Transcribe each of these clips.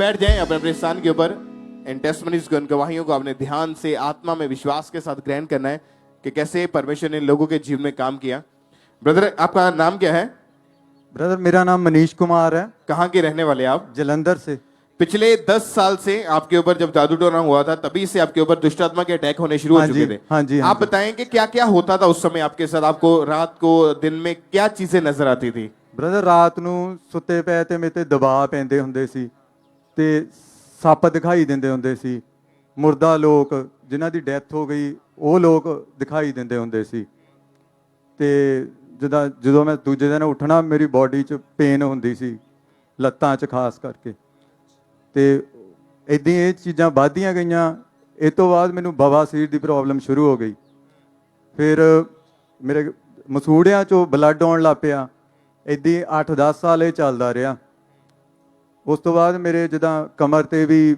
बैठ जाएं अपने अपने स्थान के ऊपर। इन टेस्टमनीज को, इन गवाहियों को आपने ध्यान से आत्मा में विश्वास के साथ ग्रहण करना है कि कैसे परमेश्वर ने इन लोगों के जीवन में काम किया। ब्रदर, आपका नाम क्या है? ब्रदर, मेरा नाम मनीष कुमार है। कहाँ के रहने वाले आप? जलंधर से। पिछले 10 साल से आपके ऊपर जब जादू टोना हुआ था तभी से आपके ऊपर दुष्ट आत्मा के अटैक होने शुरू हो चुके थे। हाँ जी। आप बताएं कि क्या क्या होता था उस समय आपके साथ? आपको रात को दिन में क्या चीजें नजर आती थी? ब्रदर, रात ਨੂੰ ਸੁੱਤੇ ਪਏ ਤੇ ਮੇਰੇ ਤੇ ਦਬਾਅ ਪੈਂਦੇ ਹੁੰਦੇ ਸੀ ਤੇ ਸੱਪ ਦਿਖਾਈ ਦਿੰਦੇ ਹੁੰਦੇ ਸੀ। ਮੁਰਦਾ ਲੋਕ ਜਿਨ੍ਹਾਂ ਦੀ ਡੈਥ ਹੋ ਗਈ ਉਹ ਲੋਕ ਦਿਖਾਈ ਦਿੰਦੇ ਹੁੰਦੇ ਸੀ ਤੇ ਜਦੋਂ ਮੈਂ ਦੂਜੇ ਦਿਨ ਉੱਠਣਾ ਮੇਰੀ ਬਾਡੀ 'ਚ ਪੇਨ ਹੁੰਦੀ ਸੀ, ਲੱਤਾਂ 'ਚ ਖਾਸ ਕਰਕੇ। ਤੇ ਇਦਾਂ ਇਹ ਚੀਜ਼ਾਂ ਵੱਧਦੀਆਂ ਗਈਆਂ। ਇਸ ਤੋਂ ਬਾਅਦ ਮੈਨੂੰ ਬਵਾਸੀਰ ਦੀ ਪ੍ਰੋਬਲਮ ਸ਼ੁਰੂ ਹੋ ਗਈ। ਫਿਰ ਮੇਰੇ ਮਸੂੜਿਆਂ 'ਚੋਂ ਬਲੱਡ ਆਉਣ ਲੱਗ ਪਿਆ। ਇੱਦਾਂ 8-10 ਸਾਲ ਇਹ ਚੱਲਦਾ ਰਿਹਾ। ਉਸ ਤੋਂ ਬਾਅਦ ਮੇਰੇ ਜਿੱਦਾਂ ਕਮਰ ਤੇ ਵੀ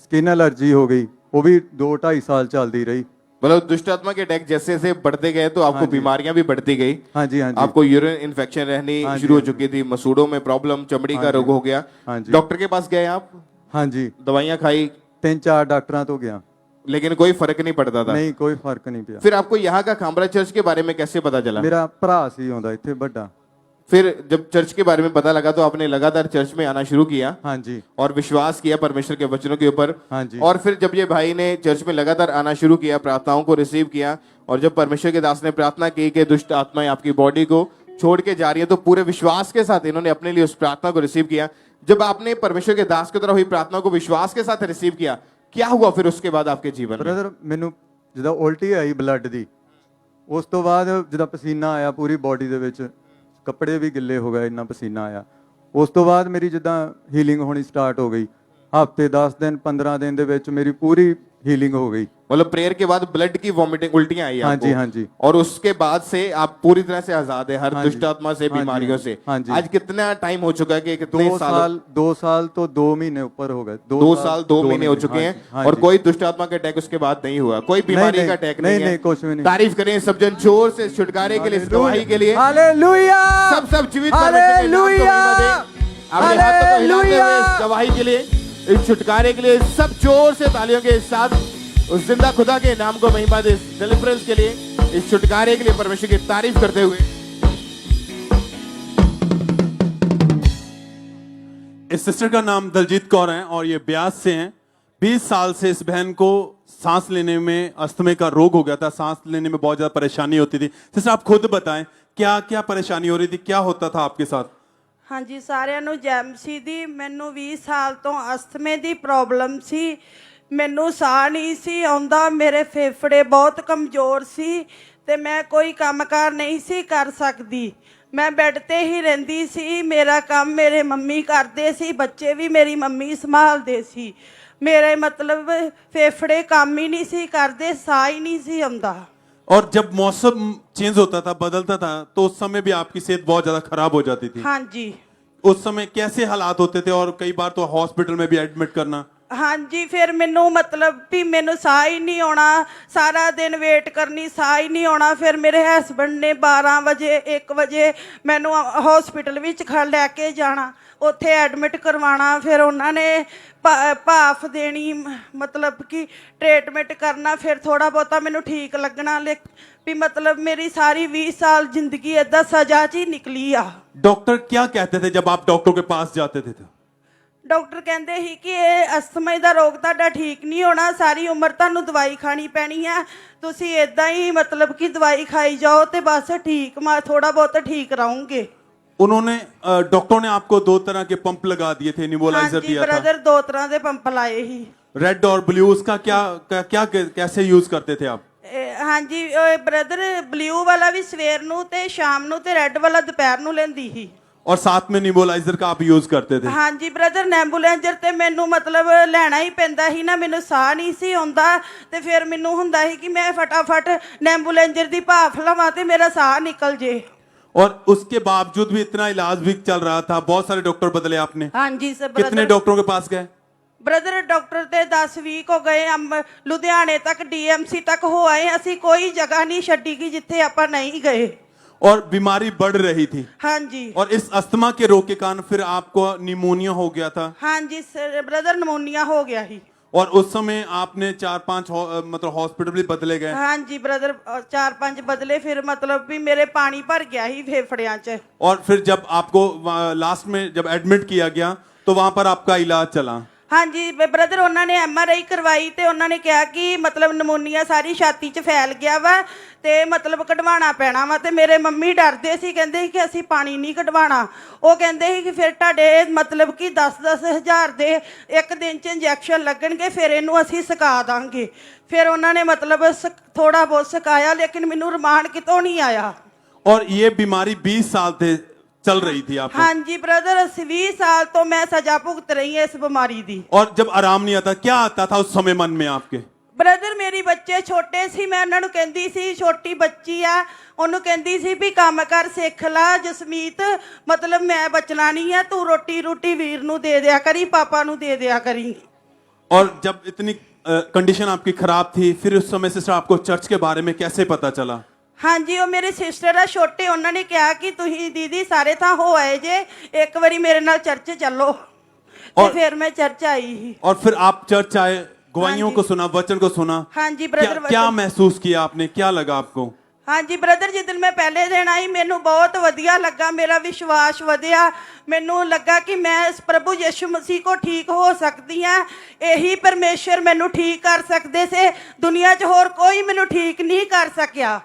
स्किन एलर्जी हो गई, वो भी 2-2.5 साल चलती रही। मतलब दुष्ट आत्मा के अटैक जैसे जैसे बढ़ते गए तो आपको बीमारियां भी बढ़ती गई। हाँ जी। आपको यूरिन इन्फेक्शन रहनी शुरू हो चुकी थी, मसूड़ों में प्रॉब्लम, चमड़ी का रोग हो गया। डॉक्टर के पास गए आप? हाँ जी। दवाइयां खाई? 3-4 डॉक्टरों तो गया, लेकिन कोई फर्क नहीं पड़ता था? नहीं, कोई फर्क नहीं पिया। फिर आपको यहाँ का खामरा चर्च के बारे में कैसे पता चला? मेरा भरा सी आंदा इत्थे बड़ा। फिर जब चर्च के बारे में पता लगा तो आपने लगातार चर्च में आना शुरू किया। हाँ जी। और विश्वास किया परमेश्वर के वचनों के ऊपर। हाँ जी। और फिर जब ये भाई ने चर्च में लगातार आना शुरू किया, प्रार्थनाओं को रिसीव किया, और जब परमेश्वर के दास ने प्रार्थना की कि दुष्ट आत्माएं आपकी बॉडी को छोड़ के जा रही है, तो पूरे विश्वास के साथ इन्होंने अपने लिए उस प्रार्थना को रिसीव किया। जब आपने परमेश्वर के दास की तरह हुई प्रार्थना को विश्वास के साथ रिसीव किया, क्या हुआ फिर उसके बाद आपके जीवन में? ब्रदर, मैनू जिदा उल्टी आई ब्लड दी, उस तो बाद जिदा पसीना आया पूरी बॉडी दे विच, कपड़े भी गिले हो गए, इन्ना पसीना आया। उस तो बाद मेरी जिदा हीलिंग होनी स्टार्ट हो गई। हफ्ते 10 दिन 15 दिन दे विच मेरी पूरी हीलिंग हो गई। मतलब प्रेयर के बाद ब्लड की वॉमिटिंग, उल्टियां आई हाँ आपको? जी। हाँ जी। और उसके बाद से आप पूरी तरह से आजाद है हर दुष्ट आत्मा से, बीमारियों से। हाँ जी। आज कितना टाइम हो चुका है कि कितने 2 साल तो 2 महीने ऊपर हो गए। 2 साल 2 महीने हो चुके हैं और कोई दुष्ट आत्मा का अटैक उसके बाद नहीं हुआ, कोई बीमारी का अटैक नहीं है? कुछ भी नहीं। तारीफ करें सब जन जोर से छुटकारे के लिए, गवाही के लिए। हालेलुया। सब जीवित परमेश्वर के नाम को महिमा दें। अपने हाथों को हिलाते हुए इस गवाही के लिए, इस छुटकारे के लिए सब जोर से तालियों के साथ उस जिंदा खुदा के नाम को महिमा दे। डिलीवरेंस के लिए, इस छुटकारे के लिए परमेश्वर की तारीफ करते हुए। इस सिस्टर का नाम दलजीत कौर है और ये ब्यास से हैं। 20 साल से इस बहन को सांस लेने में अस्थमे का रोग हो गया था, सांस लेने में बहुत ज्यादा परेशानी होती थी। सिस्टर, आप खुद बताएं क्या क्या परेशानी हो रही थी, क्या होता था आपके साथ? हाँ जी, सारिਆਂ ਨੂੰ ਜੈਮਸੀ ਦੀ। ਮੈਨੂੰ 20 ਸਾਲ ਤੋਂ ਅਸਥਮੇ ਦੀ ਪ੍ਰੋਬਲਮ ਸੀ। ਮੈਨੂੰ ਸਾਹ ਨਹੀਂ ਸੀ ਆਉਂਦਾ, ਮੇਰੇ ਫੇਫੜੇ ਬਹੁਤ ਕਮਜ਼ੋਰ ਸੀ ਤੇ ਮੈਂ ਕੋਈ ਕੰਮਕਾਰ ਨਹੀਂ ਸੀ ਕਰ ਸਕਦੀ। ਮੈਂ ਬੈੱਡ ਤੇ ਹੀ ਰਹਿੰਦੀ ਸੀ। ਮੇਰਾ ਕੰਮ ਮੇਰੇ ਮੰਮੀ ਕਰਦੇ ਸੀ, ਬੱਚੇ ਵੀ ਮੇਰੀ ਮੰਮੀ ਸੰਭਾਲਦੇ ਸੀ। ਮੇਰੇ मतलब फेफड़े काम ही नहीं सी करते, साह ही नहीं सी आंदा। और जब मौसम चेंज होता था, बदलता था, तो उस समय भी आपकी सेहत बहुत ज्यादा खराब हो जाती थी? हाँ जी। उस समय कैसे हालात होते थे और कई बार तो हॉस्पिटल में भी एडमिट करना? हाँ जी। फिर मैनू मतलब भी मैनू साह ही नहीं आना, सारा दिन वेट करनी, साह ही नहीं आना। फिर मेरे हसबैंड ने 12 बजे 1 बजे मैनू हॉस्पिटल विच लैके जाना, उत्थे एडमिट करवाना। फिर उन्होंने भाफ देनी, मतलब कि ट्रीटमेंट करना। फिर थोड़ा बहुता मैनू ठीक लगना। भी मतलब मेरी सारी 20 साल जिंदगी इदा सजा च ही निकली आ। डॉक्टर क्या कहते थे जब आप डॉक्टर के पास जाते थे? डॉक्टर कहते ही कि ये अस्थमे का रोग तुहाडा ठीक नहीं होना, सारी उम्र तुहानू दवाई खानी पैनी है, तुसी इदा ही मतलब कि दवाई खाई जाओ तो बस ठीक, थोड़ा बहुत ठीक रहोगे। उन्होंने डॉक्टर ने आपको 2 तरह के पंप लगा दिए थे, निबुलाइजर दिया था? ब्रदर, 2 तरह के पंप लाए ही, रेड और ब्लू। उसका क्या कैसे यूज करते थे आप? हाँ जी ब्रदर, ब्लू वाला भी सवेर नूं ते शाम नूं ते रेड वाला दोपहर नूं लैंदी ही। और साथ में निबुलाइजर का आप यूज करते थे? हाँ जी ब्रदर, नैबुलाइजर ते मैनू मतलब लैना ही पैंदा ही ना, मैनू साह नहीं सी आउंदा ते फिर मैनू हुंदा ही कि मैं फटाफट नैबुलाइजर दी भाफ लवां ते मेरा साह निकल जे। और उसके बावजूद भी इतना इलाज भी चल रहा था, बहुत सारे डॉक्टर बदले आपने? हाँ जी सर। कितने डॉक्टरों के पास गए? ब्रदर डॉक्टर ते 10-20 हो गए, हम लुधियाने तक DMC तक हो आए, असी कोई जगह नहीं छड्डी कि जिथे आपां नहीं गए। और बीमारी बढ़ रही थी, हाँ जी, और इस अस्थमा के रोग के कारण फिर आपको निमोनिया हो गया था, हाँ जी सर, ब्रदर निमोनिया हो गया ही। और उस समय आपने 4-5 मतलब हॉस्पिटल भी बदले गए। हाँ जी ब्रदर, 4-5 बदले, फिर मतलब भी मेरे पानी भर गया ही फेफड़ियां च। और फिर जब आपको लास्ट में जब एडमिट किया गया तो वहां पर आपका इलाज चला। हाँ जी ब्रदर, उन्होंने MRI करवाई ते उन्होंने कहा कि मतलब नमोनिया सारी छाती च फैल गया वा ते मतलब कढवाना पैना वा। ते मेरे मम्मी डरते सी, कहंदे कि असी पानी नहीं कढवाना। वो कहंदे सी कि फिर तुहाडे मतलब कि 10-10 हज़ार दे एक दिन च इंजैक्शन लगणगे, फिर इनू असी सका दांगे। फिर उन्होंने मतलब थोड़ा बहुत सकाया, लेकिन मैनू रमान कितों नहीं आया। और ये बीमारी 20 साल से चल रही थी आपको। हाँ जी ब्रदर, 20 साल तो मैं सजा भुगत रही है इस बीमारी दी। और जब आराम नहीं आता, क्या आता था उस समय मन में आपके? ब्रदर मेरी बच्चे छोटे सी, मैं उन्होंने कहती सी, छोटी बच्ची आ, ਉਹਨੂੰ ਕਹਿੰਦੀ ਸੀ ਵੀ ਕੰਮ ਕਰ ਸਿੱਖ ਲਾ ਜਸਮੀਤ, मतलब मैं बचना नहीं है, तू रोटी रोटी वीर ਨੂੰ ਦੇ ਦਿਆ ਕਰੀ, पापा ਨੂੰ ਦੇ ਦਿਆ ਕਰੀ। और जब इतनी कंडीशन आपकी खराब थी, फिर उस समय से आपको चर्च के बारे में कैसे पता चला? हाँ जी, वो मेरे सिस्टर आ छोटे, उन्होंने कहा कि तुही दीदी सारे थां हो आए जे, एक बारी मेरे नाल चर्च चलो। और फिर मैं चर्च आई ही। और फिर आप चर्च आए, गवाहियों हाँ को सुना, वचन को सुना। हाँ जी ब्रदर, क्या महसूस किया आपने, क्या लगा आपको? हाँ जी ब्रदर, जिस दिन मैं पहले दिन आई मैनू बहुत वधिया लगा, मेरा विश्वास वधिया, मैनू लगा कि मैं इस प्रभु यीशु मसीह को ठीक हो सकती हाँ। यही परमेश्वर मैनू ठीक कर सकते से, दुनिया च होर कोई मैनू ठीक नहीं कर सकिया।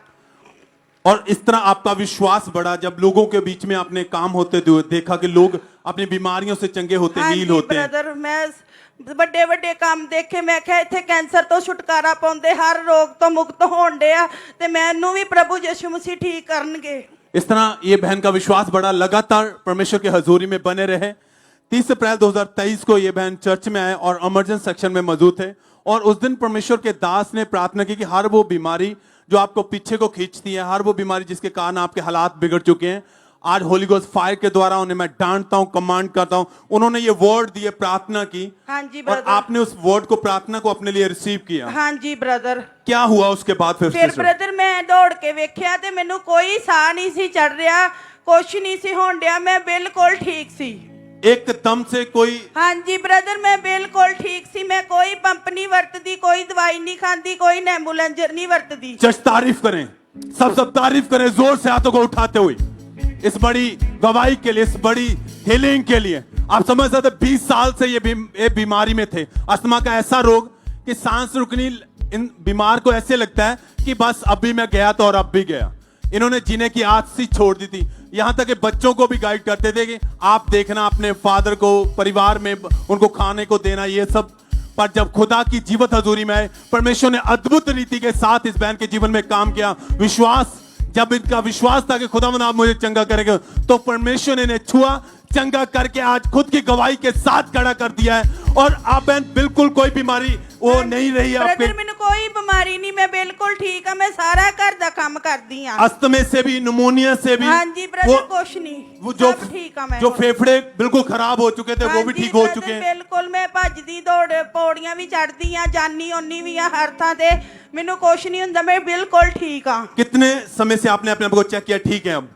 और इस तरह आपका विश्वास बढ़ा जब लोगों के बीच में आपने काम होते हुए देखा कि लोग अपनी बीमारियों से चंगे होते, हाँ हील जी होते हैं। ब्रदर, मैं ਵੱਡੇ ਵੱਡੇ ਕੰਮ ਦੇਖੇ, ਮੈਂ ਕਿਹਾ ਇੱਥੇ ਕੈਂਸਰ ਤੋਂ ਛੁਟਕਾਰਾ ਪਾਉਂਦੇ, ਹਰ ਰੋਗ ਤੋਂ ਮੁਕਤ ਹੋਣ ਡਿਆ, ਤੇ ਮੈਨੂੰ ਵੀ ਪ੍ਰਭੂ ਯਿਸੂ ਮਸੀਹ ठीक करनगे। इस तरह ये बहन का विश्वास बढ़ा, लगातार परमेश्वर की हजूरी में बने रहे। 30 अप्रैल 2023 को ये बहन चर्च में आए और इमरजेंसी सेक्शन में मौजूद थे, और उस दिन परमेश्वर के दास ने प्रार्थना की कि हर वो बीमारी जो आपको पीछे को खींचती है, हर वो बीमारी जिसके कारण आपके हालात बिगड़ चुके हैं, आज होली गोस्ट फायर के द्वारा उन्हें मैं डांटता हूं, कमांड करता हूं। उन्होंने ये वर्ड दिए, प्रार्थना की, हाँ जी और ब्रदर, आपने उस वर्ड को, प्रार्थना को अपने लिए रिसीव किया। हाँ जी ब्रदर। क्या हुआ उसके बाद फिर sister? ब्रदर मैं दौड़ के वेख्या ते मैनू कोई साह नहीं सी चढ़ रहा, कुछ नहीं सी होण डिया, मैं बिल्कुल ठीक सी एकदम से कोई। हाँ जी ब्रदर, मैं बिल्कुल ठीक सी, मैं कोई पंप नहीं वरतदी, कोई दवाई नहीं खाती, कोई नेबुलाइजर नहीं वरतदी। चर्च तारीफ करें, सब तारीफ करें जोर से, हाथों को उठाते हुए, इस बड़ी गवाही के लिए, इस बड़ी हीलिंग के लिए। आप समझ सकते 20 साल से ये बीमारी में थे, अस्थमा का ऐसा रोग कि सांस रुकनी, इन बीमार को ऐसे लगता है कि बस अभी मैं गया तो और अब भी गया। इन्होंने जीने की आदत सी छोड़ दी थी, यहां तक कि बच्चों को भी गाइड करते थे कि आप देखना अपने फादर को, परिवार में उनको खाने को देना, ये सब। पर जब खुदा की जीवत हजूरी में आए, परमेश्वर ने अद्भुत रीति के साथ इस बहन के जीवन में काम किया। विश्वास, जब इनका विश्वास था कि खुदावंद आप मुझे चंगा करेगा, तो परमेश्वर ने इन्हें छुआ, चंगा करके आज खुद की गवाही के साथ खड़ा कर दिया है। और आप बहन बिल्कुल कोई बीमारी वो नहीं रही है आपके। ब्रदर मैंने कोई बीमारी नहीं, मैं बिल्कुल ठीक है, मैं सारा घर दा काम करदी हां। अस्थमे से भी, निमोनिया से भी। हाँ जी ब्रदर, कुछ नहीं, वो जो सब ठीक है मैं। जो फेफड़े बिल्कुल खराब हो चुके थे, वो भी ठीक हो चुके हैं। बिल्कुल, मैं भजदी दौड़ पौड़ियां भी चढ़दी हां, जानी ओनी भी हां, हर थां ते मैनू कुछ नहीं हुंदा, मैं बिल्कुल ठीक हां। कितने समय से आपने अपने आप को चेक किया ठीक है अब?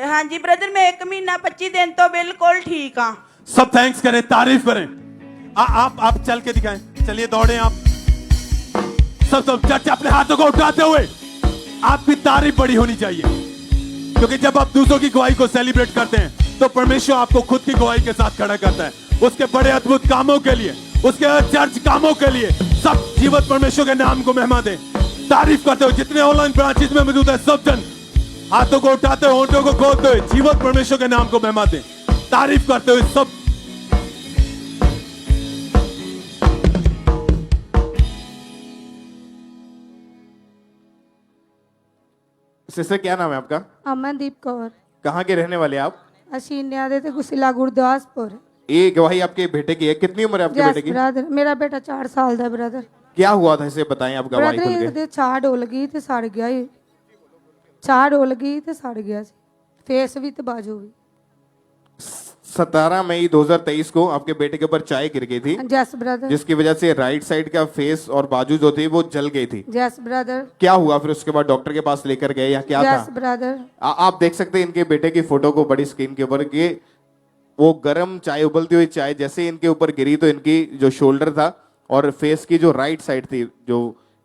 हाँ जी ब्रदर, मैं 1 महीना 25 दिन तो बिल्कुल ठीक हां। सब थैंक्स करें, तारीफ करें। आप चल के दिखाएं, चलिए दौड़े आप सब चर्च अपने हाथों को उठाते हुए। आपकी तारीफ बड़ी होनी चाहिए, क्योंकि जब आप दूसरों की गवाही को सेलिब्रेट करते हैं तो परमेश्वर आपको खुद की गवाही के साथ खड़ा करता है, उसके बड़े अद्भुत कामों के लिए, उसके चर्च कामों के लिए। सब जीवत परमेश्वर के नाम को महिमा दें, तारीफ करते हुए। जितने ऑनलाइन ब्रांचेस में मौजूद है, सब जन हाथों को उठाते हुए, होठों को खोलते हुए जीवत परमेश्वर के नाम को महिमा दें, तारीफ करते हुए सब। सिस्टर क्या नाम है आपका? अमनदीप कौर। कहाँ के रहने वाले आप? अशीनिया दे गुसिला गुरदासपुर। ये गवाही आपके बेटे की है, कितनी उम्र है आपके बेटे की? ब्रदर मेरा बेटा 4 साल दा ब्रदर। क्या हुआ था इसे बताएं आप गवाही खुल के। ब्रदर छाड़ डोल गई ते सड़ गया ही, छाड़ डोल गई ते सड़ गया सी, फेस भी ते बाजू भी। 17 मई 2023 को आपके बेटे के ऊपर चाय गिर गई थी, यस ब्रदर, जिसकी वजह से राइट साइड का फेस और बाजू जो थी वो जल गई थी। यस ब्रदर, क्या हुआ फिर उसके बाद डॉक्टर के पास लेकर गए या क्या यस था? ब्रदर, आप देख सकते हैं इनके बेटे की फोटो को बड़ी स्क्रीन के ऊपर कि वो गर्म चाय, उबलती हुई चाय जैसे ही इनके ऊपर गिरी तो इनकी जो शोल्डर था और फेस की जो राइट साइड थी, जो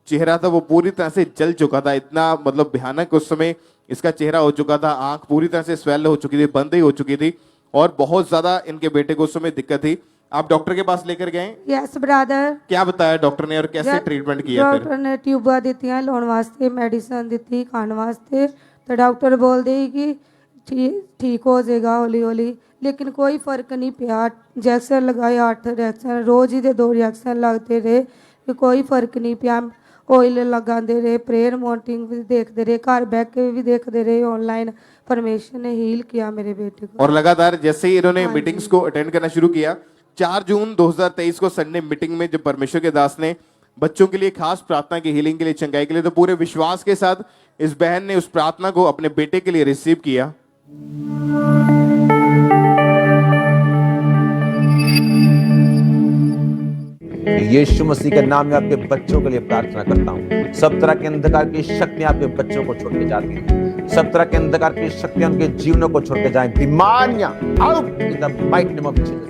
चेहरा था वो पूरी तरह से जल चुका था। इतना मतलब भयानक उस समय इसका चेहरा हो चुका था, आंख पूरी तरह से स्वेल हो चुकी थी, बंद ही हो चुकी थी और बहुत ज्यादा इनके बेटे को उस समय दिक्कत थी। आप डॉक्टर के पास लेकर गए, यस ब्रदर। क्या बताया डॉक्टर ने और कैसे ट्रीटमेंट किया फिर? डॉक्टर ने ट्यूबा दित्तियां लाने वास्ते, मेडिसिन दी खाने वास्ते, तो डॉक्टर बोलते ही कि ठीक हो जाएगा हौली हौली, लेकिन कोई फर्क नहीं पिया। इंजैक्शन लगाए 8 इंजैक्शन, रोज ही 2 इंजैक्शन लगते रहे, कोई फर्क नहीं पिया। ऑयल लगाते रहे, प्रेयर मॉनिटरिंग भी देखते रहे, घर बैठ के भी देखते रहे, ऑनलाइन परमेश्वर ने हील किया मेरे बेटे को। और लगातार जैसे ही इन्होंने मीटिंग्स को अटेंड करना शुरू किया, 4 जून 2023 को संडे मीटिंग में जब परमेश्वर के दास ने बच्चों के लिए खास प्रार्थना की, हीलिंग के लिए, चंगाई के लिए, तो पूरे विश्वास के साथ इस बहन ने उस प्रार्थना को अपने बेटे के लिए रिसीव किया। यीशु मसीह के नाम में आपके बच्चों के लिए प्रार्थना करता हूँ। सब तरह के अंधकार की शक्तियां आपके बच्चों को छोड़ के जाती हैं। सब तरह के अंधकार की शक्तियां उनके जीवनों को छोड़ के जाएं। बीमारियां out in the mighty name of Jesus.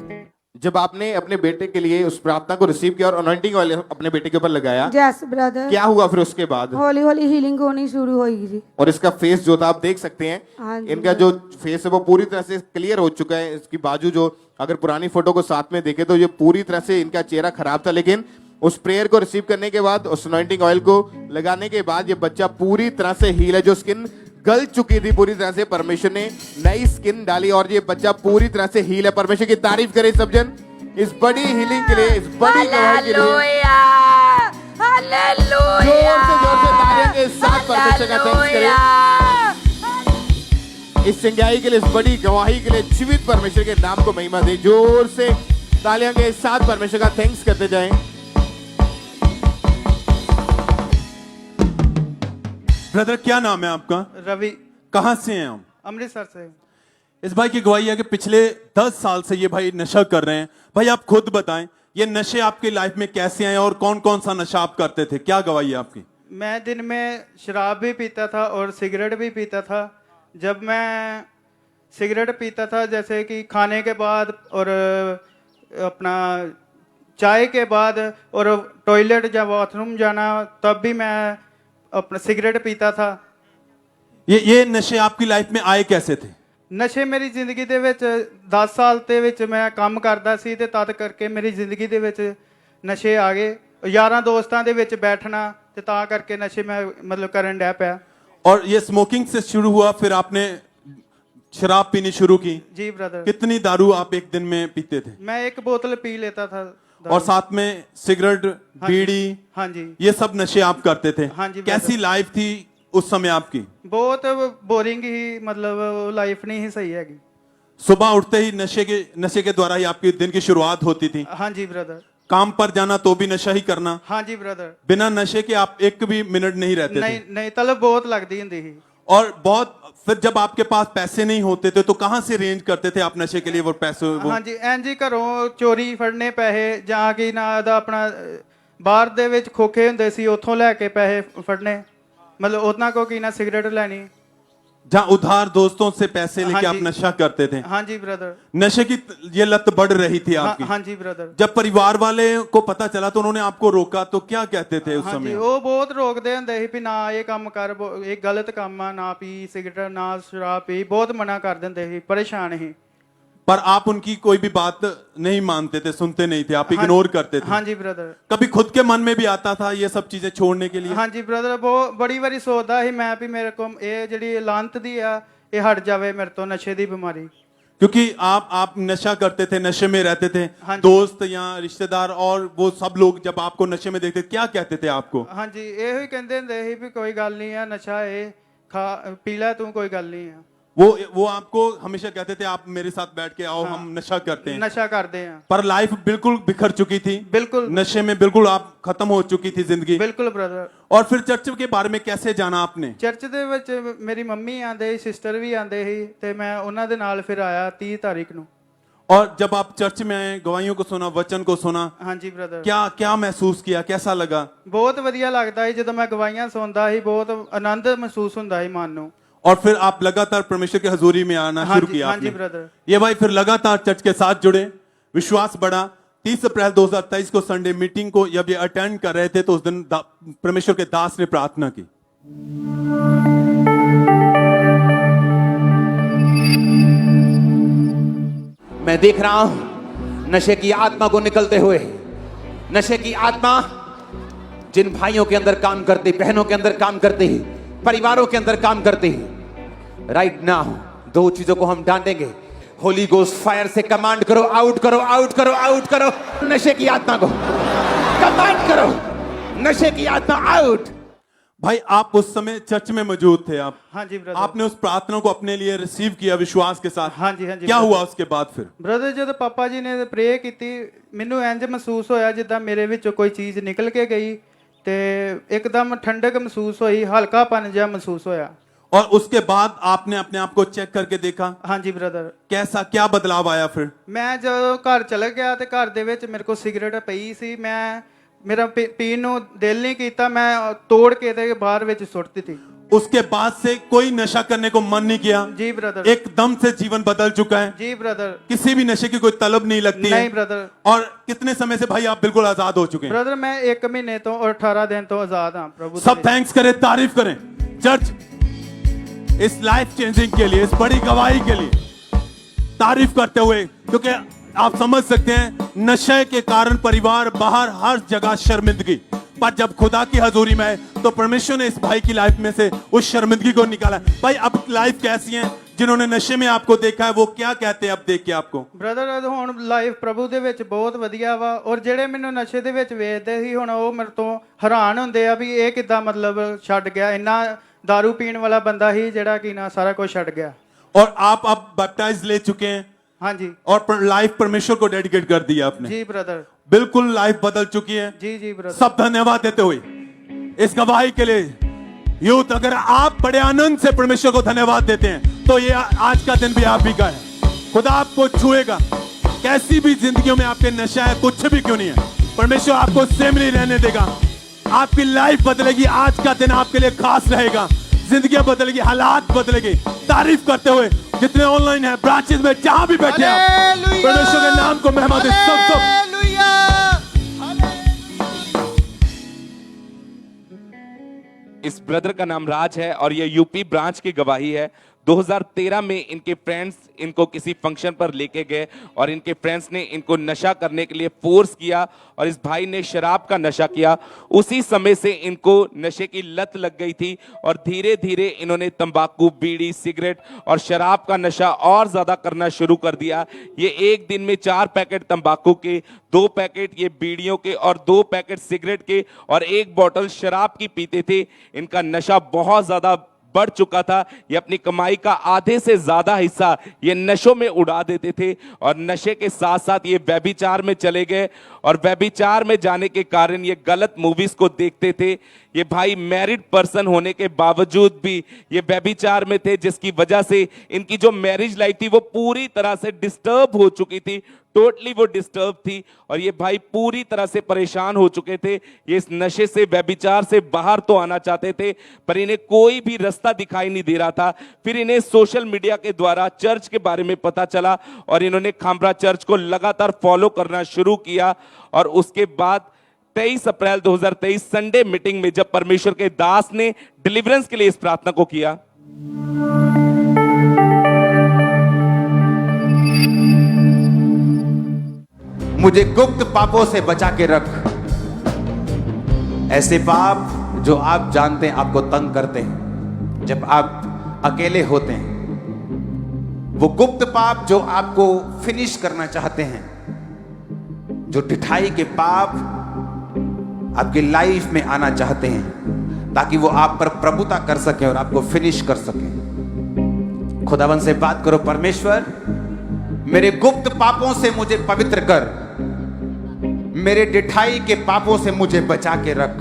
जब आपने अपने बेटे के लिए उस प्रार्थना को रिसीव किया और अनॉइंटिंग ऑयल अपने बेटे के ऊपर लगाया, यस ब्रदर, क्या हुआ फिर उसके बाद? हौली हौली हीलिंग होनी शुरू होगी जी। और इसका फेस जो था आप देख सकते हैं, हाँ जी। इनका जो फेस है वो पूरी तरह से क्लियर हो चुका है। इसकी बाजू जो, अगर पुरानी फोटो को साथ में देखे तो ये पूरी तरह से इनका चेहरा खराब था, लेकिन उस प्रेयर को रिसीव करने के बाद, उस अनॉइंटिंग ऑयल को लगाने के बाद ये बच्चा पूरी तरह से हील है। जो स्किन गल चुकी थी पूरी तरह से, परमेश्वर ने नई स्किन डाली और ये बच्चा पूरी तरह से हील है। परमेश्वर की तारीफ करें सब जन इस बड़ी हीलिंग के लिए, इस बड़ी गवाही के लिए। जोर से तालियों के साथ परमेश्वर का थैंक्स करें। इस चंगाई के लिए, इस बड़ी गवाही के लिए जीवित परमेश्वर के नाम को महिमा दे। जोर से तालियों के साथ परमेश्वर का थैंक्स करते जाएं। ब्रदर क्या नाम है आपका? रवि, कहाँ से हैं हम? अमृतसर से। इस भाई की गवाही है कि पिछले 10 साल से ये भाई नशा कर रहे हैं। भाई आप खुद बताएं, ये नशे आपकी लाइफ में कैसे आए और कौन कौन सा नशा आप करते थे? क्या गवाही है आपकी? मैं दिन में शराब भी पीता था और सिगरेट भी पीता था। जब मैं सिगरेट पीता था, जैसे कि खाने के बाद और अपना चाय के बाद और टॉयलेट या बाथरूम जाना, तब भी मैं अपना सिगरेट पीता था। ये नशे आपकी लाइफ में आए कैसे थे? ਨਸ਼ੇ ਮੇਰੀ ਜ਼ਿੰਦਗੀ ਦੇ ਵਿੱਚ 10 ਸਾਲ ਦੇ ਵਿੱਚ ਮੈਂ ਕੰਮ ਕਰਦਾ ਸੀ ਤੇ ਤਦ ਕਰਕੇ ਮੇਰੀ ਜ਼ਿੰਦਗੀ ਦੇ ਵਿੱਚ ਨਸ਼ੇ ਆ ਗਏ। ਯਾਰਾਂ ਦੋਸਤਾਂ ਦੇ ਵਿੱਚ ਬੈਠਣਾ ਤੇ ਤਾਂ ਕਰਕੇ ਨਸ਼ੇ ਮੈਂ मतलब ਕਰਨ ਡਿਆ ਪਿਆ। और ये स्मोकिंग से शुरू हुआ, फिर आपने शराब पीनी शुरू की। जी ब्रदर। कितनी दारू आप एक दिन में पीते थे? मैं 1 बोतल पी लेता था। और साथ में सिगरेट, बीड़ी, हाँ जी, ये सब नशे आप करते थे। हाँ जी, कैसी लाइफ थी उस समय आपकी? बहुत बोरिंग ही, मतलब लाइफ नहीं ही सही हैगी। सुबह उठते ही नशे के द्वारा ही आपकी दिन की शुरुआत होती थी। हाँ जी ब्रदर। काम पर जाना तो भी नशा ही करना। हाँ जी ब्रदर। बिना नशे के आप एक भी मिनट नहीं रहते नहीं थे। नहीं, तलब बहुत लगती हुंदी थी। और बहुत, फिर जब आपके पास पैसे नहीं होते थे तो कहां से अरेंज करते थे आप नशे के लिए वो पैसे? हाँ जी, ਇੰਜ ਹੀ ਘਰੋਂ ਚੋਰੀ ਫੜਨੇ ਪੈਸੇ, ਜਾਂ ਕਿ ਨਾ ਦਾ ਆਪਣਾ ਬਾਹਰ ਦੇ ਵਿੱਚ ਖੋਖੇ ਹੁੰਦੇ ਸੀ, ਉੱਥੋਂ ਲੈ ਕੇ ਪੈਸੇ ਫੜਨੇ, मतलब उतना को की ना सिगरेट लेनी। जहाँ उधार दोस्तों से पैसे लेके हाँ आप जी। नशा करते थे। हाँ जी ब्रदर। नशे की ये लत बढ़ रही थी हाँ, आपकी। हाँ जी ब्रदर। जब परिवार वाले को पता चला तो उन्होंने आपको रोका, तो क्या कहते थे उस हाँ जी, समय? वो बहुत रोकते ਹੁੰਦੇ ਸੀ ਵੀ ਨਾ ਇਹ ਕੰਮ ਕਰ, ਇਹ ਗਲਤ ਕੰਮ ਆ, ਨਾ ਪੀ ਸਿਗਰਟ, ਨਾ ਸ਼ਰਾਬ ਪੀ, ਬਹੁਤ ਮਨਾ ਕਰ ਦਿੰਦੇ ਸੀ, ਪਰੇਸ਼ਾਨ ਸੀ। पर आप उनकी कोई भी बात नहीं मानते थे, सुनते नहीं थे, आप इग्नोर करते थे। हाँ जी ब्रदर। कभी खुद के मन में भी आता था ये सब चीजें छोड़ने के लिए? हाँ जी ब्रदर, बहुत बड़ी वारी सोचदा ਸੀ मैं भी मेरे को ਇਹ ਜਿਹੜੀ ਲਾਂਤ ਦੀ ਆ ਇਹ ਹਟ ਜਾਵੇ ਮੇਰੇ ਤੋਂ, ਨਸ਼ੇ ਦੀ ਬਿਮਾਰੀ। क्योंकि आप नशा करते थे, नशे में रहते थे। हाँ जी। दोस्त या रिश्तेदार और वो सब लोग जब आपको नशे में देखते क्या कहते थे आपको? हाँ जी, ਇਹੋ ਹੀ ਕਹਿੰਦੇ ਹੁੰਦੇ ਸੀ ਵੀ ਕੋਈ ਗੱਲ नहीं ਆ, ਨਸ਼ਾ ਇਹ खा पी ਲੈ तू, कोई गल नहीं है। वो आपको हमेशा कहते थे आप मेरे साथ बैठ के आओ, हम नशा करते हैं। नशा करते हैं। पर लाइफ बिल्कुल बिखर चुकी थी। बिल्कुल। नशे में बिल्कुल आप खत्म हो चुकी थी जिंदगी। बिल्कुल ब्रदर। और फिर चर्च के बारे में कैसे जाना आपने? ਚਰਚ ਦੇ ਵਿੱਚ ਮੇਰੀ ਮੰਮੀ ਆਂਦੇ ਸੀ, ਸਿਸਟਰ ਵੀ ਆਂਦੇ ਸੀ, ਤੇ ਮੈਂ ਉਹਨਾਂ ਦੇ ਨਾਲ ਫਿਰ ਆਇਆ 30 ਤਾਰੀਖ ਨੂੰ। और जब आप चर्च में आए, गवाहियों को सुना, वचन को सुना, हाँ जी ब्रदर, क्या क्या महसूस किया, कैसा लगा? ਬਹੁਤ ਵਧੀਆ ਲੱਗਦਾ ਸੀ ਜਦੋਂ ਮੈਂ ਗਵਾਹੀਆਂ ਸੁਣਦਾ ਸੀ, ਬਹੁਤ ਆਨੰਦ ਮਹਿਸੂਸ ਹੁੰਦਾ ਸੀ ਮਨ ਨੂੰ। और फिर आप लगातार परमेश्वर की हजूरी में आना हाँ शुरू जी, किया हाँ जी आपने। ब्रदर। ये भाई फिर लगातार चर्च के साथ जुड़े, विश्वास बढ़ा। 30 अप्रैल 2023 को संडे मीटिंग को जब ये अटेंड कर रहे थे तो उस दिन परमेश्वर के दास ने प्रार्थना की। मैं देख रहा हूं नशे की आत्मा को निकलते हुए, नशे की आत्मा जिन भाइयों के अंदर काम करती, बहनों के अंदर काम करती, परिवारों के अंदर काम करती। राइट नाउ दो चीजों को हम डांटेंगे। होली गोस्ट फायर से कमांड करो, आउट करो, आउट करो, आउट करो नशे की आत्मा को, कमांड करो नशे की आत्मा आउट। भाई आप उस समय चर्च में मौजूद थे, आप हाँ जी ब्रदर। आपने उस प्रार्थना को अपने लिए रिसीव किया विश्वास के साथ। हाँ जी, हाँ जी क्या ब्रदर। हुआ उसके बाद फिर? ਬ੍ਰਦਰ ਜਦੋਂ ਪਾਪਾ ਜੀ ਨੇ ਪ੍ਰੇ ਕੀਤੀ, ਮੈਨੂੰ ਇੰਜ ਮਹਿਸੂਸ ਹੋਇਆ ਜਿੱਦਾਂ ਮੇਰੇ ਵਿੱਚੋਂ ਕੋਈ ਚੀਜ਼ ਨਿਕਲ ਕੇ ਗਈ ਤੇ ਇੱਕਦਮ ਠੰਡਕ ਮਹਿਸੂਸ ਹੋਈ, ਹਲਕਾਪਨ ਜਿਹਾ ਮਹਿਸੂਸ ਹੋਇਆ। और उसके बाद आपने अपने आप को चेक करके देखा, हाँ जी ब्रदर। कैसा क्या बदलाव आया फिर? ਮੈਂ ਜਦੋਂ ਘਰ ਚਲਾ ਗਿਆ ਤੇ ਘਰ ਦੇ ਵਿੱਚ ਮੇਰੇ ਕੋਲ ਸਿਗਰਟ ਪਈ ਸੀ, ਮੇਰਾ ਪੀਣ ਨੂੰ ਦਿਲ ਨਹੀਂ ਕੀਤਾ, ਮੈਂ ਤੋੜ ਕੇ ਤੇ ਬਾਹਰ ਵਿੱਚ ਸੁੱਟ ਦਿੱਤੀ। उसके बाद से कोई नशा करने को मन नहीं किया? जी ब्रदर। एकदम से जीवन बदल चुका है? जी ब्रदर। किसी भी नशे की कोई तलब नहीं लगती है? नहीं ब्रदर। और कितने समय से भाई आप बिल्कुल आजाद हो चुके हैं? ब्रदर मैं 1 महीने तो और 18 दिन तो आजाद हाँ प्रभु। सब थैंक्स करें, तारीफ करें चर्च इस लाइफ चेंजिंग के लिए, इस बड़ी गवाही के लिए तारीफ करते हुए, क्योंकि आप समझ सकते हैं नशे के कारण परिवार बाहर हर जगह शर्मिंदगी, पर जब खुदा की हजूरी में आए तो परमेश्वर ने इस भाई की लाइफ में से उस शर्मिंदगी को निकाला। भाई अब लाइफ कैसी है? जिन्होंने नशे में आपको देखा है वो क्या कहते हैं अब देख के आपको? ਬ੍ਰਦਰ ਹੁਣ ਲਾਈਫ ਪ੍ਰਭੂ ਦੇ ਵਿੱਚ ਬਹੁਤ ਵਧੀਆ ਵਾ, ਔਰ ਜਿਹੜੇ ਮੈਨੂੰ ਨਸ਼ੇ ਦੇ ਵਿੱਚ ਵੇਚਦੇ ਸੀ ਹੁਣ ਉਹ ਮੇਰੇ ਤੋਂ ਹੈਰਾਨ ਹੁੰਦੇ ਆ ਵੀ ਇਹ ਕਿੱਦਾਂ ਮਤਲਬ ਛੱਡ ਗਿਆ, ਇੰਨਾ दारू ਪੀਣ ਵਾਲਾ ਬੰਦਾ ਸੀ ਜਿਹੜਾ ਕਿ ਨਾ ਸਾਰਾ ਕੁਝ ਛੱਡ ਗਿਆ। और आप अब बैप्टाइज ले चुके हैं? हाँ जी। और लाइफ परमेश्वर को डेडिकेट कर दिया आपने? जी ब्रदर। बिल्कुल लाइफ बदल चुकी है। जी जी ब्रदर। सब धन्यवाद देते हुए इस गवाही के लिए यूथ, अगर आप बड़े आनंद से परमेश्वर को धन्यवाद देते हैं तो ये आज का दिन भी आप ही का है। खुदा आपको छुएगा, कैसी भी जिंदगियों में आपके नशा है, कुछ भी क्यों नहीं है, परमेश्वर आपको सेम नहीं रहने देगा। आपकी लाइफ बदलेगी, आज का दिन आपके लिए खास रहेगा, जिंदगियां बदलेगी, हालात बदलेगी। तारीफ करते हुए जितने ऑनलाइन है, ब्रांचेस में, जहां भी बैठे हैं, परमेश्वर के नाम को महिमा दे सब। इस ब्रदर का नाम राज है और ये यूपी ब्रांच की गवाही है। 2013 में इनके फ्रेंड्स इनको किसी फंक्शन पर लेके गए और इनके फ्रेंड्स ने इनको नशा करने के लिए फोर्स किया और इस भाई ने शराब का नशा किया। उसी समय से इनको नशे की लत लग गई थी और धीरे धीरे इन्होंने तंबाकू, बीड़ी, सिगरेट और शराब का नशा और ज्यादा करना शुरू कर दिया। ये एक दिन में 4 पैकेट तंबाकू के, 2 पैकेट ये बीड़ियों के और 2 पैकेट सिगरेट के और 1 बोतल शराब की पीते थे। इनका नशा बहुत ज्यादा बढ़ चुका था। ये अपनी कमाई का आधे से ज्यादा हिस्सा ये नशों में उड़ा देते थे और नशे के साथ साथ ये व्यभिचार में चले गए और व्यभिचार में जाने के कारण ये गलत मूवीज को देखते थे। ये भाई मैरिड पर्सन होने के बावजूद भी ये व्यभिचार में थे, जिसकी वजह से इनकी जो मैरिज लाइफ थी वो पूरी तरह से डिस्टर्ब हो चुकी थी, टोटली वो डिस्टर्ब थी और ये भाई पूरी तरह से परेशान हो चुके थे। ये इस नशे से, व्यभिचार से बाहर तो आना चाहते थे पर इन्हें कोई भी रास्ता दिखाई नहीं दे रहा था। फिर इन्हें सोशल मीडिया के द्वारा चर्च के बारे में पता चला और इन्होंने खामरा चर्च को लगातार फॉलो करना शुरू किया और उसके बाद 23 अप्रैल 2023 संडे मीटिंग में जब परमेश्वर के दास ने डिलीवरेंस के लिए इस प्रार्थना को किया, मुझे गुप्त पापों से बचा के रख, ऐसे पाप जो आप जानते हैं आपको तंग करते हैं जब आप अकेले होते हैं, वो गुप्त पाप जो आपको फिनिश करना चाहते हैं, जो ढिठाई के पाप आपकी लाइफ में आना चाहते हैं ताकि वो आप पर प्रभुता कर सके और आपको फिनिश कर सके। खुदावन से बात करो, परमेश्वर मेरे गुप्त पापों से मुझे पवित्र कर, मेरे ढिठाई के पापों से मुझे बचा के रख।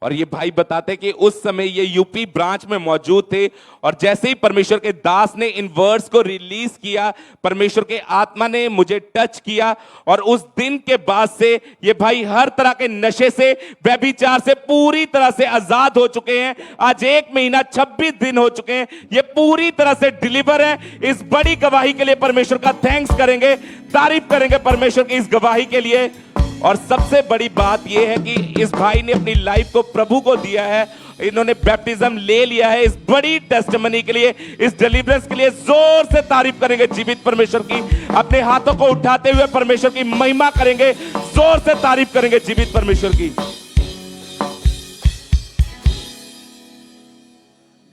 और ये भाई बताते कि उस समय ये यूपी ब्रांच में मौजूद थे और जैसे ही परमेश्वर के दास ने इन वर्ड्स को रिलीज किया, परमेश्वर के आत्मा ने मुझे टच किया और उस दिन के बाद से ये भाई हर तरह के नशे से, व्यभिचार से पूरी तरह से आजाद हो चुके हैं। आज 1 महीना 26 दिन हो चुके हैं, ये पूरी तरह से डिलीवर है। इस बड़ी गवाही के लिए परमेश्वर का थैंक्स करेंगे, तारीफ करेंगे परमेश्वर की इस गवाही के लिए। और सबसे बड़ी बात यह है कि इस भाई ने अपनी लाइफ को प्रभु को दिया है, इन्होंने बैप्टिज्म ले लिया है। इस बड़ी टेस्टिमनी के लिए, इस डिलीवरेंस के लिए जोर से तारीफ करेंगे जीवित परमेश्वर की। अपने हाथों को उठाते हुए परमेश्वर की महिमा करेंगे, जोर से तारीफ करेंगे जीवित परमेश्वर की।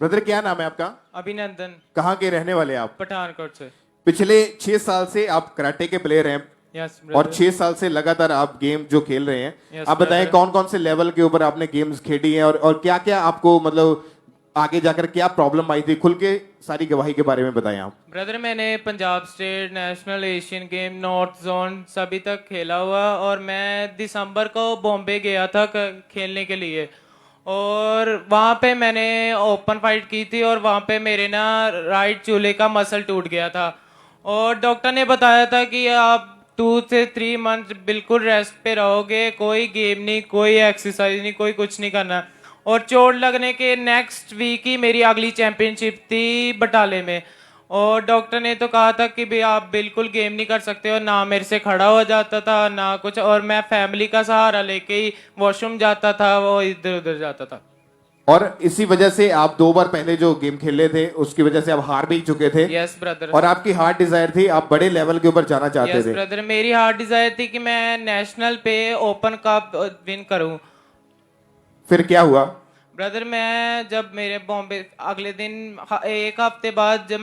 ब्रदर क्या नाम है आपका? अभिनंदन, कहाँ के रहने वाले आप? पठानकोट से। पिछले 6 साल से आप कराटे के प्लेयर हैं यस और 6 साल से लगातार आप गेम जो खेल रहे हैं। Yes, आप बताएं brother. कौन कौन से लेवल के ऊपर आपने गेम्स खेली हैं और क्या क्या आपको मतलब आगे जाकर क्या प्रॉब्लम आई थी? खुल के सारी गवाही के बारे में बताएं आप। ब्रदर, मैंने Punjab state, national, Asian game, north zone सभी तक खेला हुआ और मैं दिसंबर को बॉम्बे गया था खेलने के लिए और वहाँ पे मैंने ओपन फाइट की थी और वहाँ पे मेरे ना राइट चूल्हे का मसल टूट गया था और डॉक्टर ने बताया था कि आप 2 से 3 मंथ बिल्कुल रेस्ट पे रहोगे, कोई गेम नहीं, कोई एक्सरसाइज नहीं, कोई कुछ नहीं करना। और चोट लगने के नेक्स्ट वीक ही मेरी अगली चैंपियनशिप थी बटाले में और डॉक्टर ने तो कहा था कि भाई आप बिल्कुल गेम नहीं कर सकते और ना मेरे से खड़ा हो जाता था ना कुछ, और मैं फैमिली का सहारा लेके ही वॉशरूम जाता था, वो इधर उधर जाता था। और इसी वजह से आप 2 बार पहले जो गेम खेले थे उसकी वजह से आप हार भी चुके थे। Yes brother. और आपकी हार्ट डिजायर थी, आप बड़े लेवल के ऊपर जाना चाहते यस थे। ब्रदर, मेरी हार्ट डिजायर थी कि मैं नेशनल पे ओपन कप विन करूं। फिर क्या हुआ? ब्रदर, मैं जब मेरे बॉम्बे अगले दिन 1 हफ्ते बाद जब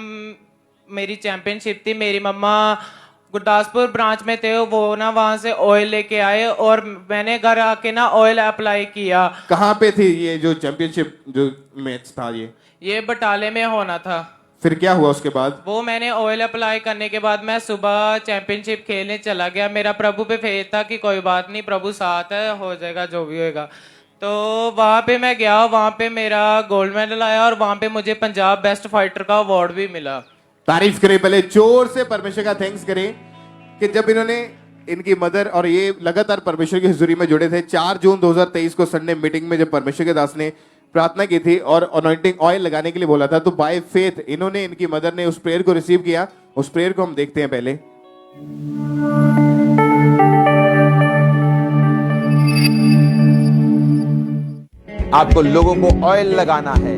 मेरी चैंपियनशिप थी, मेरी मम्मा गुरदासपुर ब्रांच में थे, वो ना वहां से ऑयल लेके आए और मैंने घर आके ना ऑयल अप्लाई किया। कहाँ पे थी ये जो चैंपियनशिप जो मैच था? ये बटाले में होना था। फिर क्या हुआ उसके बाद? वो मैंने ऑयल अप्लाई करने के बाद मैं सुबह चैंपियनशिप खेलने चला गया। मेरा प्रभु पे फेथ था कि कोई बात नहीं, प्रभु साथ है, हो जाएगा जो भी होएगा। तो वहाँ पे मैं गया, वहाँ पे मेरा गोल्ड मेडल आया और वहाँ पे मुझे पंजाब बेस्ट फाइटर का अवार्ड भी मिला। तारीफ करें, पहले जोर से परमेश्वर का थैंक्स करें कि जब इन्होंने, इनकी मदर और ये लगातार परमेश्वर की हुजूरी में जुड़े थे। 4 जून 2023 को संडे मीटिंग में जब परमेश्वर के दास ने प्रार्थना की थी और अनॉइंटिंग ऑयल लगाने के लिए बोला था, तो बाय फेथ इन्होंने, इनकी मदर ने उस प्रेयर को रिसीव किया। उस प्रेयर को हम देखते हैं पहले। आपको लोगों को ऑयल लगाना है,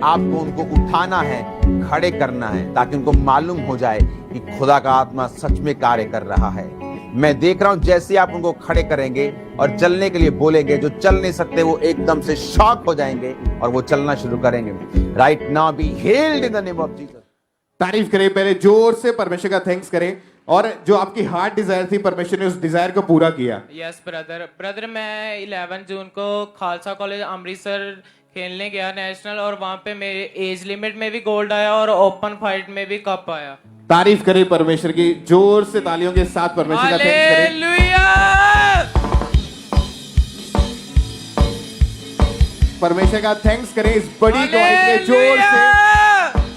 आपको उनको उठाना है, खड़े करना है, ताकि उनको मालूम हो जाए कि खुदा का आत्मा सच में कार्य कर रहा है। मैं देख रहा हूं जैसे आप उनको खड़े करेंगे और चलने के लिए बोलेंगे, जो चल नहीं सकते वो एकदम से शॉक हो जाएंगे और वो चलना शुरू करेंगे। Right now be healed in the name of Jesus. तारीफ करें, पहले जोर से परमेश्वर का थैंक्स करें। और जो आपकी हार्ट डिजायर थी, परमेश्वर ने उस डिजायर को पूरा किया। यस ब्रदर, मैं 11 जून को खालसा कॉलेज अमृतसर खेलने गया नेशनल और वहाँ पे मेरे एज लिमिट में भी गोल्ड आया और ओपन फाइट में भी कप आया। तारीफ करें परमेश्वर की, जोर से तालियों के साथ परमेश्वर का थैंक्स करें। हालेलुया! परमेश्वर का थैंक्स करें इस बड़ी गवाही के लिए।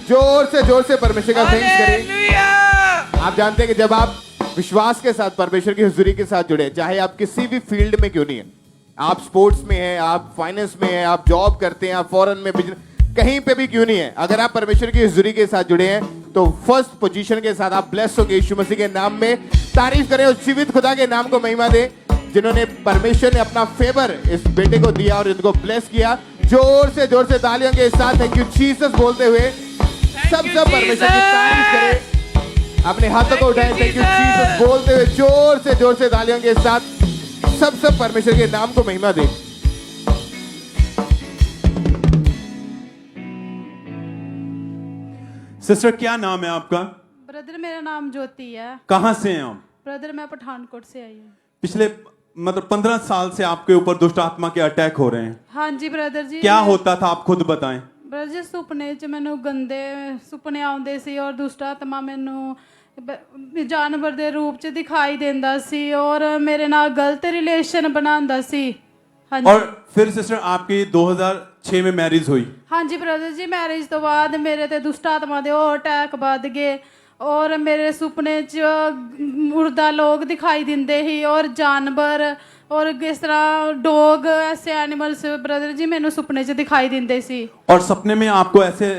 जोर से परमेश्वर का थैंक्स करें। आप जानते हैं कि जब आप विश्वास के साथ परमेश्वर की हुजूरी के साथ जुड़े, चाहे आप किसी भी फील्ड में क्यों नहीं है, आप स्पोर्ट्स में हैं, आप फाइनेंस में हैं, आप जॉब करते हैं, आप फॉरेन में, बिजनेस, कहीं पे भी क्यों नहीं है, अगर आप परमेश्वर की हुजूरी के साथ जुड़े हैं तो फर्स्ट पोजीशन के साथ आप ब्लेस होंगे यीशु मसीह के नाम में। तारीफ करें उस जीवित खुदा के नाम को महिमा दे जिन्होंने, परमेश्वर ने अपना फेवर इस बेटे को दिया और इनको ब्लेस किया। जोर से तालियों के साथ थैंक यू जीसस बोलते हुए सब परमेश्वर की तारीफ करें। अपने हाथों को उठाएं, थैंक यू जीसस बोलते हुए जोर से तालियों के साथ सब परमेश्वर के नाम को महिमा दे। सिस्टर क्या नाम है आपका? ब्रदर मेरा नाम ज्योति है। कहाँ से हैं आप? ब्रदर मैं पठानकोट से आई हूँ। पिछले मतलब 15 साल से आपके ऊपर दुष्ट आत्मा के अटैक हो रहे हैं। हाँ जी ब्रदर जी। क्या होता था आप खुद बताएं। ब्रदर जी सुपने च मैनू गंदे सुपने आउंदे सी और दुष्ट आत्मा मैनू जानवर दे रूप च दिखाई देंदा सी और मेरे नाल गलत रिलेशन बनांदा सी। हाँ जी। और फिर सिस्टर आपकी 2006 में मैरिज हुई। हाँ जी ब्रदर जी, मैरिज तो बाद मेरे ते दुष्ट आत्मा दे और अटैक ਵੱਧ गए और मेरे सुपने च मुर्दा लोग दिखाई दिंदे ही और जानवर और इस तरह डॉग ऐसे एनिमल्स ब्रदर जी मैनू सुपने च दिखाई दिंदे सी। और सपने में आपको ऐसे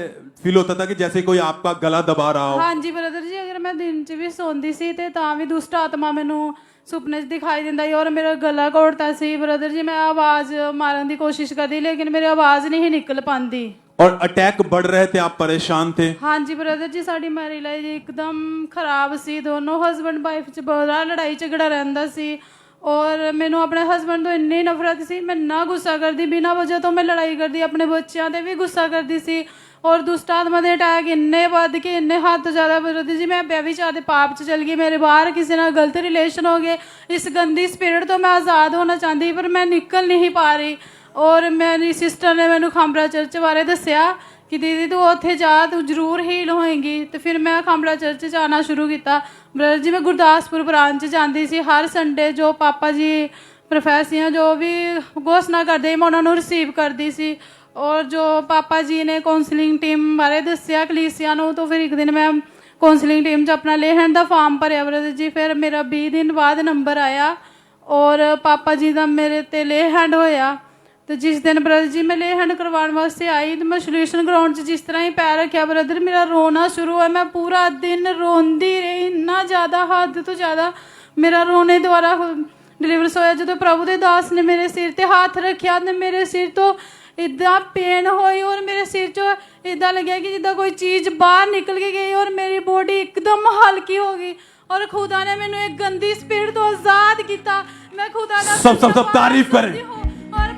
फील होता था कि जैसे कोई आपका गला दबा रहा हो? हाँ जी ब्रदर जी, अगर मैं दिन च भी सौंदी सी ते तां भी दुष्ट आत्मा मैनू सुपने च दिखाई दिंदा ही और मेरा गला घोटता सी ब्रदर जी। मैं आवाज मारन की कोशिश करती लेकिन मेरी आवाज नहीं निकल पाती। और अटैक बढ़ रहे थे, आप परेशान थे? हाँ जी ब्रदर जी, साड़ी मैरिज लाइफ एकदम खराब सी। दोनों हस्बैंड वाइफ च बड़ा लड़ाई झगड़ा रहंदा सी और मैनू अपने हस्बैंड तो इन्नी नफरत सी। मैं ना गुस्सा करती, बिना वजह तो मैं लड़ाई करती, अपने बच्चों ते भी गुस्सा करती सी। और दुष्ट आत्मा दे अटैक इन्ने वध के इन्ने हद तो ज्यादा ब्रदर जी मैं व्यभिचार दे पाप च चल गई। मेरे बाहर किसी ना गलत रिलेशन हो गए। इस गंदी स्पिरिट तो मैं आज़ाद होना चाहती पर मैं निकल नहीं पा रही। और मेरी सिस्टर ने मैनू खांबड़ा चर्च बारे दसिया कि दीदी तू उत्थे जा, तू जरूर हील होएगी। तो फिर मैं खांबड़ा चर्च च आना शुरू किया ब्रदर जी। मैं गुरदासपुर ब्रांच जाती सी हर संडे, जो पापा जी प्रोफैसियां जो भी घोषणा करते मैं उन्होंने रिसीव करती सी। और जो पापा जी ने काउंसलिंग टीम बारे दसिया कलीसिया नूं, तो फिर एक दिन मैं काउंसलिंग टीम च अपना लेहन का फॉर्म भरिया ब्रदर जी। फिर मेरा 20 दिन बाद नंबर आया और पापा जी का मेरे ते लेहैंड होया। तो जिस दिन ब्रदर जी मैं लेहैंड करवाने वास्ते आई तो मैं सॉल्यूशन ग्राउंड च जिस तरह ही पैर रखा ब्रदर मेरा रोना शुरू हुआ। मैं पूरा दिन रोंदी रही, इन्ना ज़्यादा हद तो ज़्यादा मेरा रोने द्वारा डिलीवर होया। जो प्रभु दे दास ने मेरे सिर ते हाथ रखा तो मेरे सिर तो इदा पेन हुई और मेरे सिर चो इदा लगे कि जिदा कोई चीज़ बाहर निकल के गई और मेरी बॉडी एकदम हल्की हो गई। और खुदा ने मैनू एक गंदी स्पिरिट तो आज़ाद किया। मैं खुदा दा सब तारीफ करें,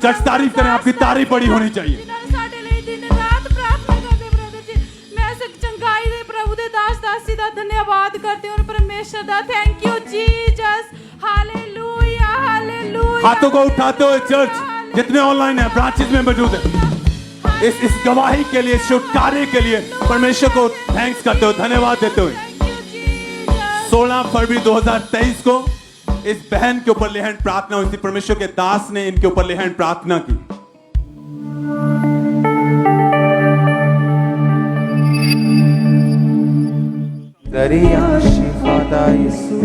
चर्च तारीफ करें, आपकी तारीफ बड़ी होनी चाहिए। साडे लिए दिन रात प्रार्थना करते ब्रदर जी। मैं इस चंगाई दे प्रभु दे दास दासी दा धन्यवाद करते और परमेश्वर दा thank you Jesus. Hallelujah hallelujah. हाथों को उठाते हुए चर्च जितने ऑनलाइन है, ब्रांचेस में मौजूद है, इस गवाही के लिए, छुटकारे के लिए परमेश्वर को थैंक्स करते हुए, धन्यवाद देते हुए 16 फरवरी 2023 को इस बहन के ऊपर लेहैंड प्रार्थना हुई थी। परमेश्वर के दास ने इनके ऊपर लेहैंड प्रार्थना की। दरिया शिफादा यीशु,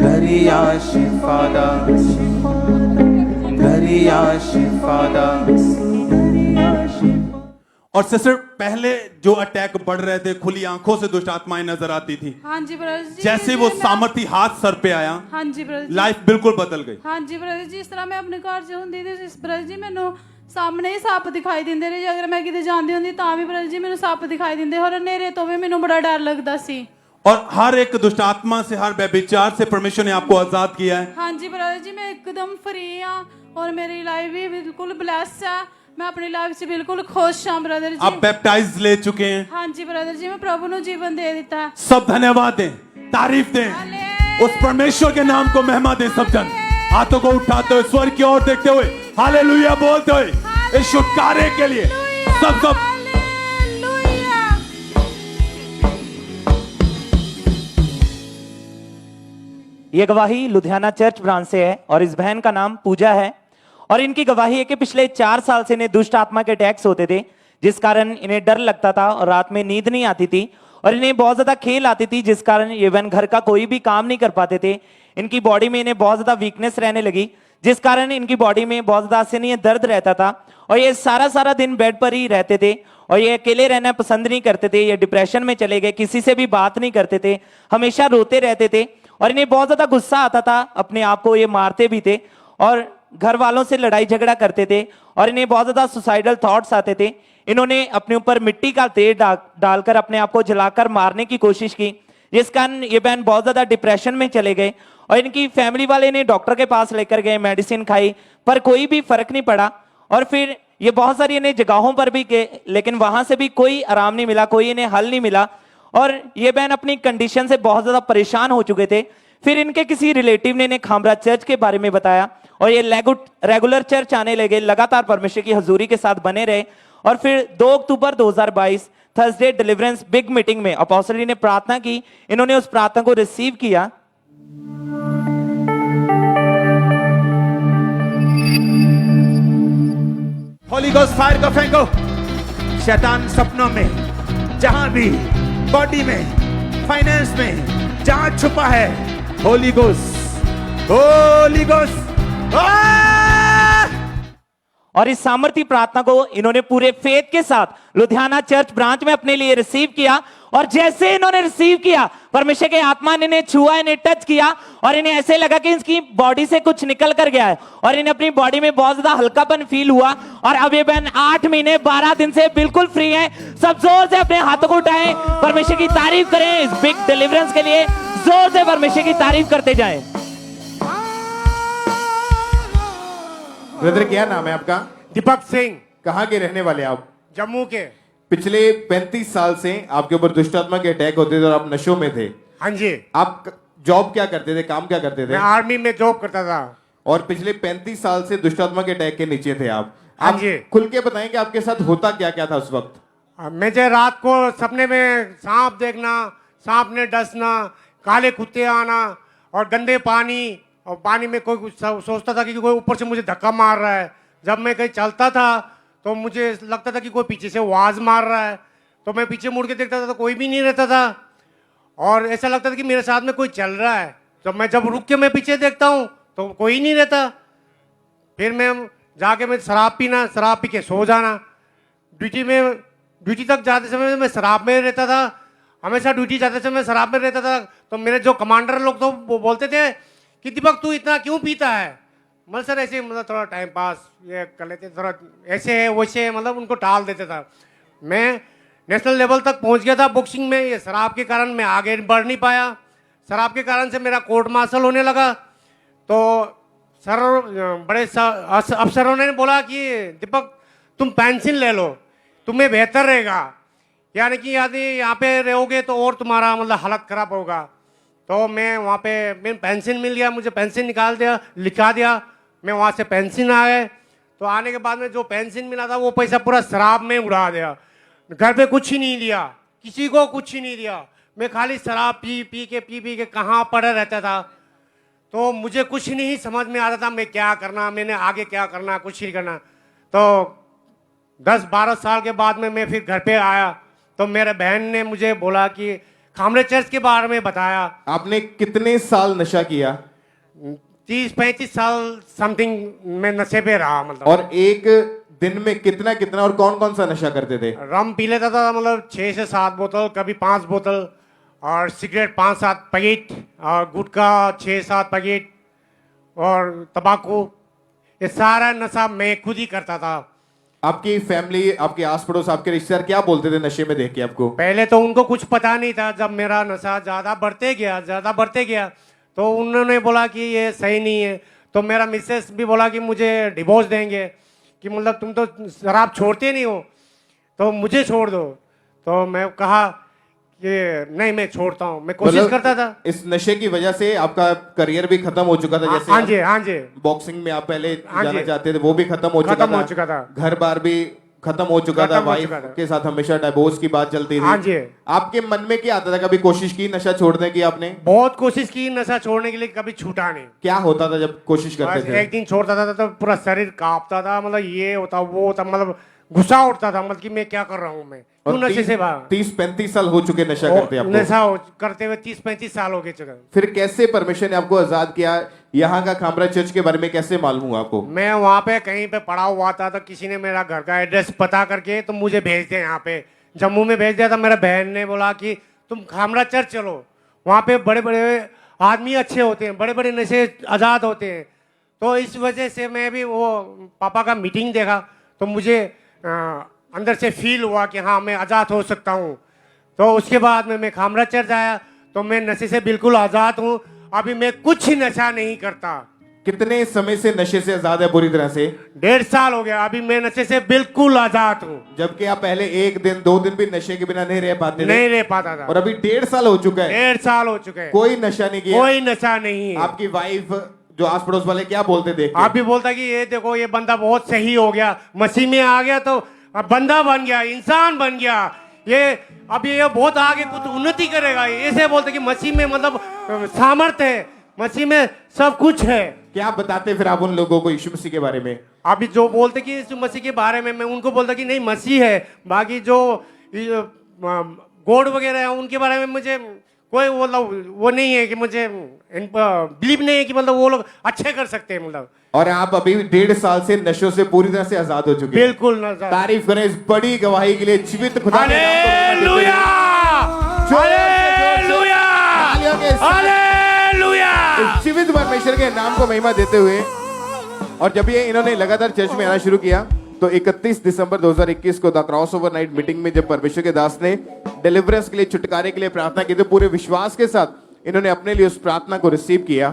दरिया शिफादा, दरिया शिफादा। और सिस्टर पहले जो अटैक बढ़ रहे थे, खुली आंखों से दुष्ट आत्माएं नजर आती थी। हाँ जी ब्रदर जी। जैसे वो सामर्थी हाथ सर पे आया, हाँ जी ब्रदर जी, लाइफ बिल्कुल बदल गई। हाँ जी ब्रदर जी। इस तरह मैं अपने घर च हुंदी ते ब्रदर जी मैनू सामने ही सप्प दिखाई दिंदे रहे। अगर मैं किते जांदी हुंदी तां भी ब्रदर जी मैनू सप्प दिखाई दिंदे और हनेरे तो भी मैनू बड़ा डर लगदा सी। और हर एक दुष्ट आत्मा से, हर व्यभिचार से परमेश्वर ने आपको आजाद किया है। हाँ जी ब्रदर जी, मैं एकदम फ्री हाँ और मेरी लाइफ भी बिल्कुल ब्लेस है। मैं अपनी लाइफ से बिल्कुल खुश हाँ ब्रदर जी। आप बैप्टाइज ले चुके हैं। हाँ जी ब्रदर जी, मैं प्रभु ने जीवन दे दिता है। सब धन्यवाद दें, तारीफ दें, उस परमेश्वर के नाम को महिमा दें। सब जन हाथों को उठाते हुए, स्वर्ग की ओर देखते हुए, हालेलुया बोलते हुए, इस छुटकारे के लिए सब ये गवाही लुधियाना चर्च ब्रांच से है और इस बहन का नाम पूजा है। और इनकी गवाही है कि पिछले 4 साल से इन्हें दुष्ट आत्मा के अटैक्स होते थे, जिस कारण इन्हें डर लगता था और रात में नींद नहीं आती थी और इन्हें बहुत ज्यादा खेल आती थी, जिस कारण ये बहन घर का कोई भी काम नहीं कर पाते थे। इनकी बॉडी में इन्हें बहुत ज्यादा वीकनेस रहने लगी, जिस कारण इनकी बॉडी में बहुत ज्यादा असहनीय दर्द रहता था और ये सारा दिन बेड पर ही रहते थे और ये अकेले रहना पसंद नहीं करते थे। ये डिप्रेशन में चले गए, किसी से भी बात नहीं करते थे, हमेशा रोते रहते थे और इन्हें बहुत ज्यादा गुस्सा आता था। अपने आप को ये मारते भी थे और घर वालों से लड़ाई झगड़ा करते थे और इन्हें बहुत ज्यादा सुसाइडल थॉट्स आते थे। इन्होंने अपने ऊपर मिट्टी का तेल डालकर अपने आप को जलाकर मारने की कोशिश की, जिस कारण ये बहन बहुत ज्यादा डिप्रेशन में चले गए और इनकी फैमिली वाले इन्हें डॉक्टर के पास लेकर गए, मेडिसिन खाई, पर कोई भी फर्क नहीं पड़ा। और फिर ये बहुत सारी इन्हें जगहों पर भी गए, लेकिन वहां से भी कोई आराम नहीं मिला, कोई इन्हें हल नहीं मिला और ये बहन अपनी कंडीशन से बहुत ज्यादा परेशान हो चुके थे। फिर इनके किसी रिलेटिव ने इन्हें खामरा चर्च के बारे में बताया और ये रेगुलर चर्च आने लगे, लगातार परमेश्वर की हजूरी के साथ बने रहे। और फिर 2 अक्टूबर 2022 थर्सडे डिलीवरेंस बिग मीटिंग में अपोस्टल ने प्रार्थना की। इन्होंने उस प्रार्थना को रिसीव किया। होली गोस्ट फायर को फेंको। शैतान सपनों में, जहां भी, बॉडी में, फाइनेंस में, जहां छुपा है, होली गोस्ट, होली गोस्ट। और इस सामर्थ्य प्रार्थना को इन्होंने पूरे फेथ के साथ लुधियाना चर्च ब्रांच में अपने लिए रिसीव किया। और जैसे इन्होंने रिसीव किया, परमेश्वर के आत्मा ने इन्हें छुआ, इन्हें टच किया और इन्हें ऐसे लगा कि इनकी बॉडी से कुछ निकल कर गया है और इन्हें अपनी बॉडी में बहुत ज्यादा हल्कापन फील हुआ। और अब ये बहन 8 महीने 12 दिन से बिल्कुल फ्री है। सब जोर से अपने हाथों को उठाएं, परमेश्वर की तारीफ करें इस बिग डिलीवरेंस के लिए। जोर से परमेश्वर की तारीफ करते जाएं। ब्रदर क्या नाम है आपका? दीपक सिंह, कहाँ के रहने वाले आप? जम्मू के। पिछले 35 साल से आपके ऊपर दुष्ट आत्मा के अटैक होते थे और आप नशों में थे। हाँ जी। आप जॉब क्या करते थे, काम क्या करते थे? मैं आर्मी में जॉब करता था। और पिछले 35 साल से दुष्ट आत्मा के अटैक के नीचे थे आप। हाँ आप जी। खुल के बताएं कि आपके साथ होता क्या क्या था उस वक्त? मुझे रात को सपने में सांप देखना, सांप ने डसना, काले कुत्ते आना और गंदे पानी, और पानी में कोई कुछ सोचता था कि कोई ऊपर से मुझे धक्का मार रहा है। जब मैं कहीं चलता था तो मुझे लगता था कि कोई पीछे से आवाज मार रहा है, तो मैं पीछे मुड़ के देखता था तो कोई भी नहीं रहता था और ऐसा लगता था कि मेरे साथ में कोई चल रहा है। तो मैं जब रुक के मैं पीछे देखता हूँ तो कोई नहीं रहता। फिर मैं जाके मैं शराब पीना, शराब पी के सो जाना। ड्यूटी तक जाते समय मैं शराब में रहता था, हमेशा ड्यूटी जाते समय शराब में रहता था। तो मेरे जो कमांडर लोग तो वो बोलते थे कि दीपक तू इतना क्यों पीता है? मतलब सर ऐसे मतलब थोड़ा टाइम पास ये कर लेते, थोड़ा ऐसे है वैसे है, मतलब उनको टाल देता था। मैं नेशनल लेवल तक पहुंच गया था बॉक्सिंग में। ये शराब के कारण मैं आगे बढ़ नहीं पाया। शराब के कारण से मेरा कोर्ट मार्शल होने लगा। तो सर बड़े अफसरों ने बोला कि दीपक तुम पेंशन ले लो, तुम्हें बेहतर रहेगा, यानी कि यदि यहाँ पे रहोगे तो और तुम्हारा मतलब हालत खराब होगा। तो मैं वहाँ पे मैं पेंशन मिल गया, मुझे पेंशन निकाल दिया, लिखा दिया। मैं वहाँ से पेंशन आ गए। तो आने के बाद में जो पेंशन मिला था वो पैसा पूरा शराब में उड़ा दिया। घर पे कुछ ही नहीं दिया, किसी को कुछ ही नहीं दिया। मैं खाली शराब पी पी के कहाँ पड़ा रहता था। तो मुझे कुछ नहीं समझ में आता था मैं क्या करना, मैंने आगे क्या करना, कुछ नहीं करना। तो 10-12 साल के बाद में मैं फिर घर पे आया तो मेरे बहन ने मुझे बोला कि खामरे चर्च के बारे में बताया। आपने कितने साल नशा किया? 30-35 साल समथिंग में नशे पे रहा मतलब। और एक दिन में कितना कितना और कौन कौन सा नशा करते थे? रम पी लेता था मतलब 6 से 7 बोतल, कभी 5 बोतल, और सिगरेट 5-7 पैकेट, और गुटखा 6-7 पैकेट, और तंबाकू। ये सारा नशा मैं खुद ही करता था। आपकी फैमिली, आपके आस पड़ोस, आपके रिश्तेदार क्या बोलते थे नशे में देख के आपको? पहले तो उनको कुछ पता नहीं था। जब मेरा नशा ज़्यादा बढ़ते गया तो उन्होंने बोला कि ये सही नहीं है। तो मेरा मिसेस भी बोला कि मुझे डिवोर्स देंगे, कि मतलब तुम तो शराब छोड़ते नहीं हो तो मुझे छोड़ दो। तो मैं कहा कि नहीं मैं छोड़ता हूँ, मैं कोशिश करता था। इस नशे की वजह से आपका करियर भी खत्म हो चुका था। जैसे हाँ जी। बॉक्सिंग में आप पहले हाँ जाना जी। चाहते थे, वो भी खत्म हो चुका था। घर बार भी खत्म हो चुका था। वाइफ के साथ हमेशा डिवोर्स की बात चलती थी। हाँ जी। आपके मन में क्या आता था? कभी कोशिश की नशा छोड़ने की आपने? बहुत कोशिश की नशा छोड़ने के लिए, कभी छूटा नहीं। क्या होता था जब कोशिश करते थे? एक दिन छोड़ता था तो पूरा शरीर कांपता था, मतलब ये होता वो होता, मतलब गुस्सा उठता था, मतलब कि मैं क्या कर रहा हूँ, मैं क्यों नशे से भाग। 30-35 साल हो चुके नशा करते आपको? नशा करते हुए 30-35 साल हो गए चुके। फिर कैसे परमेश्वर ने आपको आजाद किया? यहाँ का खामरा चर्च के बारे में कैसे मालूम हुआ आपको? मैं वहाँ पे कहीं पे पड़ा हुआ था तो किसी ने मेरा घर का एड्रेस पता करके तो मुझे भेज दिया, यहाँ पे जम्मू में भेज दिया था। मेरा बहन ने बोला कि तुम खामरा चर्च चलो, वहाँ पे बड़े बड़े आदमी अच्छे होते हैं, बड़े बड़े नशे आज़ाद होते हैं। तो इस वजह से मैं भी वो पापा का मीटिंग देखा तो मुझे अंदर से फील हुआ कि हाँ मैं आज़ाद हो सकता हूँ। तो उसके बाद में मैं खामरा चर्च आया तो मैं नशे से बिल्कुल आज़ाद हूँ। अभी मैं कुछ नशा नहीं करता। कितने समय से नशे से आजाद है पूरी तरह से? 1.5 साल हो गया। अभी मैं नशे से बिल्कुल आज़ाद हूँ। जबकि आप पहले 1 दिन 2 दिन भी नशे के बिना नहीं रह पाते थे। नहीं रह पाता था। और अभी 1.5 साल हो चुका है। 1.5 साल हो चुके हैं। कोई नशा नहीं किया? कोई नशा नहीं है। आपकी वाइफ जो आस पड़ोस वाले क्या बोलते थे? आप भी बोलता कि ये देखो ये बंदा बहुत सही हो गया, मसीह में आ गया तो अब बंदा बन गया, इंसान बन गया, ये अब ये बहुत आगे कुछ उन्नति करेगा। ऐसे बोलते कि मसीह में मतलब सामर्थ्य है, मसीह में सब कुछ है। क्या बताते फिर आप उन लोगों को यीशु मसीह के बारे में? अभी जो बोलते कि यीशु मसीह के बारे में, मैं उनको बोलता कि नहीं मसीह है, बाकी जो गॉड वगैरह है उनके बारे में मुझे कोई वो नहीं है कि मुझे इन पर बिलीव नहीं है कि मतलब वो लोग अच्छे कर सकते हैं मतलब। और आप अभी 1.5 साल से नशों से पूरी तरह से आजाद हो चुके हैं। बिल्कुल ना। तारीफ करें इस बड़ी गवाही के लिए। जीवित खुदा के नाम को हालेलुया, हालेलुया, हालेलुया। इस जीवित परमेश्वर के नाम को महिमा देते हुए, और जब ये इन्होंने लगातार चर्च में आना शुरू किया तो 31 दिसंबर 2021 को द क्रॉसओवर नाइट मीटिंग में जब परमेश्वर के दास ने डिलीवरेंस के लिए, छुटकारे के लिए प्रार्थना की, तो पूरे विश्वास के साथ इन्होंने अपने लिए उस प्रार्थना को रिसीव किया।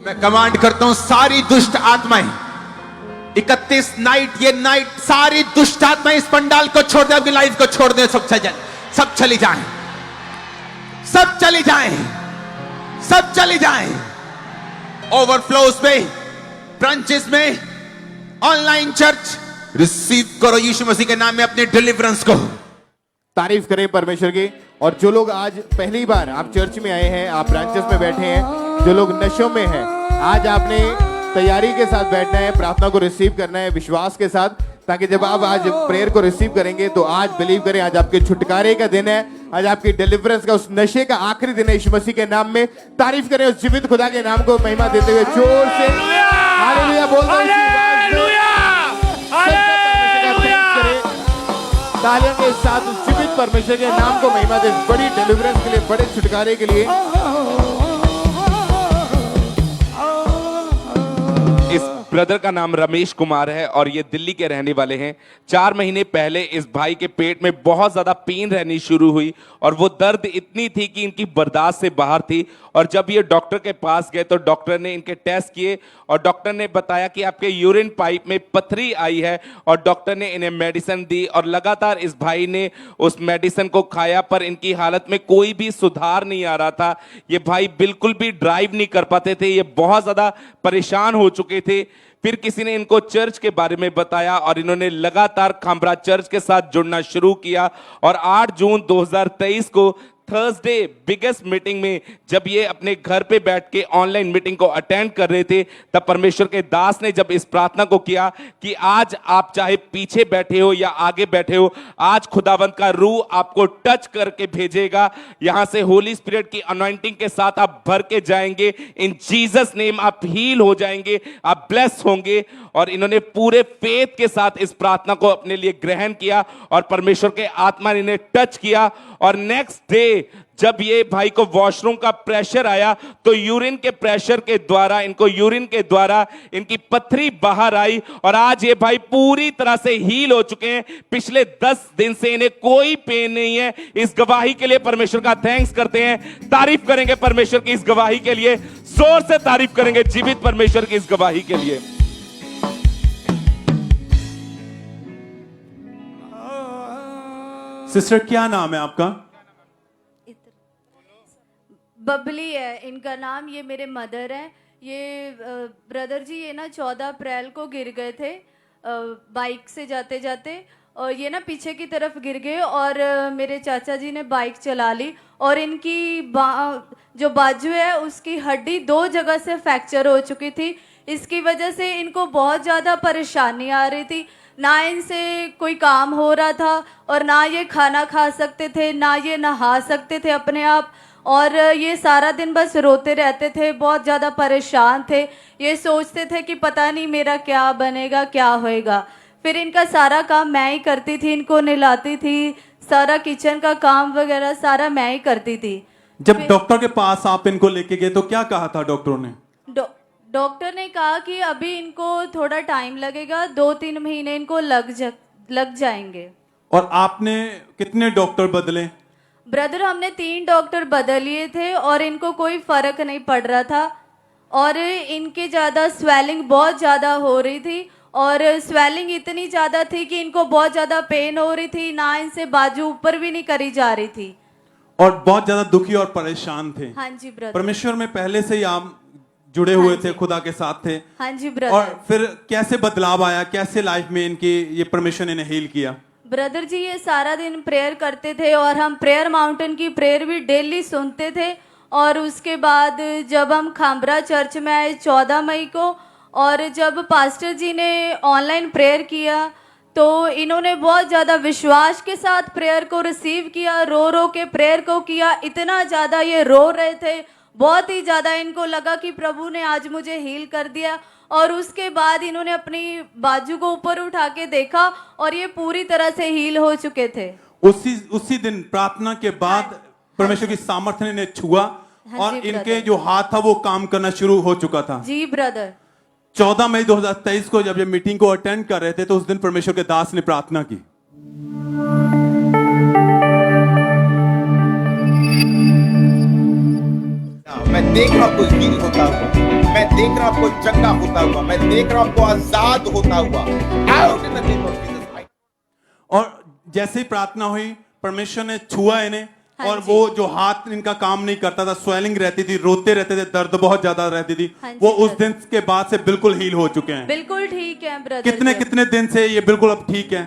मैं कमांड करता हूं सारी दुष्ट आत्माएं 31 नाइट, ये नाइट सारी दुष्ट आत्माएं इस पंडाल को छोड़ दे, अपनी लाइफ को छोड़ दे, सब चली जाएं, सब चली जाएं, सब चली जाएं। ओवरफ्लोज में, ब्रांचेस में, ऑनलाइन चर्च, रिसीव करो यीशु मसीह के नाम में अपने डिलीवरेंस को। तारीफ करें परमेश्वर की। और जो लोग आज पहली बार आप चर्च में आए हैं, आप ब्रांचेस में बैठे हैं, जो लोग नशों में हैं, आज आपने तैयारी के साथ बैठना है, प्रार्थना को रिसीव करना है विश्वास के साथ, ताकि जब आप आज प्रेयर को रिसीव करेंगे तो आज बिलीव करें, आज आपके छुटकारे का दिन है, आज आपकी डिलीवरेंस का, उस नशे का आखिरी दिन है यीशु मसीह के नाम में। तारीफ करें उस जीवित खुदा के नाम को महिमा देते हुए जोर से हालेलुया बोल दो। तालियों के साथ उस जीवित परमेश्वर के नाम को महिमा दे, बड़ी डिलीवरेंस के लिए, बड़े छुटकारे के लिए। इस ब्रदर का नाम रमेश कुमार है और ये दिल्ली के रहने वाले हैं। 4 महीने पहले इस भाई के पेट में बहुत ज्यादा पेन रहनी शुरू हुई और वो दर्द इतनी थी कि इनकी बर्दाश्त से बाहर थी। और जब ये डॉक्टर के पास गए तो डॉक्टर ने इनके टेस्ट किए और डॉक्टर ने बताया कि आपके यूरिन पाइप में पथरी आई है, और डॉक्टर ने इन्हें मेडिसिन दी और लगातार इस भाई ने उस मेडिसिन को खाया, पर इनकी हालत में कोई भी सुधार नहीं आ रहा था। ये भाई बिल्कुल भी ड्राइव नहीं कर पाते थे, ये बहुत ज्यादा परेशान हो चुके थे। फिर किसी ने इनको चर्च के बारे में बताया और इन्होंने लगातार खामरा चर्च के साथ जुड़ना शुरू किया। और 8 जून 2023 को थर्सडे बिगेस्ट मीटिंग में जब ये अपने घर पे बैठ के ऑनलाइन मीटिंग को अटेंड कर रहे थे, तब परमेश्वर के दास ने जब इस प्रार्थना को किया कि आज आप चाहे पीछे बैठे हो या आगे बैठे हो, आज खुदावंत का रूह आपको टच करके भेजेगा। यहां से होली स्पिरिट की अनॉइंटिंग के साथ आप भर के जाएंगे। इन जीसस नेम आप हील हो जाएंगे, आप ब्लेस होंगे। और इन्होंने पूरे फेथ के साथ इस प्रार्थना को अपने लिए ग्रहण किया और परमेश्वर के आत्मा ने इन्हें टच किया। और नेक्स्ट डे जब ये भाई को वॉशरूम का प्रेशर आया तो यूरिन के प्रेशर के द्वारा, इनको यूरिन के द्वारा इनकी पथरी बाहर आई और आज ये भाई पूरी तरह से हील हो चुके हैं। पिछले 10 दिन से इन्हें कोई पेन नहीं है। इस गवाही के लिए परमेश्वर का थैंक्स करते हैं। तारीफ करेंगे परमेश्वर की इस गवाही के लिए, जोर से तारीफ करेंगे जीवित परमेश्वर की इस गवाही के लिए। सिस्टर क्या नाम है आपका? बबली है इनका नाम। ये मेरे मदर हैं। ये ब्रदर जी ये ना 14 अप्रैल को गिर गए थे बाइक से जाते जाते, और ये ना पीछे की तरफ गिर गए और मेरे चाचा जी ने बाइक चला ली और इनकी जो बाजू है उसकी हड्डी 2 जगह से फ्रैक्चर हो चुकी थी। इसकी वजह से इनको बहुत ज़्यादा परेशानी आ रही थी। ना इनसे कोई काम हो रहा था और ना ये खाना खा सकते थे, ना ये नहा सकते थे अपने आप, और ये सारा दिन बस रोते रहते थे, बहुत ज़्यादा परेशान थे। ये सोचते थे कि पता नहीं मेरा क्या बनेगा, क्या होएगा। फिर इनका सारा काम मैं ही करती थी, इनको नहलाती थी, सारा किचन का काम वगैरह सारा मैं ही करती थी। जब डॉक्टर के पास आप इनको लेके गए तो क्या कहा था डॉक्टरों ने? डॉक्टर ने कहा कि अभी इनको थोड़ा टाइम लगेगा, 2-3 महीने इनको लग जाएंगे। और आपने कितने डॉक्टर बदले? ब्रदर हमने 3 डॉक्टर बदल लिए थे और इनको कोई फर्क नहीं पड़ रहा था। और इनके ज़्यादा स्वेलिंग बहुत ज़्यादा हो रही थी और स्वेलिंग इतनी ज़्यादा थी कि इनको बहुत ज़्यादा पेन हो रही थी, ना इनसे बाजू ऊपर भी नहीं करी जा रही थी और बहुत ज़्यादा दुखी और परेशान थे। हाँ जी ब्रदर। परमेश्वर में पहले से ही आप जुड़े हुए थे, खुदा के साथ थे। हाँ जी ब्रदर। और फिर कैसे बदलाव आया, कैसे लाइफ में इनकी ये परमेश्वर ने हील किया? ब्रदर जी ये सारा दिन प्रेयर करते थे और हम प्रेयर माउंटेन की प्रेयर भी डेली सुनते थे और उसके बाद जब हम खामरा चर्च में आए 14 मई को, और जब पास्टर जी ने ऑनलाइन प्रेयर किया तो इन्होंने बहुत ज़्यादा विश्वास के साथ प्रेयर को रिसीव किया, रो रो के प्रेयर को किया। इतना ज़्यादा ये रो रहे थे, बहुत ही ज़्यादा इनको लगा कि प्रभु ने आज मुझे हील कर दिया। और उसके बाद इन्होंने अपनी बाजू को ऊपर उठा के देखा और ये पूरी तरह से हील हो चुके थे। उसी दिन प्रार्थना के बाद परमेश्वर की सामर्थ्य ने इन्हें छुआ और जी, इनके ब्रदर। जो हाथ था वो काम करना शुरू हो चुका था। जी ब्रदर। 14 मई 2023 को जब ये मीटिंग को अटेंड कर रहे थे तो उस दिन परमेश्वर के दास ने प्रार्थना की। मैं देख रहा हूं आपको हील होता हुआ, मैं देख रहा हूं आपको चंगा होता हुआ, मैं देख रहा हूं आपको आजाद होता हुआ। Out in the name of Jesus. और जैसे ही प्रार्थना हुई परमेश्वर ने छुआ इन्हें हाँ और जी। वो जो हाथ इनका काम नहीं करता था, स्वेलिंग रहती थी, रोते रहते थे, दर्द बहुत ज्यादा रहती थी, हाँ जी, वो उस ब्रदर। दिन के बाद से बिल्कुल हील हो चुके हैं। बिल्कुल ठीक है ब्रदर। कितने जी। कितने दिन से ये बिल्कुल अब ठीक है।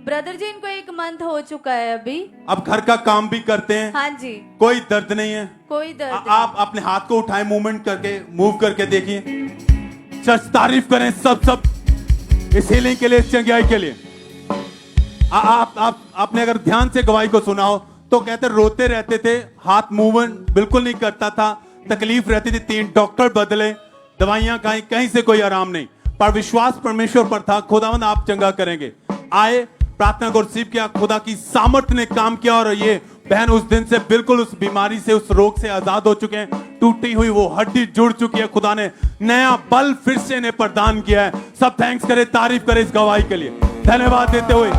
ब्रदर जी इनको 1 मंथ हो चुका है अभी। अब घर का काम भी करते हैं, हाँ जी, कोई दर्द नहीं है। कोई दर्द नहीं। आप अपने हाथ को उठाएं, मूवमेंट करके, मूव करके देखिए। चर्च तारीफ करें सब इस हीलिंग के लिए, इस चंगाई के लिए। आपने अगर ध्यान से गवाही को सुना हो तो कहते रोते रहते थे, हाथ मूवमेंट बिल्कुल नहीं करता था, तकलीफ रहती थी, 3 डॉक्टर बदले, दवाइयां खाई, कहीं से कोई आराम नहीं, पर विश्वास परमेश्वर पर था, खुदावंद आप चंगा करेंगे। आए, प्रार्थना को रिसीव किया, खुदा की सामर्थ्य ने काम किया और ये बहन उस दिन से बिल्कुल उस बीमारी से, उस रोग से आजाद हो चुके हैं। टूटी हुई वो हड्डी जुड़ चुकी है, खुदा ने नया बल फिर से इन्हें प्रदान किया है। सब थैंक्स करे, तारीफ करे इस गवाही के लिए, धन्यवाद देते हुए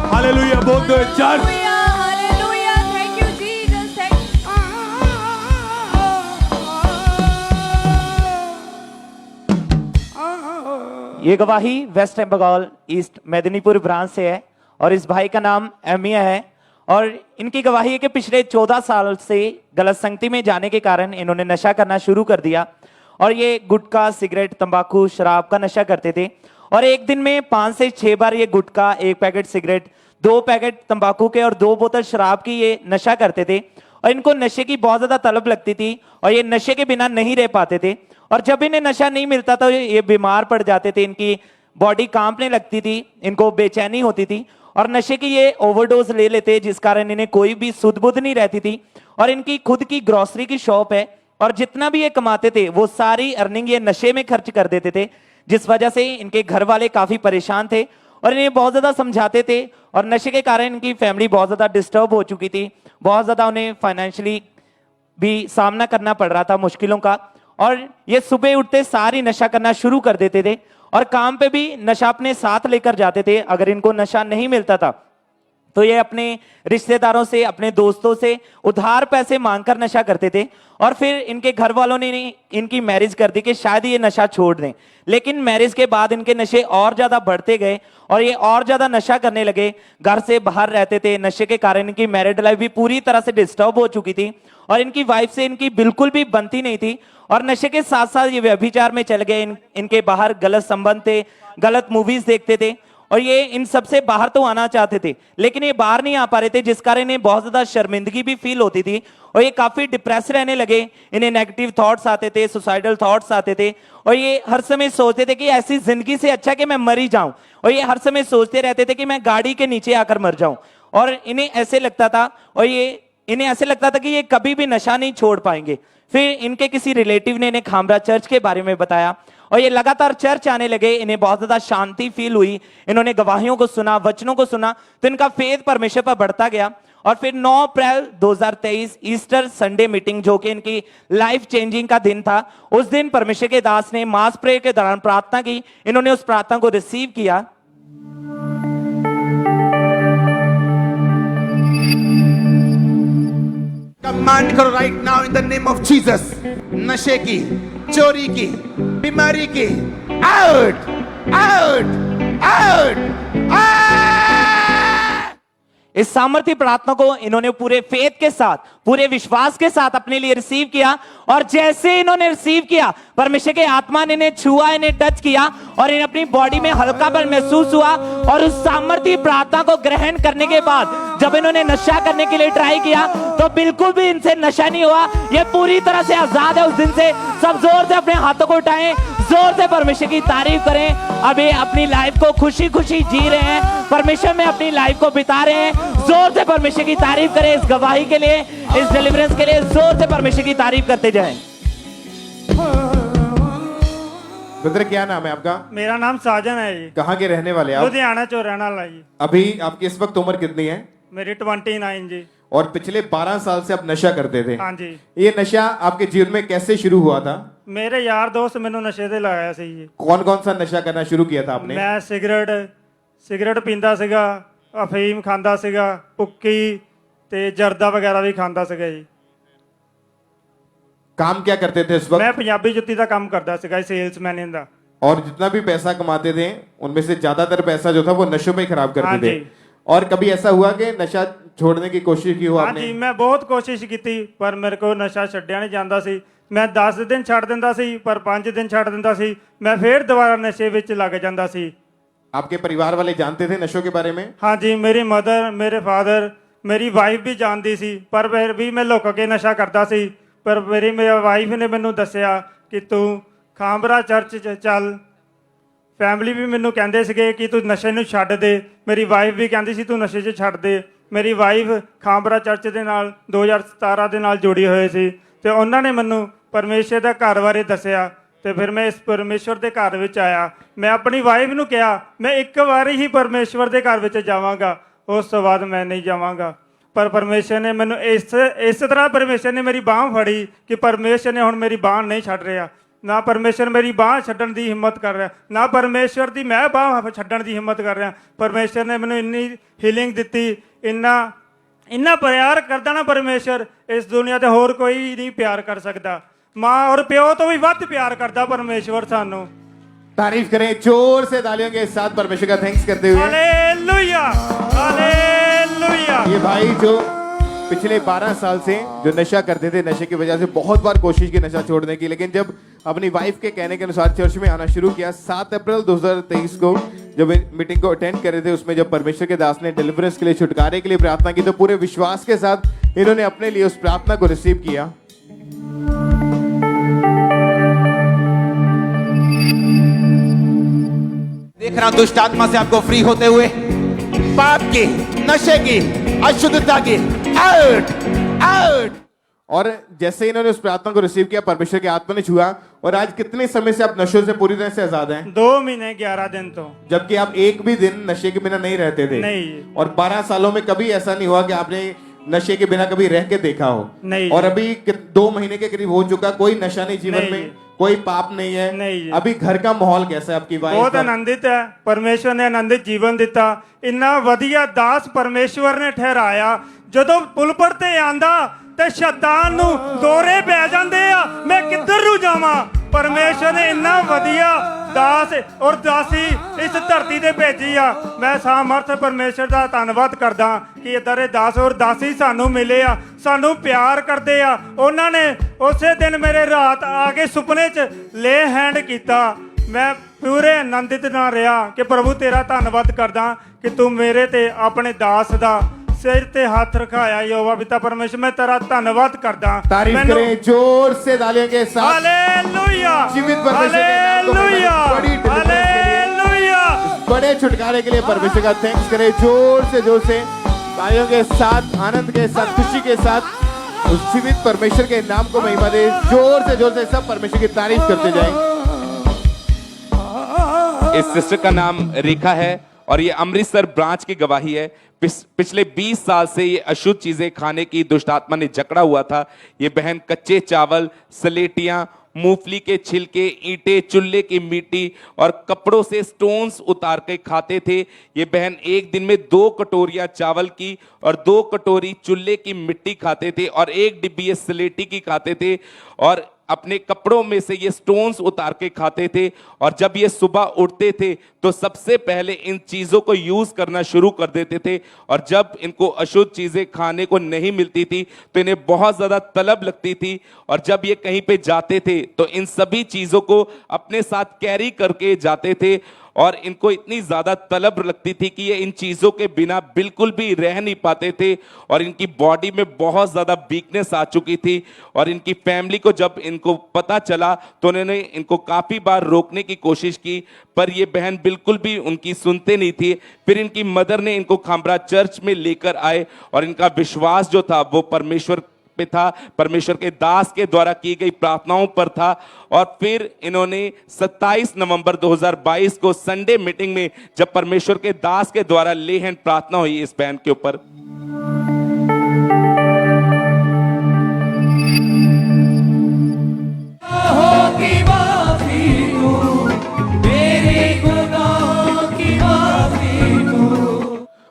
हालेलुया बोलते हुए church. Hallelujah, thank you Jesus, ये गवाही वेस्ट बंगाल ईस्ट मेदिनीपुर ब्रांच से है और इस भाई का नाम एमिया है और इनकी गवाही है कि पिछले 14 साल से गलत संगति में जाने के कारण इन्होंने नशा करना शुरू कर दिया और ये गुटखा, सिगरेट, तंबाकू, शराब का नशा करते थे और एक दिन में 5 से 6 बार ये गुटखा, 1 पैकेट सिगरेट, 2 पैकेट तंबाकू के और 2 बोतल शराब की ये नशा करते थे और इनको नशे की बहुत ज्यादा तलब लगती थी और ये नशे के बिना नहीं रह पाते थे और जब इन्हें नशा नहीं मिलता तो ये बीमार पड़ जाते थे, इनकी बॉडी कांपने लगती थी, इनको बेचैनी होती थी और नशे की ये ओवरडोज ले लेते जिस कारण इन्हें कोई भी सुध बुध नहीं रहती थी और इनकी खुद की ग्रोसरी की शॉप है और जितना भी ये कमाते थे वो सारी अर्निंग ये नशे में खर्च कर देते थे, जिस वजह से इनके घर वाले काफी परेशान थे और इन्हें बहुत ज्यादा समझाते थे और नशे के कारण इनकी फैमिली बहुत ज्यादा डिस्टर्ब हो चुकी थी, बहुत ज्यादा उन्हें फाइनेंशियली भी सामना करना पड़ रहा था मुश्किलों का और ये सुबह उठते सारी नशा करना शुरू कर देते थे और काम पे भी नशा अपने साथ लेकर जाते थे। अगर इनको नशा नहीं मिलता था तो ये अपने रिश्तेदारों से, अपने दोस्तों से उधार पैसे मांगकर नशा करते थे और फिर इनके घर वालों ने इनकी मैरिज कर दी कि शायद ये नशा छोड़ दें, लेकिन मैरिज के बाद इनके नशे और ज्यादा बढ़ते गए और ये और ज्यादा नशा करने लगे, घर से बाहर रहते थे। नशे के कारण इनकी मैरिड लाइफ भी पूरी तरह से डिस्टर्ब हो चुकी थी और इनकी वाइफ से इनकी बिल्कुल भी बनती नहीं थी और नशे के साथ साथ ये व्यभिचार में चल गए। इनके बाहर गलत संबंध थे, गलत मूवीज देखते थे और ये इन सबसे बाहर तो आना चाहते थे लेकिन ये बाहर नहीं आ पा रहे थे, जिस कारण इन्हें बहुत ज्यादा शर्मिंदगी भी फील होती थी और ये काफी डिप्रेस रहने लगे। इन्हें नेगेटिव थॉट्स आते थे, सुसाइडल थॉट्स आते थे और ये हर समय सोचते थे कि ऐसी जिंदगी से अच्छा कि मैं मर ही जाऊं और ये हर समय सोचते रहते थे कि मैं गाड़ी के नीचे आकर मर जाऊं और इन्हें ऐसे लगता था कि ये कभी भी नशा नहीं छोड़ पाएंगे। फिर इनके किसी रिलेटिव ने इन्हें खामरा चर्च के बारे में बताया और ये लगातार चर्च आने लगे। इन्हें बहुत ज्यादा शांति फील हुई, इन्होंने गवाहियों को सुना, वचनों को सुना तो इनका फेथ परमेश्वर पर बढ़ता गया और फिर 9 अप्रैल 2023 ईस्टर संडे मीटिंग, जो कि इनकी लाइफ चेंजिंग का दिन था, उस दिन परमेश्वर के दास ने मास प्रेयर के दौरान प्रार्थना की। इन्होंने उस प्रार्थना को रिसीव किया। कमांड करो right now in the name of Jesus, नशे की, चोरी की, बीमारी की, आउट आउट आउट। इस सामर्थ्य प्रार्थना को इन्होंने पूरे फेथ के साथ, पूरे विश्वास के साथ अपने लिए रिसीव किया, और जैसे इन्होंने रिसीव किया, परमेश्वर के आत्मा ने इन्हें छुआ, इन्हें टच किया, और इन्हें अपनी बॉडी में हल्कापन महसूस हुआ। और उस सामर्थ्य प्रार्थना को ग्रहण करने के बाद जब इन्होंने नशा करने के लिए ट्राई किया तो बिल्कुल भी इनसे नशा नहीं हुआ। ये पूरी तरह से आजाद है उस दिन से। सब जोर से अपने हाथों को उठाएं, जोर से परमेश्वर की तारीफ करें। अब ये अपनी लाइफ को खुशी खुशी जी रहे हैं, परमेश्वर में अपनी लाइफ को बिता रहे हैं। जोर से परमेश्वर की तारीफ करें इस गवाही के लिए, इस डिलीवरेंस के लिए। जोर से परमेश्वर की तारीफ करते जाएं। ब्रदर क्या नाम है आपका? मेरा नाम साजन है जी। कहाँ के रहने वाले आप? लुधियाना चो रहने वाला जी। अभी आपकी इस वक्त उम्र कितनी है? मेरी 29 जी। और पिछले 12 साल से आप नशा करते थे? हाँ जी। ये नशा आपके जीवन में कैसे शुरू हुआ था? मेरे यार दोस्त मैंने नशे ते लाया सी जी। कौन कौन सा नशा करना शुरू किया था आपने? मैं सिगरेट पींदा सीगा, अफीम खांदा सीगा, पुक्की ते जर्दा वगैरह भी खांदा सीगा जी। काम क्या करते थे इस वक्त? मैं पंजाबी जुत्ती का काम करता सीगा, सेल्समैन दा। और जितना भी पैसा कमाते थे उनमें से ज्यादातर पैसा जो था वो नशों में ही खराब करते हाँ थे। जी। और कभी ऐसा हुआ कि नशा छोड़ने की कोशिश की हो हाँ आपने? जी, मैं बहुत कोशिश की पर मेरे को नशा छड्डिया नहीं जाता सी। मैं 10 दिन छੱਡ ਦਿੰਦਾ ਸੀ पर 5 दिन छੱਡ ਦਿੰਦਾ ਸੀ, मैं फिर दोबारा नशे ਵਿੱਚ ਲੱਗ ਜਾਂਦਾ ਸੀ। आपके परिवार वाले जानते थे नशों के बारे में? हाँ जी, मेरी मदर, मेरे फादर, मेरी वाइफ भी जानती सी, पर फिर भी मैं लुक के नशा करता सी। पर मेरी वाइफ ने ਮੈਨੂੰ ਦੱਸਿਆ ਕਿ ਤੂੰ ਖਾਂਬਰਾ ਚਰਚ 'ਚ ਚੱਲ। ਫੈਮਿਲੀ ਵੀ ਮੈਨੂੰ ਕਹਿੰਦੇ ਸੀਗੇ ਕਿ ਤੂੰ ਨਸ਼ੇ ਨੂੰ ਛੱਡ ਦੇ। ਮੇਰੀ ਵਾਈਫ ਵੀ ਕਹਿੰਦੀ ਸੀ ਤੂੰ ਨਸ਼ੇ 'ਚ ਛੱਡ ਦੇ। ਮੇਰੀ ਵਾਈਫ ਖਾਂਬਰਾ ਚਰਚ ਦੇ ਨਾਲ 2017 ਦੇ ਨਾਲ ਜੁੜੀ ਹੋਈ ਸੀ ਤੇ ਉਹਨਾਂ ਨੇ ਮੈਨੂੰ ਪਰਮੇਸ਼ਰ ਦਾ ਘਰ ਬਾਰੇ ਦੱਸਿਆ ਤੇ ਫਿਰ ਮੈਂ ਇਸ ਪਰਮੇਸ਼ਰ ਦੇ ਘਰ ਵਿੱਚ ਆਇਆ। ਮੈਂ ਆਪਣੀ ਵਾਈਫ ਨੂੰ ਕਿਹਾ ਮੈਂ ਇੱਕ ਵਾਰੀ ਹੀ ਪਰਮੇਸ਼ਰ ਦੇ ਘਰ ਵਿੱਚ ਜਾਵਾਂਗਾ, ਉਸ ਤੋਂ ਬਾਅਦ ਮੈਂ ਨਹੀਂ ਜਾਵਾਂਗਾ। पर परमेश्वर ने मैनू इस तरह परमेश्वर ने मेरी बांह फड़ी कि परमेश्वर ने हुण मेरी बांह नहीं छड्ड रहा। ना परमेश्वर मेरी बांह छड्डण दी हिम्मत कर रहा, ना परमेश्वर दी मैं बांह छड्डण दी हिम्मत कर रहा। परमेश्वर ने मैनू इन्नी हीलिंग दित्ती, इन्ना प्यार करदा ना परमेश्वर, इस दुनिया ते होर कोई नहीं प्यार कर सकदा। माँ और प्यो तो भी वध प्यार करदा परमेश्वर सानू। तारीफ करें जोर से तालियों के साथ परमेश्वर का थैंक्स करते हुए। Hallelujah, hallelujah. ये भाई जो पिछले 12 साल से जो नशा करते थे, नशे की वजह से बहुत बार कोशिश की नशा छोड़ने की, लेकिन जब अपनी वाइफ के कहने के अनुसार चर्च में आना शुरू किया 7 अप्रैल 2023 को जब मीटिंग को अटेंड कर रहे थे, उसमें जब परमेश्वर के दास ने डिलीवरेंस के लिए, छुटकारे के लिए प्रार्थना की, तो पूरे विश्वास के साथ इन्होंने अपने लिए उस प्रार्थना को रिसीव किया। देख रहा हूं दुष्ट आत्मा से आपको फ्री होते हुए, पाप की, नशे की, अशुद्धता की, आउट आउट। और जैसे इन्होंने उस प्रार्थना को रिसीव किया, परमेश्वर की आत्मा ने छुआ, और आज कितने समय से आप नशों से पूरी तरह से आजाद हैं? 2 महीने 11 दिन तो। जबकि आप एक भी दिन नशे के बिना नहीं रहते थे। नहीं। और 12 सालों में कभी ऐसा नहीं हुआ कि आपने नशे के बिना कभी रह के देखा हो? नहीं। और अभी 2 महीने के करीब हो चुका, कोई नशा नहीं जीवन नहीं। में, कोई पाप नहीं है। नहीं। अभी घर का माहौल कैसा है? आपकी वाइफ बहुत आनंदित है, परमेश्वर ने आनंदित जीवन दिता। इन्ना वधिया दास परमेश्वर ने ठहराया। जदों पुलपट ते आंदा ते शैतान नू दौरे पै जांदे आ, मैं किधर नू जावां। परमेश्वर ने इन्ना वधिया दास और दासी इस धरती ते भेजी आ। मैं सामर्थ परमेश्वर दा धन्नवाद करदा कि इधर दे दास और दासी सानू मिले आ, सानू प्यार करदे आ। उन्हां ने उसे दिन मेरे रात आके सुपने च ले हैंड कीता। मैं पूरे आनंदित ना रहा कि प्रभु तेरा धन्नवाद करदा कि तू मेरे ते अपने दास दा सिर ते हाथ रखाया। यहोवा पिता परमेश्वर, मैं तेरा धन्नवाद करदा। तारीफ करें जोर से तालियों के साथ। हालेलुया, जीवित परमेश्वर के नाम को हालेलुया, बड़ी deliverance के लिए, हालेलुया। बड़े छुटकारे के लिए परमेश्वर का थैंक्स करें जोर से तालियों के साथ, आनंद के साथ, खुशी के साथ उस जीवित परमेश्वर के नाम को महिमा दे। जोर से सब परमेश्वर की तारीफ करते जाएं। इस सिस्टर का नाम रेखा है और ये अमृतसर ब्रांच की गवाही है। पिछले 20 साल से ये अशुद्ध चीजें खाने की दुष्ट आत्मा ने जकड़ा हुआ था। ये बहन कच्चे चावल, सलेटियां, मूंगफली के छिलके, ईंटें, चूल्हे की मिट्टी और कपड़ों से स्टोन्स उतार के खाते थे। ये बहन एक दिन में 2 कटोरियां चावल की और 2 कटोरी चूल्हे की मिट्टी खाते थे और 1 डिब्बी स्लेटी की खाते थे। और अपने कपड़ों में से ये स्टोन्स उतार के खाते थे और जब ये सुबह उठते थे तो सबसे पहले इन चीजों को यूज करना शुरू कर देते थे और जब इनको अशुद्ध चीजें खाने को नहीं मिलती थी तो इन्हें बहुत ज्यादा तलब लगती थी और जब ये कहीं पे जाते थे तो इन सभी चीजों को अपने साथ कैरी करके जाते थे और इनको इतनी ज्यादा तलब लगती थी कि ये इन चीजों के बिना बिल्कुल भी रह नहीं पाते थे और इनकी बॉडी में बहुत ज्यादा वीकनेस आ चुकी थी और इनकी फैमिली को जब इनको पता चला तो उन्होंने इनको काफी बार रोकने की कोशिश की पर ये बहन बिल्कुल भी उनकी सुनते नहीं थी। फिर इनकी मदर ने इनको खामरा चर्च में लेकर आए और इनका विश्वास जो था वो परमेश्वर पे था, परमेश्वर के दास के द्वारा की गई प्रार्थनाओं पर था और फिर इन्होंने 27 नवंबर 2022 को संडे मीटिंग में जब परमेश्वर के दास के द्वारा ले हैंड प्रार्थना हुई इस बहन के ऊपर,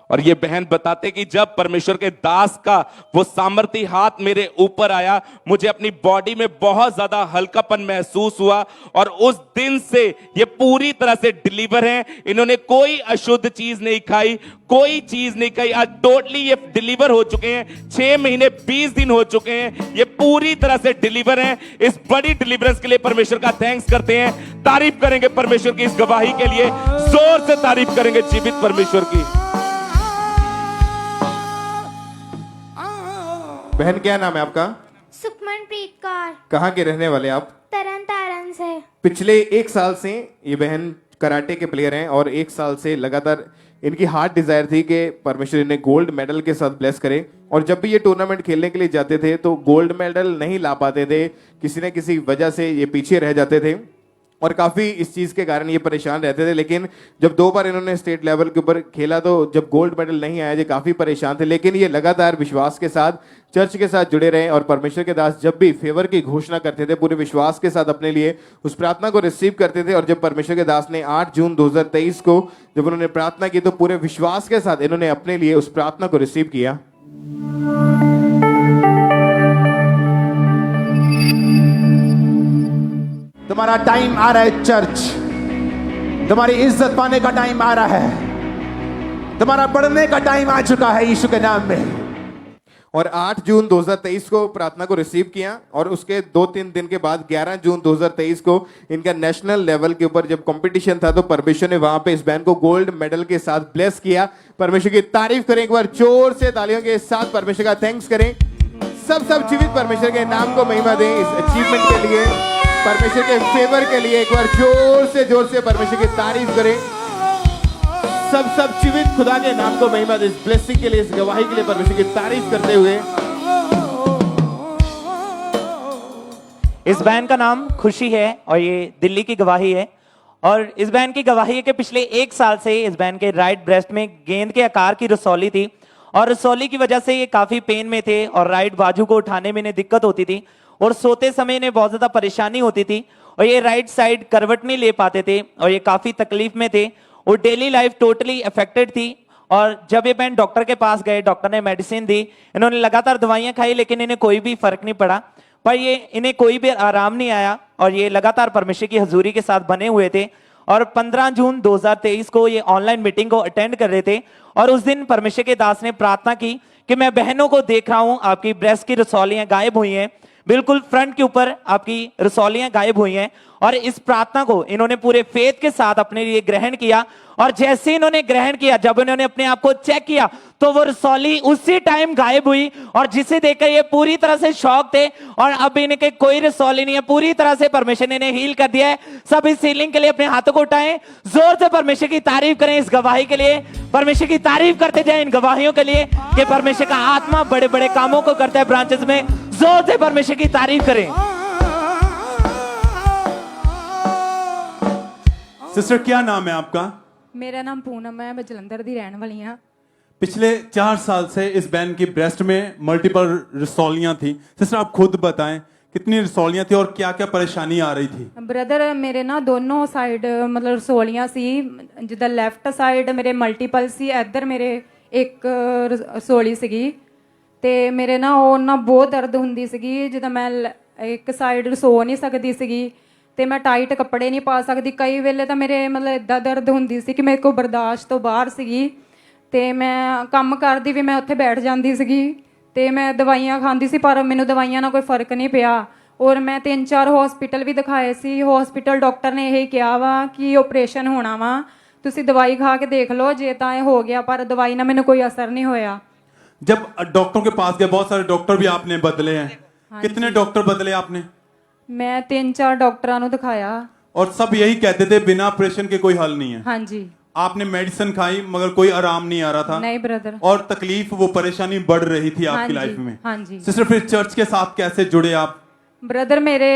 और ये बहन बताते कि जब परमेश्वर के दास का वो सामर्थी हाथ मेरे ऊपर आया मुझे अपनी बॉडी में बहुत ज्यादा हल्कापन महसूस हुआ और उस दिन से ये पूरी तरह से डिलीवर हैं। इन्होंने कोई अशुद्ध चीज नहीं खाई, कोई चीज नहीं खाई। आज टोटली ये डिलीवर हो चुके हैं। 6 महीने 20 दिन हो चुके हैं, ये पूरी तरह से डिलीवर हैं। इस बड़ी डिलीवरेंस के लिए परमेश्वर का थैंक्स करते हैं। तारीफ करेंगे परमेश्वर की इस गवाही के लिए, जोर से तारीफ करेंगे जीवित परमेश्वर की। बहन क्या नाम है आपका? सुखमनप्रीत कौर। कहाँ के रहने वाले आप? तरन तारण से। पिछले 1 साल से ये बहन कराटे के प्लेयर हैं और 1 साल से लगातार इनकी हार्ट डिजायर थी कि परमेश्वर इन्हें गोल्ड मेडल के साथ ब्लेस करे और जब भी ये टूर्नामेंट खेलने के लिए जाते थे तो गोल्ड मेडल नहीं ला पाते थे, किसी न किसी वजह से ये पीछे रह जाते थे और काफ़ी इस चीज़ के कारण ये परेशान रहते थे। लेकिन जब 2 बार इन्होंने स्टेट लेवल के ऊपर खेला तो जब गोल्ड मेडल नहीं आया ये काफ़ी परेशान थे, लेकिन ये लगातार विश्वास के साथ चर्च के साथ जुड़े रहे और परमेश्वर के दास जब भी फेवर की घोषणा करते थे पूरे विश्वास के साथ अपने लिए उस प्रार्थना को रिसीव करते थे। और जब परमेश्वर के दास ने 8 जून 2023 को जब उन्होंने प्रार्थना की तो पूरे विश्वास के साथ इन्होंने अपने लिए उस प्रार्थना को रिसीव किया। तुम्हारा टाइम आ रहा है चर्च, तुम्हारी इज्जत पाने का टाइम आ रहा है, तुम्हारा बढ़ने का टाइम आ चुका है यीशु के नाम में। और 8 जून 2023 को प्रार्थना को रिसीव किया और उसके 2-3 दिन के बाद 11 जून 2023 को इनका नेशनल लेवल के ऊपर जब कंपटीशन था तो परमेश्वर ने वहां पे इस बहन को गोल्ड मेडल के साथ ब्लेस किया। परमेश्वर की तारीफ करें एक बार जोर से, तालियों के साथ परमेश्वर का थैंक्स करें। सब जीवित परमेश्वर के नाम को महिमा दें इस अचीवमेंट के लिए, परमेश्वर के फेवर के लिए। एक बार जोर से परमेश्वर की तारीफ करें। सब जीवित खुदा के नाम को महिमा दें इस ब्लेसिंग के लिए, इस गवाही के लिए परमेश्वर की तारीफ करते हुए। इस बहन का नाम खुशी है और ये दिल्ली की गवाही है और इस बहन की गवाही है कि पिछले 1 साल से इस बहन के राइट ब्रेस्ट में गेंद के आकार की रसौली थी और रसौली की वजह से ये काफी पेन में थे और राइट बाजू को उठाने में इन्हें दिक्कत होती थी और सोते समय इन्हें बहुत ज्यादा परेशानी होती थी और ये राइट साइड करवट नहीं ले पाते थे और ये काफी तकलीफ में थे और डेली लाइफ टोटली अफेक्टेड थी। और जब ये बहन डॉक्टर के पास गए, डॉक्टर ने मेडिसिन दी, इन्होंने लगातार दवाइयां खाई लेकिन इन्हें कोई भी फर्क नहीं पड़ा, पर ये इन्हें कोई भी आराम नहीं आया और ये लगातार परमेश्वर की हजूरी के साथ बने हुए थे। और 15 जून 2023 को ये ऑनलाइन मीटिंग को अटेंड कर रहे थे और उस दिन परमेश्वर के दास ने प्रार्थना की कि मैं बहनों को देख रहा हूं आपकी ब्रेस्ट की रसौलियां गायब हुई हैं, बिल्कुल फ्रंट के ऊपर आपकी रसौलियां गायब हुई हैं। और इस प्रार्थना को इन्होंने पूरे फेथ के साथ अपने लिए ग्रहण किया और जैसे इन्होंने ग्रहण किया, जब इन्होंने अपने आप को चेक किया तो वो रसौली उसी टाइम गायब हुई और जिसे देखकर ये पूरी तरह से शॉक थे और अब इनके कोई रसौली नहीं है, पूरी तरह से परमेश्वर ने इन्हें हील कर दिया है। सब इस हीलिंग के लिए अपने हाथों को उठाएं, जोर से परमेश्वर की तारीफ करें इस गवाही के लिए। परमेश्वर की तारीफ करते जाएं इन गवाहियों के लिए कि परमेश्वर का आत्मा बड़े बड़े कामों को करता है ब्रांचेस में। जोर से परमेश्वर की तारीफ करें। सिस्टर क्या नाम है आपका? मेरा नाम पूनम है, मैं जलंधर दी रहने वाली हाँ। पिछले 4 साल से इस बहन की ब्रेस्ट में मल्टीपल रसौलियां थी। सिस्टर आप खुद बताएं कितनी रसौलियां थी और क्या क्या परेशानी आ रही थी? ब्रदर मेरे ना दोनों साइड मतलब रसौलियां सी, जिदा लेफ्ट साइड मेरे मल्टीपल सी, इधर मेरे एक रसौली ਸੀਗੀ ਤੇ ਮੇਰੇ ਨਾ ਉਹ ਨਾ ਬਹੁਤ ਦਰਦ ਹੁੰਦੀ ਸੀਗੀ। ਜਦੋਂ ਮੈਂ ਇੱਕ ਸਾਈਡ ਸੋ ਨਹੀਂ ਸਕਦੀ ਸੀਗੀ ਤੇ ਮੈਂ ਟਾਈਟ ਕੱਪੜੇ ਨਹੀਂ ਪਾ ਸਕਦੀ। ਕਈ ਵੇਲੇ ਤਾਂ ਮੇਰੇ ਮਤਲਬ ਇਦਾਂ ਦਰਦ ਹੁੰਦੀ ਸੀ ਕਿ ਮੇਰੇ ਕੋਲ ਬਰਦਾਸ਼ਤ ਤੋਂ ਬਾਹਰ ਸੀਗੀ ਤੇ ਮੈਂ ਕੰਮ ਕਰਦੀ ਵੀ ਮੈਂ ਉੱਥੇ ਬੈਠ ਜਾਂਦੀ ਸੀਗੀ ਤੇ ਮੈਂ ਦਵਾਈਆਂ ਖਾਂਦੀ ਸੀ ਪਰ ਮੈਨੂੰ ਦਵਾਈਆਂ ਨਾਲ ਕੋਈ ਫਰਕ ਨਹੀਂ ਪਿਆ। ਔਰ ਮੈਂ 3-4 ਹਸਪੀਟਲ ਵੀ ਦਿਖਾਏ ਸੀ। ਹਸਪੀਟਲ ਡਾਕਟਰ ਨੇ ਇਹ ਕਿਹਾ ਵਾ ਕਿ ਆਪਰੇਸ਼ਨ ਹੋਣਾ ਵਾ, ਤੁਸੀਂ ਦਵਾਈ ਖਾ ਕੇ ਦੇਖ ਲਓ ਜੇ ਤਾਂ ਇਹ ਹੋ ਗਿਆ, ਪਰ ਦਵਾਈ ਨਾਲ ਮੈਨੂੰ ਕੋਈ असर नहीं होया। जब डॉक्टर के पास गए, बहुत सारे डॉक्टर भी आपने बदले हैं, कितने डॉक्टर बदले आपने? मैं 3-4 डॉक्टरों को दिखाया और सब यही कहते थे बिना ऑपरेशन के कोई हल नहीं है। हाँ जी। आपने मेडिसिन खाई मगर कोई आराम नहीं आ रहा था? नहीं ब्रदर। और तकलीफ, वो परेशानी बढ़ रही थी आपकी लाइफ में? हाँ जी। सिस्टर फिर चर्च के साथ कैसे जुड़े आप? ब्रदर मेरे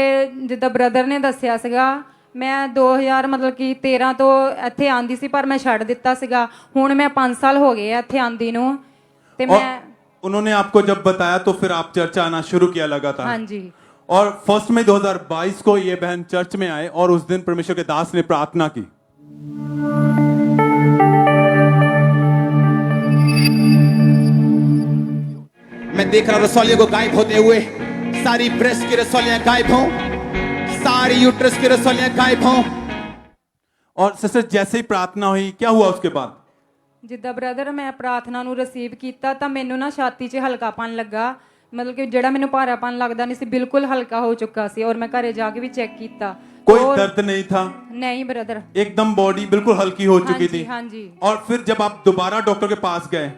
जिद्दां ब्रदर ने दस्सिया सीगा, मैं 2000 मतलब कि 13 ਤੋਂ ਇੱਥੇ ਆਂਦੀ ਸੀ ਪਰ ਮੈਂ ਛੱਡ ਦਿੱਤਾ ਸੀਗਾ। ਹੁਣ मैं 5 साल हो गए ਇੱਥੇ ਆਂਦੀ ਨੂੰ ਤੇ मैं उन्होंने आपको जब बताया तो फिर आप चर्च आना शुरू किया लगातार? हाँ जी। और 1 मई 2022 को ये बहन चर्च में आए और उस दिन परमेश्वर के दास ने प्रार्थना की। मैं देख रहा रसौलियों को गायब होते हुए, सारी ब्रेस्ट की रसौलियां गायब हों, सारी यूट्रस की रसौलियां गायब हों। और सिस्टर जैसे ही प्रार्थना हुई क्या हुआ उसके बाद? ਜਿੱਦਾਂ ਬ੍ਰਦਰ ਮੈਂ ਪ੍ਰਾਰਥਨਾ ਨੂੰ ਰਿਸੀਵ ਕੀਤਾ ਤਾਂ ਮੈਨੂੰ ਨਾ ਛਾਤੀ 'ਚ ਹਲਕਾਪਨ ਲੱਗਾ, ਮਤਲਬ ਕਿ ਜਿਹੜਾ ਮੈਨੂੰ ਭਾਰਾਪਨ ਲੱਗਦਾ ਨਹੀਂ ਸੀ ਬਿਲਕੁਲ ਹਲਕਾ ਹੋ ਚੁੱਕਾ ਸੀ। ਔਰ ਮੈਂ ਘਰੇ ਜਾ ਕੇ ਵੀ ਚੈੱਕ ਕੀਤਾ, कोई दर्द नहीं था? नहीं ब्रदर। एकदम बॉडी बिल्कुल हल्की हो चुकी थी? हाँ जी। और फिर जब आप दोबारा डॉक्टर के पास गए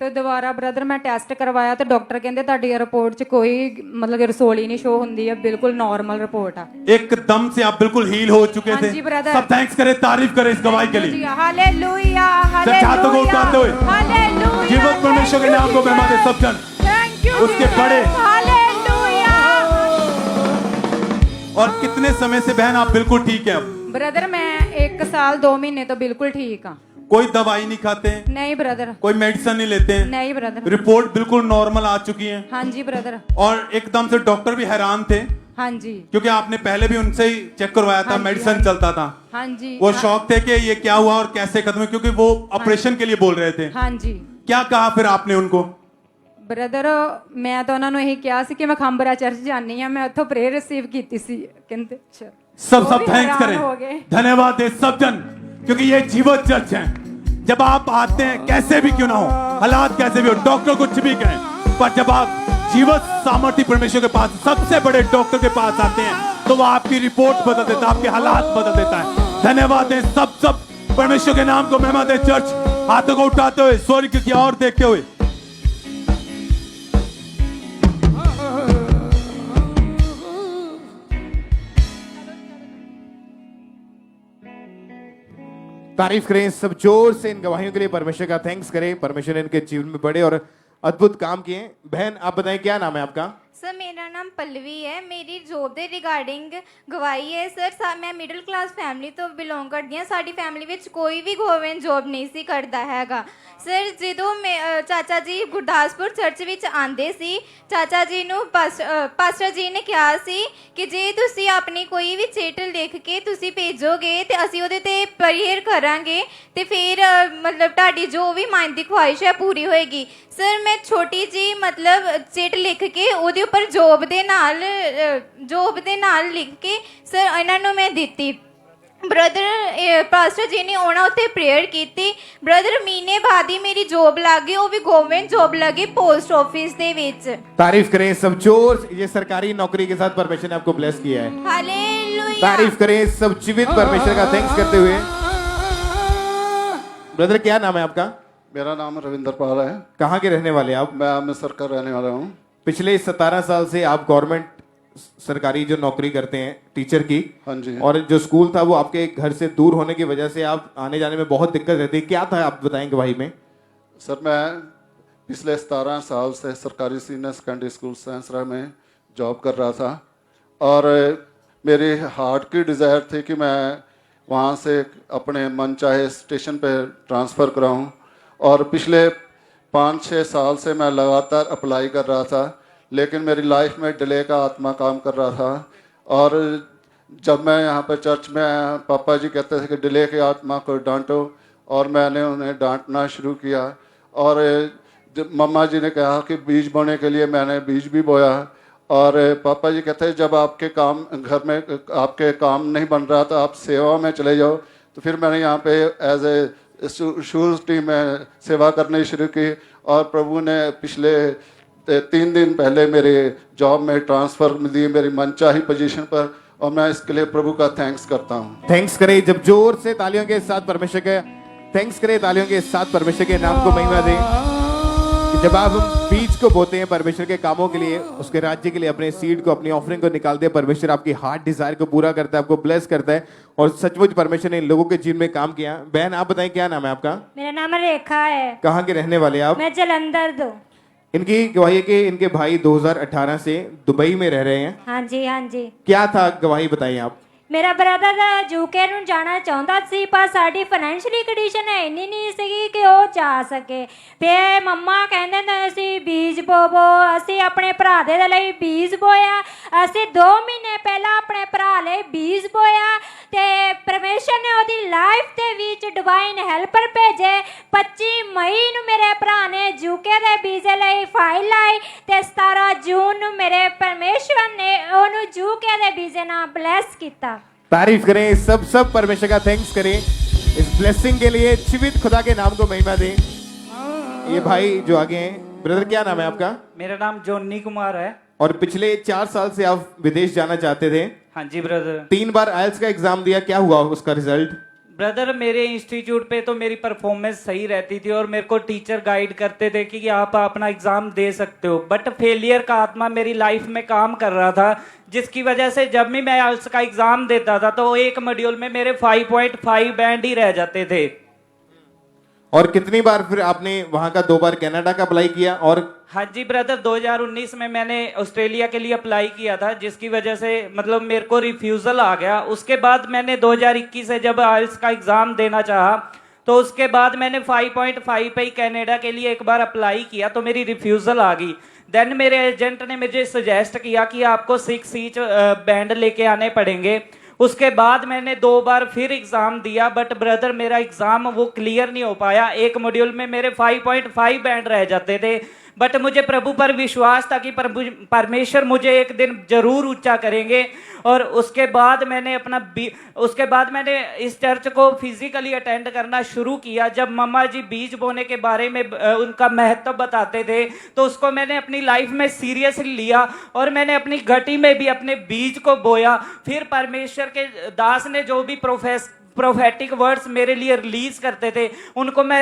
तो दोबारा ब्रदर मैं टेस्ट करवाया तो डॉक्टर कहते ਤੁਹਾਡੀ रिपोर्ट 'ਚ कोई मतलब कि रसोली नहीं शो ਹੁੰਦੀ है, बिल्कुल नॉर्मल रिपोर्ट है। एकदम से आप बिल्कुल हील हो चुके थे। जी ब्रदर। सब थैंक्स करें, तारीफ करें इस गवाही के लिए। हालेलुया हाथों को उठाते हुए हालेलुया जीवत परमेश्वर के नाम को महिमा दे सब जन। थैंक यू उसके बड़े हालेलुया। और कितने समय से बहन आप बिल्कुल ठीक है अब? ब्रदर मैं 1 साल 2 महीने तो बिल्कुल ठीक हाँ। कोई दवाई नहीं खाते हैं? नहीं ब्रदर। कोई मेडिसिन नहीं लेते हैं? नहीं ब्रदर। रिपोर्ट बिल्कुल नॉर्मल आ चुकी है? हाँ जी ब्रदर। और एकदम से डॉक्टर भी हैरान थे हाँ जी, क्योंकि आपने पहले भी उनसे ही चेक करवाया था, मेडिसिन चलता था। हाँ जी। वो शौक थे कि ये क्या हुआ और कैसे खत्म, क्योंकि वो ऑपरेशन के लिए बोल रहे थे। हाँ जी। क्या कहा फिर आपने उनको? ब्रदर मैं तो उन्होंने यही कहा कि मैं खांबरा चर्च जानी हाँ, मैं उत्थों प्रेयर रिसीव की थी। कहते सब थैंक्स करें, धन्यवाद दे सब जन, क्योंकि ये जीवत चर्च है। जब आप आते हैं कैसे भी क्यों ना हो, हालात कैसे भी हो, डॉक्टर कुछ भी कहें, पर जब आप जीवत सामर्थ्य परमेश्वर के पास, सबसे बड़े डॉक्टर के पास आते हैं तो वो आपकी रिपोर्ट बदल देता है, आपके हालात बदल देता है। धन्यवाद दें सब परमेश्वर के नाम को महिमा दे। चर्च हाथों को उठाते हुए स्वर्ग की ओर देखते हुए तारीफ करें सब जोर से इन गवाहियों के लिए, परमेश्वर का थैंक्स करें। परमेश्वर ने इनके जीवन में बड़े और अद्भुत काम किए। बहन आप बताएं क्या नाम है आपका? सर मेरा नाम पल्लवी है। मेरी जॉब ਦੇ ਰਿਗਾਰਡਿੰਗ ਗਵਾਹੀ ਹੈ ਸਰ। ਮੈਂ ਮਿਡਲ ਕਲਾਸ ਫੈਮਿਲੀ ਤੋਂ ਬਿਲੋਂਗ ਕਰਦੀ ਹਾਂ। ਸਾਡੀ ਫੈਮਿਲੀ ਵਿੱਚ ਕੋਈ ਵੀ ਗਵਰਨਮੈਂਟ ਜੌਬ ਨਹੀਂ ਸੀ ਕਰਦਾ ਹੈਗਾ ਸਰ। ਜਦੋਂ ਚਾਚਾ ਜੀ ਗੁਰਦਾਸਪੁਰ ਚਰਚ ਵਿੱਚ ਆਂਦੇ ਸੀ, ਚਾਚਾ ਜੀ ਨੂੰ ਪਾਸਟਰ ਜੀ ਨੇ ਕਿਹਾ ਸੀ ਕਿ ਜੇ ਤੁਸੀਂ ਆਪਣੀ ਕੋਈ ਵੀ ਚਿੱਠ ਲਿਖ ਕੇ ਤੁਸੀਂ ਭੇਜੋਗੇ ਤੇ ਅਸੀਂ ਉਹਦੇ ਤੇ ਪ੍ਰੇਅਰ ਕਰਾਂਗੇ ਤੇ ਫਿਰ ਮਤਲਬ ਤੁਹਾਡੀ ਜੋ ਵੀ ਮਨ ਦੀ ਖੁਆਇਸ਼ ਹੈ ਪੂਰੀ ਹੋਏਗੀ। ਸਰ ਮੈਂ ਛੋਟੀ ਜੀ ਮਤਲਬ ਚਿੱਠ ਲਿਖ ਕੇ ਉਹਦੇ ਉੱਪਰ ਜੋਬ ਦੇ ਨਾਲ ਲਿਖ ਕੇ ਸਰ ਇਹਨਾਂ ਨੂੰ ਮੈਂ ਦਿੱਤੀ। ਬ੍ਰਦਰ ਪਾਸਟਰ ਜੀ ਨੇ ਉਹਨਾਂ ਉੱਤੇ ਪ੍ਰੇਅਰ ਕੀਤੀ। ਬ੍ਰਦਰ ਮਹੀਨੇ ਬਾਅਦ ਹੀ ਮੇਰੀ ਜੋਬ ਲੱਗ ਗਈ, ਉਹ ਵੀ ਗਵਰਨਮੈਂਟ जॉब लगी पोस्ट ऑफिस ਦੇ ਵਿੱਚ। तारीफ करें सब जोर, ये सरकारी नौकरी के साथ परमेश्वर ने आपको ब्लेस किया है। हालेलुया। तारीफ करें सब जीवित परमेश्वर का थैंक्स करते हुए। ब्रदर क्या नाम है आपका? मेरा नाम रविंदर पाल है। कहाँ के रहने वाले आप? मैं अमृतसर का रहने वाला हूँ। पिछले 17 साल से आप गवर्नमेंट सरकारी जो नौकरी करते हैं टीचर की, हाँ जी। और जो स्कूल था वो आपके घर से दूर होने की वजह से आप आने जाने में बहुत दिक्कत रहती है, क्या था आप बताएंगे भाई में? सर मैं पिछले 17 साल से सरकारी सीनियर सेकेंडरी स्कूल सैंसरा में जॉब कर रहा था और मेरी हार्ट की डिज़ायर थी कि मैं वहाँ से अपने मनचाहे स्टेशन पे ट्रांसफ़र कराऊँ। और पिछले 5-6 साल से मैं लगातार अप्लाई कर रहा था, लेकिन मेरी लाइफ में डिले का आत्मा काम कर रहा था। और जब मैं यहाँ पर चर्च में आया, पापा जी कहते थे कि डिले के आत्मा को डांटो, और मैंने उन्हें डांटना शुरू किया। और जब मम्मा जी ने कहा कि बीज बोने के लिए मैंने बीज भी बोया, और पापा जी कहते हैं जब आपके काम घर में आपके काम नहीं बन रहा तो आप सेवा में चले जाओ। तो फिर मैंने यहाँ पे एज ए शूज़ टीम में सेवा करनी शुरू की और प्रभु ने पिछले 3 दिन पहले मेरे जॉब में ट्रांसफ़र दी मेरी मनचाही पोजीशन पर, और मैं इसके लिए प्रभु का थैंक्स करता हूँ। थैंक्स करें जब जोर से तालियों के साथ परमेश्वर के थैंक्स करें, तालियों के साथ परमेश्वर के नाम को महिमा दें। जब आप बीज को बोते हैं परमेश्वर के कामों के लिए, उसके राज्य के लिए, अपने सीड को, अपनी ऑफरिंग को निकालते हैं, परमेश्वर आपकी हार्ट डिजायर को पूरा करता है, आपको ब्लेस करता है। और सचमुच परमेश्वर ने इन लोगों के जीवन में काम किया। बहन आप बताएं क्या नाम है आपका? मेरा नाम रेखा है। कहाँ के रहने वाले आप? मैं जलंधर दो। इनकी गवाही है कि इनके भाई 2018 से दुबई में रह रहे हैं। हाँ जी हाँ जी। क्या था गवाही बताइए आप। ਮੇਰਾ ਬ੍ਰਦਰ ਯੂਕੇ ਨੂੰ ਜਾਣਾ ਚਾਹੁੰਦਾ ਸੀ, ਪਰ ਸਾਡੀ ਫਾਈਨੈਂਸ਼ੀਅਲੀ ਕੰਡੀਸ਼ਨ ਇੰਨੀ ਨਹੀਂ ਸੀਗੀ ਕਿ ਉਹ ਜਾ ਸਕੇ। ਫਿਰ ਮੰਮਾ ਕਹਿੰਦੇ ਨੇ ਅਸੀਂ ਬੀਜ ਬੋਵੋ। ਅਸੀਂ ਆਪਣੇ ਭਰਾ ਦੇ ਲਈ ਬੀਜ ਬੋਇਆ। ਅਸੀਂ 2 ਮਹੀਨੇ ਪਹਿਲਾਂ ਆਪਣੇ ਭਰਾ ਲਈ ਬੀਜ ਬੋਇਆ ਤੇ ਪਰਮੇਸ਼ਰ ਨੇ ਉਹਦੀ ਲਾਈਫ ਦੇ ਵਿੱਚ ਡਿਵਾਈਨ ਹੈਲਪਰ ਭੇਜੇ। 25 ਮਈ ਨੂੰ ਮੇਰੇ ਭਰਾ ਨੇ ਯੂਕੇ ਦੇ ਵੀਜ਼ੇ ਲਈ ਫਾਈਲ ਲਾਈ ਤੇ 17 ਜੂਨ ਨੂੰ ਮੇਰੇ ਪਰਮੇਸ਼ਰ ਨੇ ਉਹਨੂੰ ਯੂਕੇ ਦੇ ਵੀਜ਼ੇ ਨਾਲ ਬਲੈਸ ਕੀਤਾ। तारीफ करें, सब परमेश्वर का थैंक्स करें इस ब्लेसिंग के लिए। जीवित खुदा के नाम को महिमा दें। ये भाई जो आगे हैं, ब्रदर क्या नाम है आपका? मेरा नाम जॉनी कुमार है। और पिछले 4 साल से आप विदेश जाना चाहते थे। हाँ जी ब्रदर। 3 बार आइल्स का एग्जाम दिया, क्या हुआ उसका रिजल्ट? ब्रदर मेरे इंस्टीट्यूट पे तो मेरी परफॉर्मेंस सही रहती थी और मेरे को टीचर गाइड करते थे कि आप अपना एग्ज़ाम दे सकते हो, बट फेलियर का आत्मा मेरी लाइफ में काम कर रहा था, जिसकी वजह से जब भी मैं आइल्स का एग्ज़ाम देता था तो एक मॉड्यूल में मेरे 5.5 बैंड ही रह जाते थे। और कितनी बार फिर आपने वहां का 2 बार कनाडा का अप्लाई किया? और हाँ जी ब्रदर, 2019 में मैंने ऑस्ट्रेलिया के लिए अप्लाई किया था, जिसकी वजह से मतलब मेरे को रिफ्यूज़ल आ गया। उसके बाद मैंने 2021 से जब आइल्स का एग्ज़ाम देना चाहा तो उसके बाद मैंने 5.5 पे ही कनाडा के लिए एक बार अप्लाई किया तो मेरी रिफ्यूज़ल आ गई। देन मेरे एजेंट ने मुझे सजेस्ट किया कि आपको 6 ईच बैंड लेके आने पड़ेंगे। उसके बाद मैंने 2 बार फिर एग्ज़ाम दिया, बट ब्रदर मेरा एग्ज़ाम वो क्लियर नहीं हो पाया। एक मॉड्यूल में मेरे 5.5 बैंड रह जाते थे, बट मुझे प्रभु पर विश्वास था कि परमेश्वर मुझे एक दिन जरूर ऊंचा करेंगे। और उसके बाद मैंने इस चर्च को फिजिकली अटेंड करना शुरू किया। जब मम्मा जी बीज बोने के बारे में उनका महत्व बताते थे तो उसको मैंने अपनी लाइफ में सीरियसली लिया और मैंने अपनी घटी में भी अपने बीज को बोया। फिर परमेश्वर के दास ने जो भी प्रोफेटिक वर्ड्स मेरे लिए रिलीज करते थे उनको मैं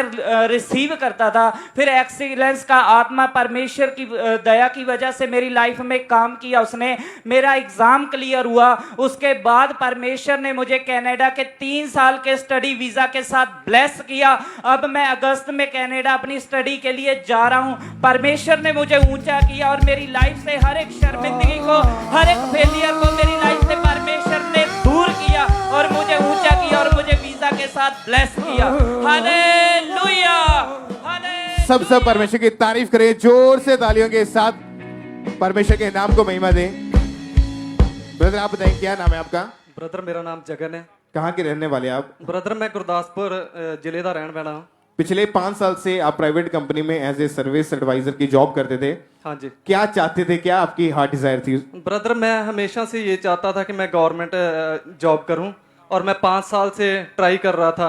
रिसीव करता था। फिर एक्सीलेंस का आत्मा परमेश्वर की दया की वजह से मेरी लाइफ में काम किया, उसने मेरा एग्ज़ाम क्लियर हुआ। उसके बाद परमेश्वर ने मुझे कनाडा के 3 साल के स्टडी वीज़ा के साथ ब्लेस किया। अब मैं अगस्त में कनाडा अपनी स्टडी के लिए जा रहा हूँ। परमेश्वर ने मुझे ऊंचा किया और मेरी लाइफ से हर एक शर्मिंदगी को, हर एक फेलियर को मेरी लाइफ से परमेश्वर ने दूर किया और मुझे ऊंचा किया और मुझे वीजा के साथ ब्लेस किया। हालेलुया। सब परमेश्वर की तारीफ करें, जोर से तालियों के साथ परमेश्वर के नाम को महिमा दें। ब्रदर आप बताएं क्या नाम है आपका? ब्रदर मेरा नाम जगन है। कहाँ के रहने वाले आप? ब्रदर मैं गुरदासपुर जिले का रहने वाला हूँ। पिछले 5 साल से आप प्राइवेट कंपनी में एज ए सर्विस एडवाइजर की जॉब करते थे। हाँ जी। क्या चाहते थे, क्या आपकी हार्ट डिजायर थी? ब्रदर मैं हमेशा से ये चाहता था कि मैं गवर्नमेंट जॉब करूं और मैं 5 साल से ट्राई कर रहा था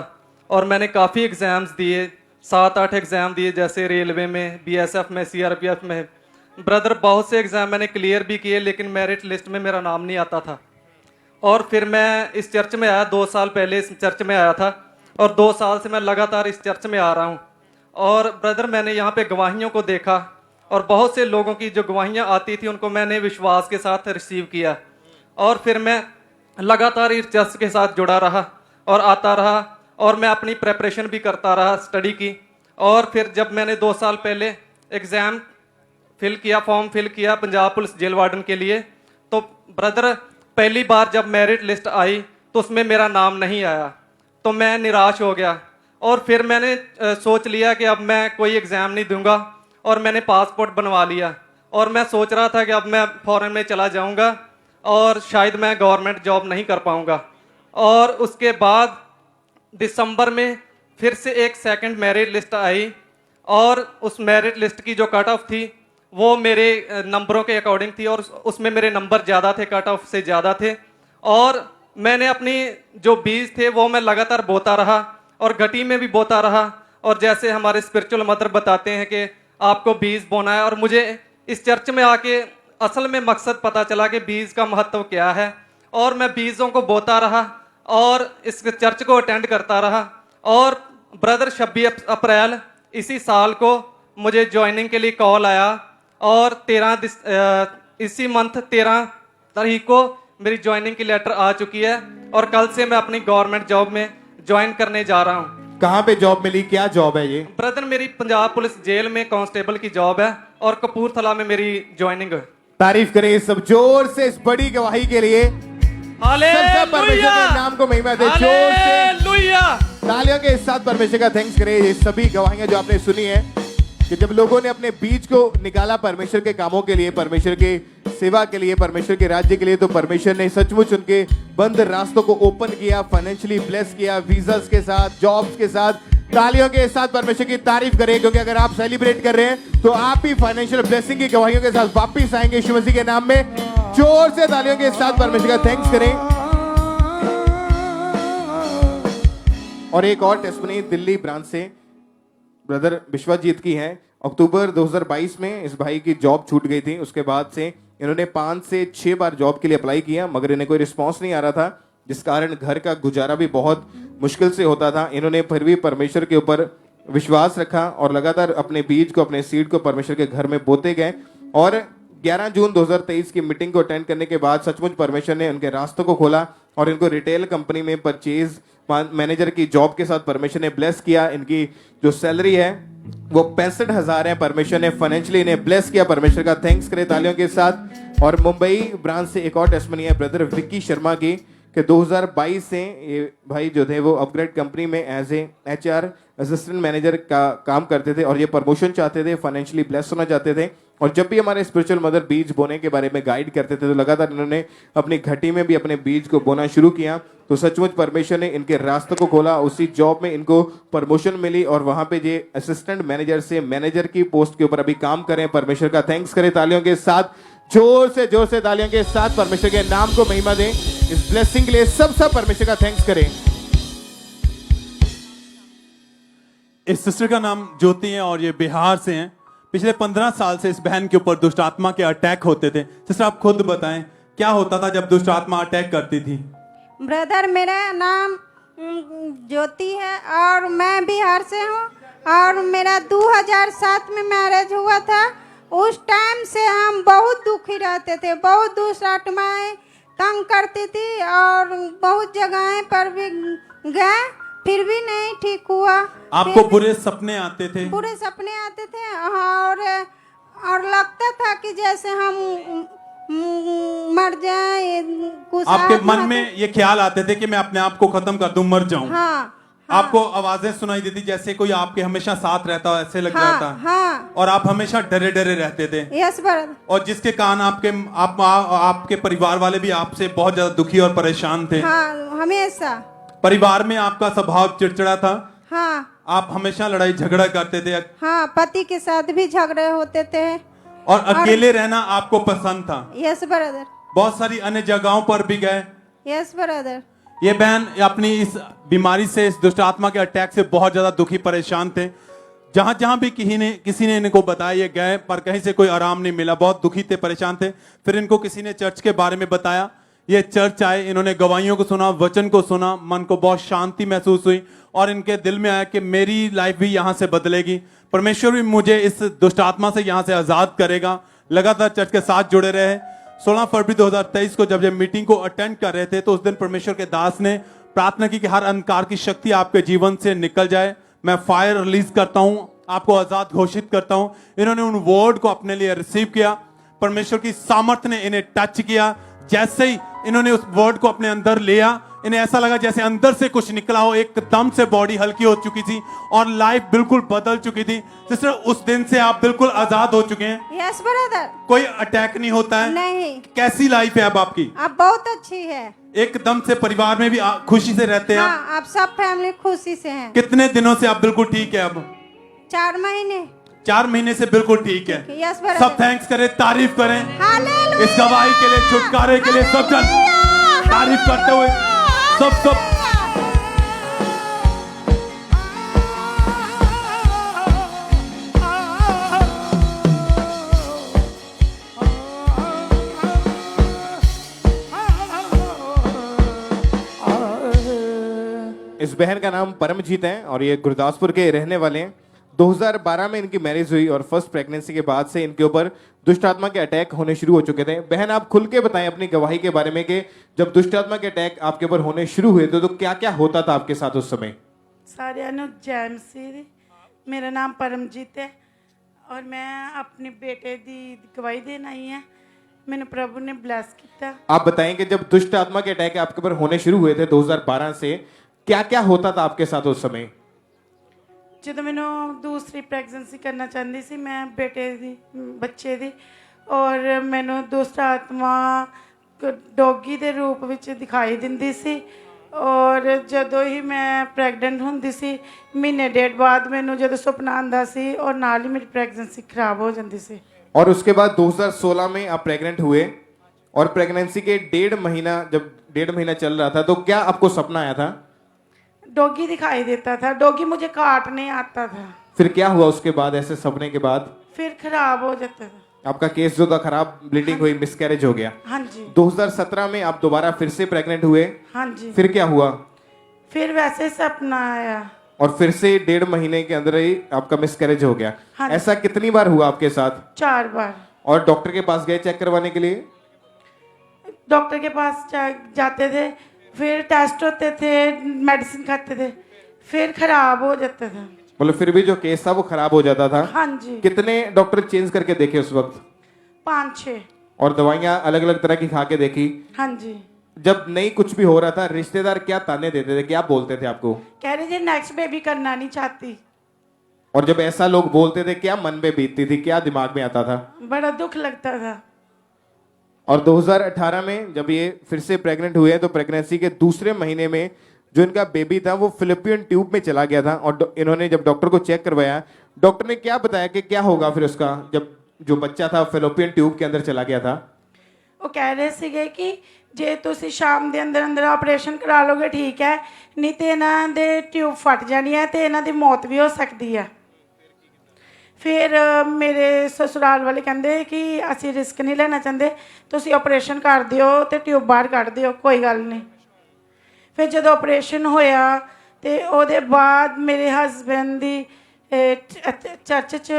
और मैंने काफ़ी एग्ज़ाम्स दिए, 7-8 एग्ज़ाम दिए, जैसे रेलवे में, BSF में, CRPF में। ब्रदर बहुत से एग्ज़ाम मैंने क्लियर भी किए लेकिन मेरिट लिस्ट में मेरा नाम नहीं आता था। और फिर मैं इस चर्च में आया, 2 साल पहले इस चर्च में आया था और 2 साल से मैं लगातार इस चर्च में आ रहा हूँ। और ब्रदर मैंने यहाँ पे गवाहियों को देखा और बहुत से लोगों की जो गवाहियाँ आती थी उनको मैंने विश्वास के साथ रिसीव किया और फिर मैं लगातार इस चर्च के साथ जुड़ा रहा और आता रहा और मैं अपनी प्रेपरेशन भी करता रहा स्टडी की। और फिर जब मैंने 2 साल पहले एग्ज़ाम फॉर्म फिल किया पंजाब पुलिस जेल वार्डन के लिए, तो ब्रदर पहली बार जब मेरिट लिस्ट आई तो उसमें मेरा नाम नहीं आया, तो मैं निराश हो गया। और फिर मैंने सोच लिया कि अब मैं कोई एग्ज़ाम नहीं दूंगा और मैंने पासपोर्ट बनवा लिया और मैं सोच रहा था कि अब मैं फॉरेन में चला जाऊंगा और शायद मैं गवर्नमेंट जॉब नहीं कर पाऊंगा। और उसके बाद दिसंबर में फिर से एक सेकंड मेरिट लिस्ट आई और उस मेरिट लिस्ट की जो कट ऑफ थी वो मेरे नंबरों के अकॉर्डिंग थी और उसमें मेरे नंबर ज़्यादा थे, कट ऑफ से ज़्यादा थे। और मैंने अपनी जो बीज थे वो मैं लगातार बोता रहा और घटी में भी बोता रहा। और जैसे हमारे स्पिरिचुअल मदर बताते हैं कि आपको बीज बोना है, और मुझे इस चर्च में आके असल में मकसद पता चला कि बीज का महत्व क्या है। और मैं बीजों को बोता रहा और इस चर्च को अटेंड करता रहा। और ब्रदर 26 अप्रैल इसी साल को मुझे ज्वाइनिंग के लिए कॉल आया और इसी मंथ 13 तारीख को मेरी ज्वाइनिंग की लेटर आ चुकी है और कल से मैं अपनी गवर्नमेंट जॉब में ज्वाइन करने जा रहा हूँ। कहाँ पे जॉब मिली, क्या जॉब है ये? ब्रदर मेरी पंजाब पुलिस जेल में कांस्टेबल की जॉब है और कपूरथला में मेरी ज्वाइनिंग है। तारीफ करें सब जोर से इस बड़ी गवाही के लिए। हालेलुया! परमेश्वर के नाम को महिमा दे। जोर से तालियों के साथ परमेश्वर का थैंक्स करें। ये सभी गवाहियां जो आपने सुनी है कि जब लोगों ने अपने बीज को निकाला परमेश्वर के कामों के लिए, परमेश्वर के सेवा के लिए, परमेश्वर के राज्य के लिए, तो परमेश्वर ने सचमुच उनके बंद रास्तों को ओपन किया, फाइनेंशियली ब्लेस किया, वीजास के साथ, जॉब्स के साथ। तालियों के साथ परमेश्वर की तारीफ करें, क्योंकि अगर आप सेलिब्रेट कर रहे हैं तो आप भी फाइनेंशियल ब्लेसिंग की गवाहियों के साथ वापिस आएंगे यीशु मसीह के नाम में। जोर से तालियों के साथ परमेश्वर का थैंक्स करें। और एक और टेस्टमनी दिल्ली ब्रांच से ब्रदर विश्वजीत की है। अक्टूबर 2022 में इस भाई की जॉब छूट गई थी। उसके बाद से इन्होंने 5 से 6 बार जॉब के लिए अप्लाई किया, मगर इन्हें कोई रिस्पांस नहीं आ रहा था, जिस कारण घर का गुजारा भी बहुत मुश्किल से होता था। इन्होंने फिर भी परमेश्वर के ऊपर विश्वास रखा और लगातार अपने बीज को, अपने सीड को परमेश्वर के घर में बोते गए। और 11 जून 2023 की मीटिंग को अटेंड करने के बाद सचमुच परमेश्वर ने उनके रास्तों को खोला और इनको रिटेल कंपनी में परचेज मैनेजर की जॉब के साथ परमेश्वर ने ब्लेस किया। इनकी जो सैलरी है वो 65,000 है। परमेश्वर ने फाइनेंशियली इन्हें ब्लेस किया। परमेश्वर का थैंक्स करें तालियों के साथ। और मुंबई ब्रांच से एक और टेस्टमनी है ब्रदर विक्की शर्मा की कि 2022 से ये भाई जो थे वो अपग्रेड कंपनी में as a HR assistant manager का काम करते थे और ये प्रमोशन चाहते थे, फाइनेंशियली ब्लेस होना चाहते थे। और जब भी हमारे स्पिरिचुअल मदर बीज बोने के बारे में गाइड करते थे तो लगातार इन्होंने अपनी घटी में भी अपने बीज को बोना शुरू किया। तो सचमुच परमेश्वर ने इनके रास्तों को खोला। उसी जॉब में इनको प्रमोशन मिली और वहां पे ये असिस्टेंट मैनेजर से मैनेजर की पोस्ट के ऊपर अभी काम करें। परमेश्वर का थैंक्स करें तालियों के साथ। जोर से तालियों के साथ परमेश्वर के नाम को महिमा दें। इस ब्लेसिंग के लिए सब परमेश्वर का थैंक्स करें। इस सिस्टर का नाम ज्योति है और ये बिहार से हैं। पिछले 15 साल से इस बहन के ऊपर दुष्ट आत्मा के अटैक होते थे। सिस्टर आप खुद बताएं क्या होता था जब दुष्ट आत्मा अटैक करती थी? ब्रदर मेरा नाम ज्योति है और मैं बिहार से हूँ और मेरा 2007 में मैरिज हुआ था। उस टाइम से हम बहुत दुखी रहते थे, बहुत दुष्ट आत्माएं तंग करती थी और बहुत जगहें पर भी गए, फिर भी नहीं ठीक हुआ। आपको बुरे सपने आते थे? बुरे सपने आते थे और लगता था कि जैसे हम मर जाए। कुछ आपके मन में ये ख्याल आते थे कि मैं अपने आप को खत्म कर दूं, मर जाऊं? हाँ। आपको आवाजें सुनाई देती जैसे कोई आपके हमेशा साथ रहता हो, ऐसे लग रहा था? हाँ। और आप हमेशा डरे डरे रहते थे? Yes brother. और जिसके कारण आपके परिवार वाले भी आपसे बहुत ज्यादा दुखी और परेशान थे? हाँ, हमेशा। परिवार में आपका स्वभाव चिड़चिड़ा था? हाँ। आप हमेशा लड़ाई झगड़ा करते थे? हाँ, पति के साथ भी झगड़े होते थे। और अकेले रहना आपको पसंद था? Yes brother. बहुत सारी अन्य जगहों पर भी गए? Yes brother. ये बहन अपनी इस बीमारी से, इस दुष्ट आत्मा के अटैक से बहुत ज्यादा दुखी परेशान थे। जहां जहां भी किसी ने इनको बताया ये गए, पर कहीं से कोई आराम नहीं मिला। बहुत दुखी थे, परेशान थे। फिर इनको किसी ने चर्च के बारे में बताया। ये चर्च आए, इन्होंने गवाहियों को सुना, वचन को सुना, मन को बहुत शांति महसूस हुई और इनके दिल में आया कि मेरी लाइफ भी यहाँ से बदलेगी। परमेश्वर भी मुझे इस दुष्ट आत्मा से यहाँ से आजाद करेगा। लगातार चर्च के साथ जुड़े रहे। 16 फरवरी 2023 को जब ये मीटिंग को अटेंड कर रहे थे तो उस दिन परमेश्वर के दास ने प्रार्थना की कि हर अंधकार की शक्ति आपके जीवन से निकल जाए। मैं फायर रिलीज करता हूं, आपको आजाद घोषित करता हूं। इन्होंने उन वर्ड को अपने लिए रिसीव किया। परमेश्वर की सामर्थ्य ने इन्हें टच किया। जैसे ही इन्होंने उस वर्ड को अपने अंदर लिया, इन्हें ऐसा लगा जैसे अंदर से कुछ निकला हो। एकदम से बॉडी हल्की हो चुकी थी और लाइफ बिल्कुल बदल चुकी थी। सिस्टर उस दिन से आप बिल्कुल आजाद हो चुके हैं? Yes brother. कोई अटैक नहीं होता है? नहीं। कैसी लाइफ है अब आपकी? अब बहुत अच्छी है। एकदम से परिवार में भी खुशी से रहते हैं? हाँ, आप सब फैमिली खुशी से हैं। कितने दिनों से आप बिल्कुल ठीक है अब? 4 महीने। 4 महीने से बिल्कुल ठीक है। Yes brother. सब थैंक्स करें, तारीफ करें हालेलुया। इस गवाही के लिए, छुटकारे के लिए। सब जन तारीफ करते हुए सब इस बहन का नाम परमजीत है और ये गुरदासपुर के रहने वाले हैं। 2012 में इनकी मैरिज हुई और फर्स्ट प्रेगनेंसी के बाद से इनके ऊपर दुष्ट आत्मा के अटैक होने शुरू हो चुके थे। बहन, आप खुल के बताएं अपनी गवाही के बारे में कि जब दुष्ट आत्मा के अटैक आपके ऊपर होने शुरू हुए तो क्या क्या होता था आपके साथ उस समय? सारियां नूं जय मसीह। मेरा नाम परमजीत है और मैं अपने बेटे दी गवाही देन आई हां। मैंने प्रभु ने ब्लेस किया। आप बताएं कि जब दुष्ट आत्मा के अटैक आपके ऊपर होने शुरू हुए थे 2012 से, क्या क्या होता था आपके साथ उस समय? ਜਦੋਂ ਮੈਨੂੰ ਦੂਸਰੀ ਪ੍ਰੈਗਨੈਂਸੀ ਕਰਨਾ ਚਾਹੁੰਦੀ ਸੀ ਮੈਂ ਬੇਟੇ ਦੀ ਬੱਚੇ ਦੀ, ਔਰ ਮੈਨੂੰ ਦੁਸ਼ਟ ਆਤਮਾ ਡੋਗੀ ਦੇ ਰੂਪ ਵਿੱਚ ਦਿਖਾਈ ਦਿੰਦੀ ਸੀ, ਔਰ ਜਦੋਂ ਹੀ ਮੈਂ ਪ੍ਰੈਗਨੈਂਟ ਹੁੰਦੀ ਸੀ ਮਹੀਨੇ ਡੇਢ ਬਾਅਦ ਮੈਨੂੰ ਜਦੋਂ ਸੁਪਨਾ ਆਉਂਦਾ ਸੀ ਔਰ ਨਾਲ ਹੀ ਮੇਰੀ ਪ੍ਰੈਗਨੈਂਸੀ ਖਰਾਬ ਹੋ ਜਾਂਦੀ ਸੀ। और उसके बाद 2016 में आप प्रेग्नेंट हुए और प्रेगनेंसी के 1.5 महीना, जब 1.5 महीना चल रहा था तो क्या आपको सपना आया था? डॉगी दिखाई देता था, डॉगी मुझे काटने आता था। फिर क्या हुआ उसके बाद, ऐसे सपने के बाद? फिर खराब हो जाता था। आपका केस जो था खराब, ब्लीडिंग हुई, मिसकैरेज हो गया। हाँ जी। 2017 में आप दोबारा फिर से प्रेग्नेंट हुए। हाँ जी। फिर क्या हुआ? फिर वैसे सपना आया और फिर से 1.5 महीने के अंदर ही आपका मिसकैरेज हो गया। हाँ। ऐसा कितनी बार हुआ आपके साथ? 4 बार। और डॉक्टर के पास गए चेक करवाने के लिए? डॉक्टर के पास जाते थे, फिर टेस्ट होते थे, मेडिसिन खाते थे, फिर खराब हो जाता था। मतलब फिर भी जो केस था वो खराब हो जाता था। हाँ जी। कितने डॉक्टर चेंज करके देखे उस वक्त? 5-6। और दवाइयां अलग अलग तरह की खा के देखी? हाँ जी। जब नहीं कुछ भी हो रहा था, रिश्तेदार क्या ताने देते थे, क्या बोलते थे आपको? कह रहे थे नेक्स्ट बेबी करना नहीं चाहती। और जब ऐसा लोग बोलते थे क्या मन में बीतती थी, क्या दिमाग में आता था? बड़ा दुख लगता था। और 2018 में जब ये फिर से प्रेग्नेंट हुए तो प्रेगनेंसी के दूसरे महीने में जो इनका बेबी था वो फिलिपियन ट्यूब में चला गया था। और इन्होंने जब डॉक्टर को चेक करवाया, डॉक्टर ने क्या बताया कि क्या होगा फिर उसका, जब जो बच्चा था फिलिपियन ट्यूब के अंदर चला गया था? वो कह रहे ਸੀਗੇ कि ਜੇ ਤੁਸੀਂ ਸ਼ਾਮ ਦੇ ਅੰਦਰ ਅੰਦਰ ਆਪਰੇਸ਼ਨ ਕਰਾ ਲੋਗੇ ਠੀਕ ਹੈ, ਨਹੀਂ ਤੇ ਇਹਨਾਂ ਦੇ ਟਿਊਬ ਫਟ ਜਾਣੀ ਹੈ ਤੇ ਇਹਨਾਂ ਦੀ ਮੌਤ ਵੀ ਹੋ ਸਕਦੀ ਹੈ। ਫਿਰ ਮੇਰੇ ਸਸੁਰਾਲ ਵਾਲੇ ਕਹਿੰਦੇ ਕਿ ਅਸੀਂ ਰਿਸਕ ਨਹੀਂ ਲੈਣਾ ਚਾਹੁੰਦੇ, ਤੁਸੀਂ ਆਪਰੇਸ਼ਨ ਕਰ ਦਿਓ ਤੇ ਟਿਊਬ ਬਾਹਰ ਕੱਢ ਦਿਓ, ਕੋਈ ਗੱਲ ਨਹੀਂ। ਫਿਰ ਜਦੋਂ ਆਪਰੇਸ਼ਨ ਹੋਇਆ ਤੇ ਉਹਦੇ ਬਾਅਦ ਮੇਰੇ ਹਸਬੈਂਡ ਦੀ ਚਰਚ 'ਚ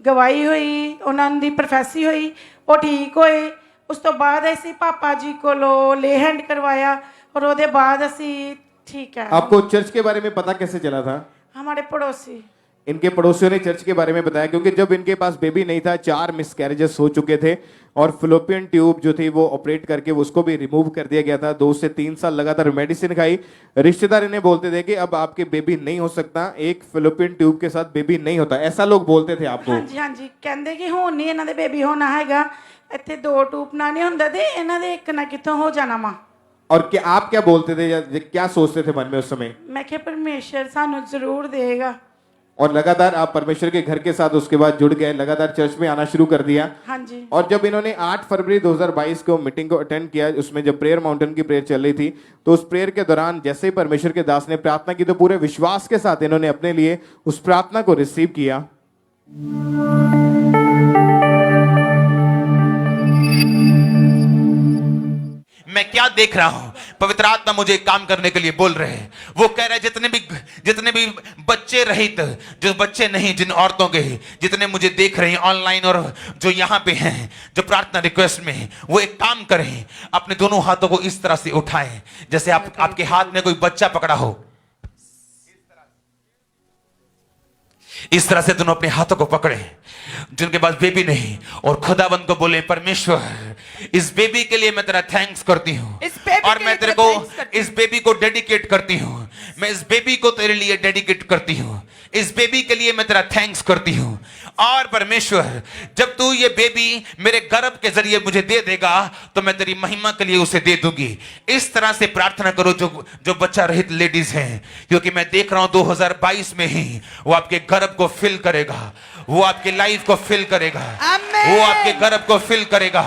ਗਵਾਹੀ ਹੋਈ, ਉਹਨਾਂ ਦੀ ਪ੍ਰੋਫੈਸੀ ਹੋਈ, ਉਹ ਠੀਕ ਹੋਏ। ਉਸ ਤੋਂ ਬਾਅਦ ਅਸੀਂ ਪਾਪਾ ਜੀ ਕੋਲੋਂ ਲੇ हैंड करवाया और ਉਹਦੇ ਬਾਅਦ ਅਸੀਂ ठीक है। आपको चर्च के बारे में पता कैसे चला था? हमारे पड़ोसी, इनके पड़ोसियों ने चर्च के बारे में बताया, क्योंकि जब इनके पास बेबी नहीं था 4 मिसकैरेजेस हो चुके थे और फिलिपियन ट्यूब जो थी वो ऑपरेट करके उसको भी रिमूव कर दिया गया था। 2 से 3 साल लगातार मेडिसिन खाई। रिश्तेदार इन्हें बोलते थे कि अब आपके बेबी नहीं हो सकता, एक फिलिपियन ट्यूब के साथ बेबी नहीं होता, ऐसा लोग बोलते थे आपको? हाँ जी, हाँ जी। ਕਹਿੰਦੇ ਕਿ ਹੁਣ ਨਹੀਂ ਇਹਨਾਂ ਦੇ ਬੇਬੀ ਹੋਣਾ ਹੈਗਾ, ਇੱਥੇ 2 ਟੂਪ ਨਾ ਨਹੀਂ ਹੁੰਦਾ ਤੇ ਇਹਨਾਂ ਦੇ ਇੱਕ ਨਾ ਕਿੱਥੋਂ ਹੋ ਜਾਣਾ ਵਾ। और क्या आप क्या बोलते थे या क्या सोचते थे मन में उस समय? मैं क्या परमेश्वर सानू जरूर देगा। और लगातार आप परमेश्वर के घर के साथ उसके बाद जुड़ गए, लगातार चर्च में आना शुरू कर दिया। हाँ जी। और जब इन्होंने 8 फरवरी 2022 को मीटिंग को अटेंड किया, उसमें जब प्रेयर माउंटेन की प्रेयर चल रही थी, तो उस प्रेयर के दौरान जैसे ही परमेश्वर के दास ने प्रार्थना की तो पूरे विश्वास के साथ इन्होंने अपने लिए उस प्रार्थना को रिसीव किया। मैं क्या देख रहा हूं? पवित्र आत्मा मुझे काम करने के लिए बोल रहे हैं। वो कह रहे हैं जितने भी बच्चे रहित, जो बच्चे नहीं, जिन औरतों के, जितने मुझे देख रहे हैं ऑनलाइन और जो यहां पे हैं, जो प्रार्थना रिक्वेस्ट में, वो एक काम करें, अपने दोनों हाथों को इस तरह से उठाएं जैसे आपके हाथ में कोई बच्चा पकड़ा हो। इस तरह से दोनों अपने हाथों को पकड़े जिनके पास बेबी नहीं, और खुदावंद को बोले, परमेश्वर इस बेबी के लिए मैं तेरा थैंक्स करती हूँ, और मैं तेरे को इस बेबी को डेडिकेट करती हूँ, मैं इस बेबी को तेरे लिए डेडिकेट करती हूँ। इस बेबी के लिए मैं तेरा थैंक्स करती हूं। और परमेश्वर, जब तू ये बेबी मेरे गर्भ के जरिए मुझे दे देगा तो मैं तेरी महिमा के लिए उसे दे दूंगी। इस तरह से प्रार्थना करो जो बच्चा रहित लेडीज हैं, क्योंकि मैं देख रहा हूं 2022 में ही वो आपके गर्भ को फिल करेगा, वो आपकी लाइफ को फिल करेगा, वो आपके गर्भ को फिल करेगा।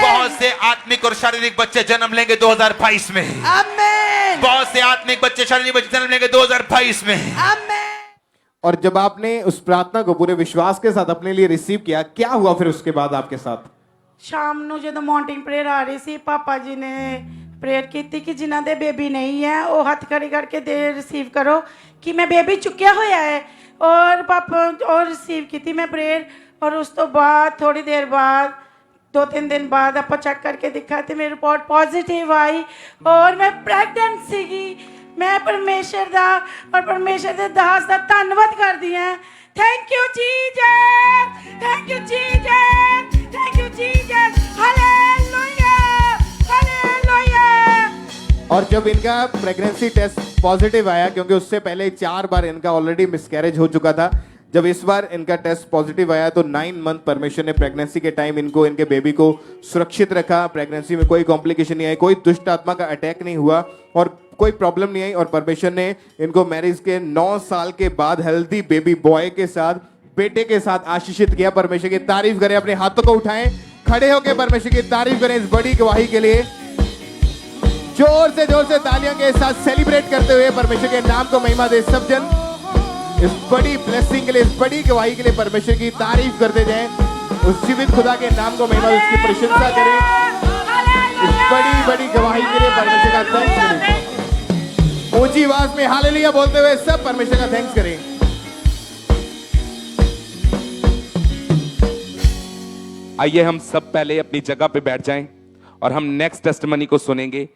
बहुत से आत्मिक और शारीरिक बच्चे जन्म लेंगे 2022 में। बहुत से आत्मिक बच्चे शारीरिक बच्चे जन्म लेंगे 2022 में। और जब आपने उस प्रार्थना को पूरे विश्वास के साथ अपने लिए रिसीव किया, क्या हुआ फिर उसके बाद आपके साथ? ਸ਼ਾਮ ਨੂੰ ਜਦੋਂ ਮਾਰਨਿੰਗ ਪ੍ਰੇਅਰ ਆ ਰਹੀ ਸੀ, ਪਾਪਾ ਜੀ ਨੇ ਪ੍ਰੇਅਰ ਕੀਤੀ ਕਿ ਜਿਨ੍ਹਾਂ ਦੇ ਬੇਬੀ ਨਹੀਂ ਹੈ ਉਹ ਹੱਥ ਖੜੇ ਕਰਕੇ ਦੇ ਰਿਸੀਵ ਕਰੋ ਕਿ ਮੈਂ ਬੇਬੀ ਚੁੱਕਿਆ ਹੋਇਆ ਹੈ। ਔਰ ਪਾਪਾ ਔਰ ਰਿਸੀਵ ਕੀਤੀ ਮੈਂ ਪ੍ਰੇਅਰ। ਔਰ ਉਸ ਤੋਂ ਬਾਅਦ ਥੋੜੀ ਦੇਰ ਬਾਅਦ 2-3 ਦਿਨ ਬਾਅਦ ਆਪਾਂ ਚੈੱਕ ਕਰਕੇ ਦੇਖਿਆ ਤੇ ਮੇਰੀ ਰਿਪੋਰਟ ਪੋਜ਼ਿਟਿਵ ਆਈ ਔਰ ਮੈਂ ਪ੍ਰੈਗਨੈਂਟ ਸੀਗੀ। ਮੈਂ ਪਰਮੇਸ਼ਰ ਦਾ ਔਰ ਪਰਮੇਸ਼ਰ ਦੇ ਦਾਸ ਦਾ ਧੰਨਵਾਦ ਕਰਦੀ ਹਾਂ। Thank you Jesus, thank you Jesus, thank you Jesus, hallelujah, hallelujah. और जब इनका प्रेगनेंसी टेस्ट पॉजिटिव आया, क्योंकि उससे पहले 4 बार इनका ऑलरेडी मिसकैरेज हो चुका था, जब इस बार इनका टेस्ट पॉजिटिव आया तो 9 मंथ परमेश्वर ने प्रेगनेंसी के टाइम इनको, इनके बेबी को सुरक्षित रखा। प्रेगनेंसी में कोई कॉम्प्लिकेशन नहीं आई, कोई दुष्ट आत्मा का अटैक नहीं हुआ और कोई प्रॉब्लम नहीं आई। और परमेश्वर ने इनको मैरिज के 9 साल के बाद हेल्दी बेबी बॉय के साथ, बेटे के साथ आशीषित किया। परमेश्वर की तारीफ करें, अपने हाथों को उठाएं, खड़े होकर परमेश्वर की तारीफ करें इस बड़ी गवाही के लिए। जोर से तालियों के साथ सेलिब्रेट करते हुए परमेश्वर के नाम को महिमा दे सब जन। इस बड़ी ब्लेसिंग के लिए, इस बड़ी गवाही के लिए परमेश्वर की तारीफ करते जाएं। उस जीवित खुदा के नाम को महिमा, उसकी प्रशंसा करें। इस बड़ी गवाही के लिए परमेश्वर का थैंक्स करें। ऊंची आवाज में हालेलुया बोलते हुए सब परमेश्वर का थैंक्स करें। आइए हम सब पहले अपनी जगह पे बैठ जाएं और हम नेक्स्ट टेस्टिमनी को सुनेंगे।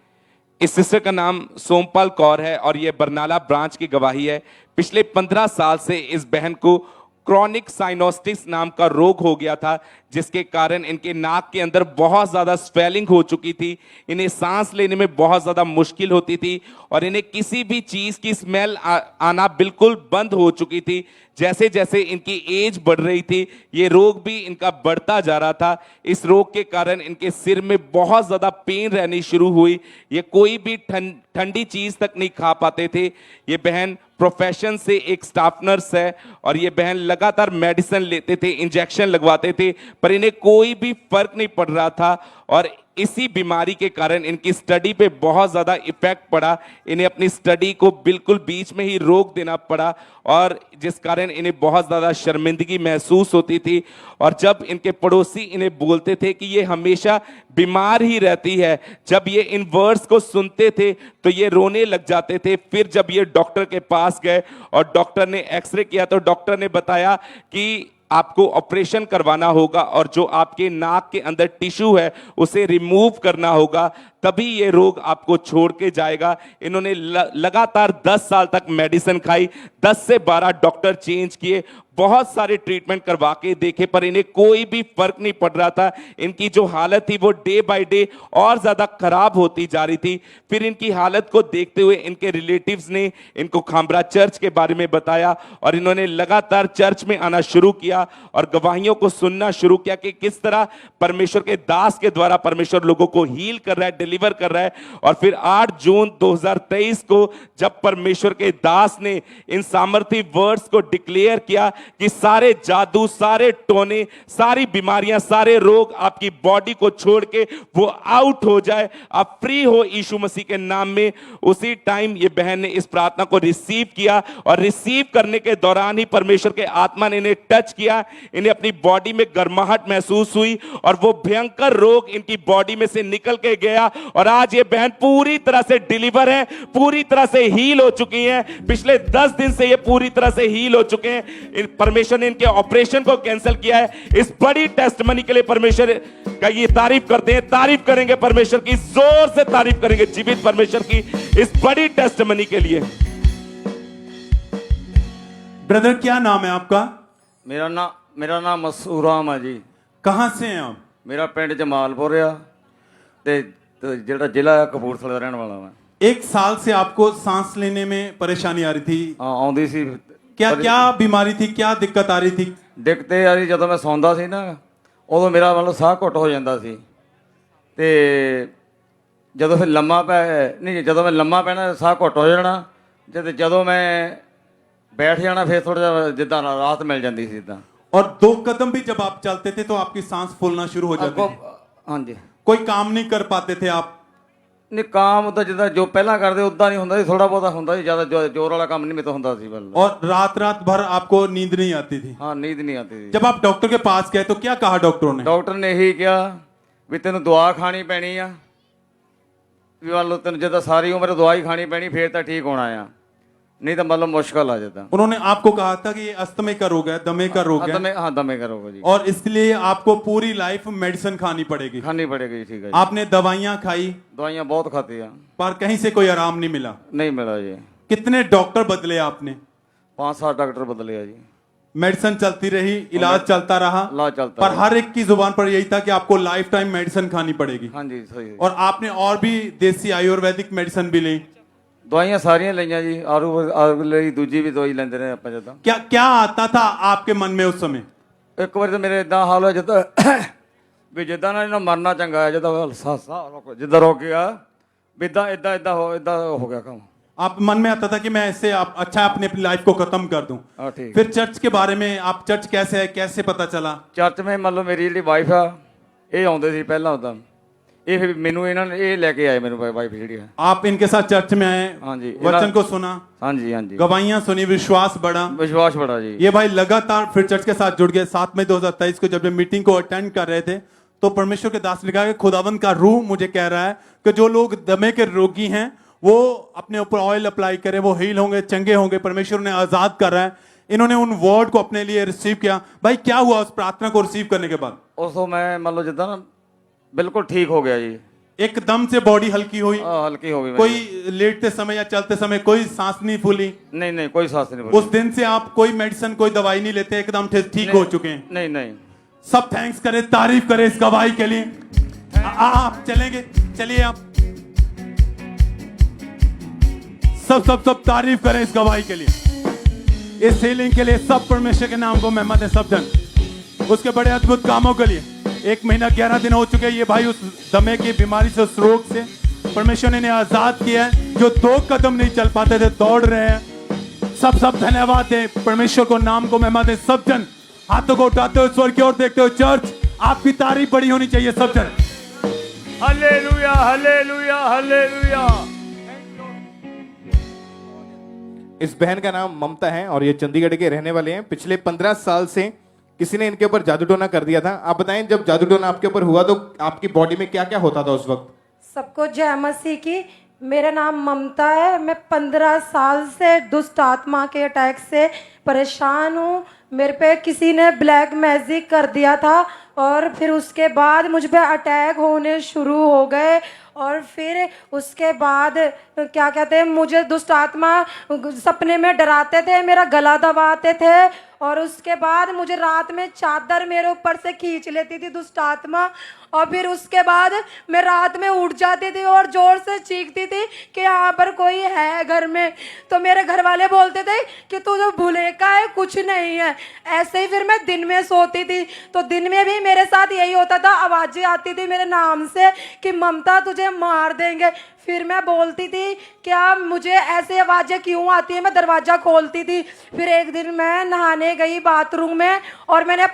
इस सिस्टर का नाम सोमपाल कौर है और ये बरनाला ब्रांच की गवाही है। पिछले 15 साल से इस बहन को क्रॉनिक साइनोस्टिस नाम का रोग हो गया था, जिसके कारण इनके नाक के अंदर बहुत ज़्यादा स्वेलिंग हो चुकी थी। इन्हें सांस लेने में बहुत ज़्यादा मुश्किल होती थी और इन्हें किसी भी चीज़ की स्मेल आना बिल्कुल बंद हो चुकी थी। जैसे जैसे इनकी एज बढ़ रही थी, ये रोग भी इनका बढ़ता जा रहा था। इस रोग के कारण इनके सिर में बहुत ज़्यादा पेन रहनी शुरू हुई। ये कोई भी ठंडी चीज़ तक नहीं खा पाते थे। ये बहन प्रोफेशन से एक स्टाफ नर्स है और ये बहन लगातार मेडिसिन लेते थे, इंजेक्शन लगवाते थे, पर इन्हें कोई भी फर्क नहीं पड़ रहा था। और इसी बीमारी के कारण इनकी स्टडी पे बहुत ज़्यादा इफेक्ट पड़ा। इन्हें अपनी स्टडी को बिल्कुल बीच में ही रोक देना पड़ा और जिस कारण इन्हें बहुत ज़्यादा शर्मिंदगी महसूस होती थी। और जब इनके पड़ोसी इन्हें बोलते थे कि ये हमेशा बीमार ही रहती है, जब ये इन वर्ड्स को सुनते थे तो ये रोने लग जाते थे। फिर जब ये डॉक्टर के पास गए और डॉक्टर ने एक्सरे किया तो डॉक्टर ने बताया कि आपको ऑपरेशन करवाना होगा और जो आपके नाक के अंदर टिश्यू है उसे रिमूव करना होगा, तभी ये रोग आपको छोड़ के जाएगा। इन्होंने लगातार 10 साल तक मेडिसिन खाई, 10 से 12 डॉक्टर चेंज किए, बहुत सारे ट्रीटमेंट करवा के देखे, पर इन्हें कोई भी फर्क नहीं पड़ रहा था। इनकी जो हालत थी वो डे बाय डे और ज़्यादा खराब होती जा रही थी। फिर इनकी हालत को देखते हुए इनके रिलेटिव्स ने इनको खामरा चर्च के बारे में बताया और इन्होंने लगातार चर्च में आना शुरू किया और गवाहियों को सुनना शुरू किया कि किस तरह परमेश्वर के दास के द्वारा परमेश्वर लोगों को हील कर रहा है, डिलीवर कर रहा है। और फिर 8 जून 2023 को जब परमेश्वर के दास ने इन सामर्थी वर्ड्स को डिक्लेयर किया कि सारे जादू, सारे टोने, सारी बीमारियां, सारे रोग आपकी बॉडी को छोड़ के वो आउट हो जाए, आप फ्री हो यीशु मसीह के नाम में, उसी टाइम ये बहन ने इस प्रार्थना को रिसीव किया। और रिसीव करने के दौरान ही परमेश्वर के आत्मा ने इन्हें टच किया, इन्हें अपनी बॉडी में गर्माहट महसूस हुई और वो भयंकर रोग इनकी बॉडी में से निकल के गया। और आज ये बहन पूरी तरह से डिलीवर है, पूरी तरह से हील हो चुकी है। पिछले 10 दिन से ये पूरी तरह से हील हो चुके हैं। परमेश्वर ने इनके ऑपरेशन को कैंसिल किया है। इस बड़ी टेस्टमनी के लिए परमेश्वर का ये तारीफ करते हैं, तारीफ करेंगे परमेश्वर की, जोर से तारीफ करेंगे जीवित परमेश्वर की इस बड़ी टेस्टमनी के लिए। ब्रदर क्या नाम है आपका? मेरा नाम मसूराम है जी। कहां से हैं आप? मेरा पिंड जमालपुर आ ते जेड़ा जिला है कपूरथला रहने वाला मैं। 1 साल से आपको सांस लेने में परेशानी आ रही थी? हाँ आउंदी सी, क्या क्या बीमारी थी, क्या दिक्कत आ रही थी? ਦਿੱਕਤ ਇਹ ਆ ਰਹੀ ਜਦੋਂ ਮੈਂ ਸੌਂਦਾ ਸੀ ਨਾ ਉਦੋਂ ਮੇਰਾ ਮਤਲਬ ਸਾਹ ਘੁੱਟ ਹੋ ਜਾਂਦਾ ਸੀ ਤੇ ਜਦੋਂ ਫਿਰ ਲੰਮਾ ਪੈ ਨਹੀਂ ਜਦੋਂ ਮੈਂ ਲੰਮਾ ਪੈਣਾ ਸਾਹ ਘੁੱਟ ਹੋ ਜਾਣਾ ਜਦੋਂ ਮੈਂ ਬੈਠ ਜਾਣਾ ਫਿਰ ਥੋੜਾ ਜਿਹਾ ਜਿੱਦਾਂ ਰਾਹਤ ਮਿਲ ਜਾਂਦੀ ਸੀ ਇਦਾਂ। और 2 कदम भी जब आप चलते थे तो आपकी सांस फूलना शुरू हो जाती थी? हाँ जी। कोई काम नहीं कर पाते थे आप? ਨਹੀਂ ਕਾਮ ਉਦਾਂ ਜਿੱਦਾਂ ਜੋ ਪਹਿਲਾਂ ਕਰਦੇ ਉਦਾਂ ਨਹੀਂ ਹੁੰਦਾ ਸੀ, ਥੋੜਾ ਬਹੁਤਾ ਹੁੰਦਾ ਸੀ, ਜ਼ਿਆਦਾ ਜ਼ੋਰ ਵਾਲਾ ਕੰਮ ਨਹੀਂ ਮੇਰੇ ਤੋਂ ਹੁੰਦਾ ਸੀ ਬਲ। और रात भर आपको नींद नहीं आती थी? हाँ नींद नहीं आती थी। जब आप डॉक्टर के पास गए तो क्या कहा डॉक्टरों ने? ਡਾਕਟਰ ਨੇ ਇਹੀ ਕਿਹਾ ਵੀ ਤੈਨੂੰ ਦਵਾ ਖਾਣੀ ਪੈਣੀ ਆ, ਵੀ ਮੰਨ ਲਓ ਤੈਨੂੰ ਜਦੋਂ ਸਾਰੀ ਉਮਰ ਦਵਾਈ ਖਾਣੀ ਪੈਣੀ ਫੇਰ ਤਾਂ ਠੀਕ ਹੋਣਾ ਆ, नहीं तो मतलब मुश्किल आ जाता। उन्होंने आपको कहा था कि ये अस्थमे का रोग है, दमे का रोग है। हाँ दमे का रोग है जी। और इसलिए आपको पूरी लाइफ मेडिसिन खानी पड़ेगी? खानी पड़ेगी, ठीक है। आपने दवाइयाँ खाई? दवाइयाँ बहुत खाती है पर कहीं से कोई आराम नहीं मिला? नहीं मिला जी। कितने डॉक्टर बदले आपने? 5-7 डॉक्टर बदले जी। मेडिसिन चलती रही, इलाज चलता रहा, इलाज चलता पर हर एक की जुबान पर यही था कि आपको लाइफ टाइम मेडिसिन खानी पड़ेगी। हाँ जी सही। और आपने और भी देसी आयुर्वेदिक मेडिसिन भी ली? दवाइयाँ सारियां लईयां जी, आरू ਲਈ दूजी भी दवाई लेंदे रहे ਆਪਾਂ ਜਦੋਂ। क्या क्या आता था आपके मन में उस समय? ਇੱਕ ਵਾਰ ਤਾਂ ਮੇਰੇ ਇਦਾਂ ਹਾਲ ਹੋਇਆ ਜਿੱਦਾਂ ਵੀ ਜਿੱਦਾਂ ਨਾ ਮਰਨਾ ਚੰਗਾ ਹੈ, ਜਿੱਦਾਂ ਜਿੱਦਾਂ ਰੁਕ ਗਿਆ ਵੀ ਇਦਾਂ ਹੋ ਗਿਆ ਕੰਮ। आप मन में आता था कि मैं ऐसे अच्छा अपनी लाइफ को खत्म कर दूं। ठीक। फिर चर्च के बारे में, आप चर्च कैसे है, कैसे पता चला? ਚਰਚ में ਮੰਨ ਲਓ ਮੇਰੀ ਜਿਹੜੀ ਵਾਈਫ ਆ ਇਹ ਆਉਂਦੇ ਸੀ ਪਹਿਲਾਂ ਉਦਾਂ, ਇਹ ਫਿਰ ਮੈਨੂੰ ਇਹਨਾਂ ਨੇ ਇਹ ਲੈ ਕੇ ਆਏ ਮੈਨੂੰ ਵਾਈਫ ਜਿਹੜੀ है। आप इनके साथ चर्च में आए? हाँ जी। वचन को सुना? हाँ जी हाँ जी। गवाहियां सुनी, विश्वास बढ़ा? विश्वास बढ़ा जी। ये भाई लगातार फिर चर्च के साथ जुड़ गए। 7 मई 2023 को जब ये मीटिंग को अटेंड कर रहे थे तो परमेश्वर के दास ने कहा कि खुदावंद का रूह मुझे कह रहा है कि जो लोग दमे के रोगी हैं वो अपने ऊपर ऑयल अप्लाई करें, वो हील होंगे, चंगे होंगे। परमेश्वर ने आजाद कर रहा है। इन्होंने उन वर्ड को अपने लिए रिसीव किया। भाई क्या हुआ उस प्रार्थना को रिसीव करने के बाद? उसको मैं मान लो जितना ना बिल्कुल ठीक हो गया जी, एकदम से बॉडी हल्की हुई? हल्की हो गई। कोई लेटते समय या चलते समय कोई सांस नहीं फूली? नहीं नहीं कोई सांस नहीं फूली। उस दिन से आप कोई मेडिसिन, कोई दवाई नहीं लेते, एकदम ठीक हो चुके हैं? नहीं नहीं। सब थैंक्स करें, तारीफ करें इस गवाही के लिए। आप चलेंगे, चलिए आप सब तारीफ करें इस गवाही के लिए, इस हीलिंग के लिए। सब परमेश्वर के नाम को महिमा दें सब जन, उसके बड़े अद्भुत कामों के लिए। 1 महीना 11 दिन हो चुके हैं ये भाई उस दमे की बीमारी से, उस रोग से परमेश्वर ने इन्हें आजाद किया है। जो 2 कदम नहीं चल पाते थे दौड़ रहे हैं। सब धन्यवाद दें परमेश्वर को, नाम को महिमा दें सब जन। हाथों को उठाते हुए स्वर की ओर देखते हुए चर्च आपकी तारीफ बड़ी होनी चाहिए सब जन। Hallelujah hallelujah hallelujah. इस बहन का नाम ममता है और ये चंडीगढ़ के रहने वाले हैं। पिछले 15 साल से किसी ने इनके ऊपर जादू टोना कर दिया था। आप बताएं जब जादू टोना आपके ऊपर हुआ तो आपकी बॉडी में क्या क्या होता था उस वक्त? सबको जय मसीह की। मेरा नाम ममता है। मैं 15 साल से दुष्ट आत्मा के अटैक से परेशान हूँ। मेरे पे किसी ने ब्लैक मैजिक कर दिया था और फिर उसके बाद मुझ पे अटैक होने शुरू हो गए और फिर उसके बाद क्या कहते हैं, मुझे दुष्ट आत्मा सपने में डराते थे, मेरा गला दबाते थे और उसके बाद मुझे रात में चादर मेरे ऊपर से खींच लेती थी दुष्ट आत्मा। और फिर उसके बाद मैं रात में उठ जाती थी और जोर से चीखती थी कि यहाँ पर कोई है घर में। तो मेरे घर वाले बोलते थे कि तू जो भुलेखा है, कुछ नहीं है। ऐसे ही फिर मैं दिन में सोती थी तो दिन में भी मेरे साथ यही होता था, आवाज़ें आती थी मेरे नाम से कि ममता तुझे मार देंगे। फिर मैं बोलती थी क्या मुझे ऐसे आवाज़ें क्यों आती है, मैं दरवाज़ा खोलती थी। फिर एक दिन मैं नहाने गई बाथरूम में और मैंने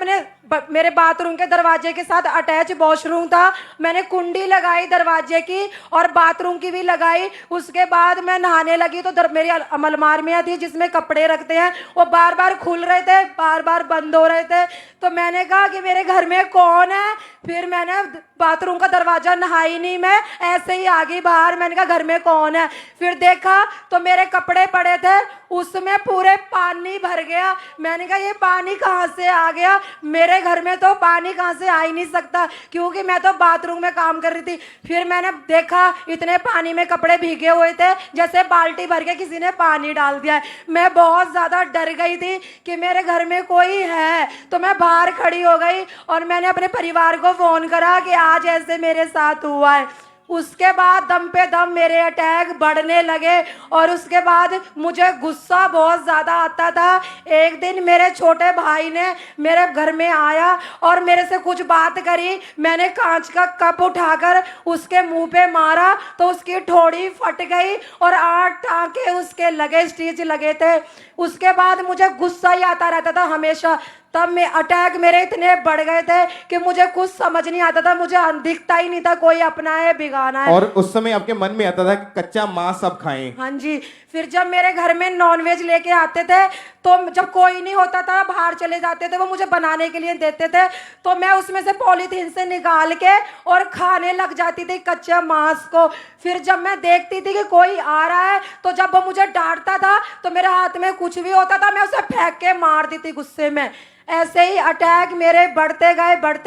मेरे बाथरूम के दरवाजे के साथ अटैच वॉशरूम था, मैंने कुंडी लगाई दरवाजे की और बाथरूम की भी लगाई। उसके बाद मैं नहाने लगी तो मेरी अलमारियाँ थी जिसमें कपड़े रखते हैं, वो बार बार खुल रहे थे, बार बार बंद हो रहे थे। तो मैंने कहा कि मेरे घर में कौन है। फिर मैंने बाथरूम का दरवाज़ा नहाई नहीं, मैं ऐसे ही आ गई बाहर। मैंने कहा घर में कौन है। फिर देखा तो मेरे कपड़े पड़े थे, उसमें पूरे पानी भर गया। मैंने कहा ये पानी कहाँ से आ गया, मेरे घर में तो पानी कहाँ से आ ही नहीं सकता क्योंकि मैं तो बाथरूम में काम कर रही थी। फिर मैंने देखा इतने पानी में कपड़े भीगे हुए थे जैसे बाल्टी भर के किसी ने पानी डाल दिया है। मैं बहुत ज़्यादा डर गई थी कि मेरे घर में कोई है। तो मैं बाहर खड़ी हो गई और मैंने अपने परिवार को फ़ोन करा कि आज ऐसे मेरे साथ हुआ है। उसके बाद दम पे दम मेरे अटैक बढ़ने लगे और उसके बाद मुझे गुस्सा बहुत ज़्यादा आता था। एक दिन मेरे छोटे भाई ने मेरे घर में आया और मेरे से कुछ बात करी। मैंने कांच का कप उठाकर उसके मुंह पे मारा तो उसकी ठोड़ी फट गई और 8 टांके उसके लगे, स्टिच लगे थे। उसके बाद मुझे गुस्सा ही आता रहता था हमेशा। तब में अटैक मेरे इतने बढ़ गए थे कि मुझे कुछ समझ नहीं आता था, मुझे दिखता ही नहीं था कोई अपना है बिगाना है। और उस समय आपके मन में आता था कि कच्चा मांस अब खाएं। हाँ जी। फिर जब मेरे घर में नॉनवेज लेके आते थे तो जब कोई नहीं होता था, बाहर चले जाते थे, वो मुझे बनाने के लिए देते थे तो मैं उसमें से पॉलीथीन से निकाल के और खाने लग जाती थी कच्चे मांस को। फिर जब मैं देखती थी कि कोई आ रहा है तो जब वो मुझे डांटता था तो मेरे हाथ में कुछ भी होता था मैं उसे फेंक के मार देती गुस्से में। ऐसे ही अटैक मेरे बढ़ते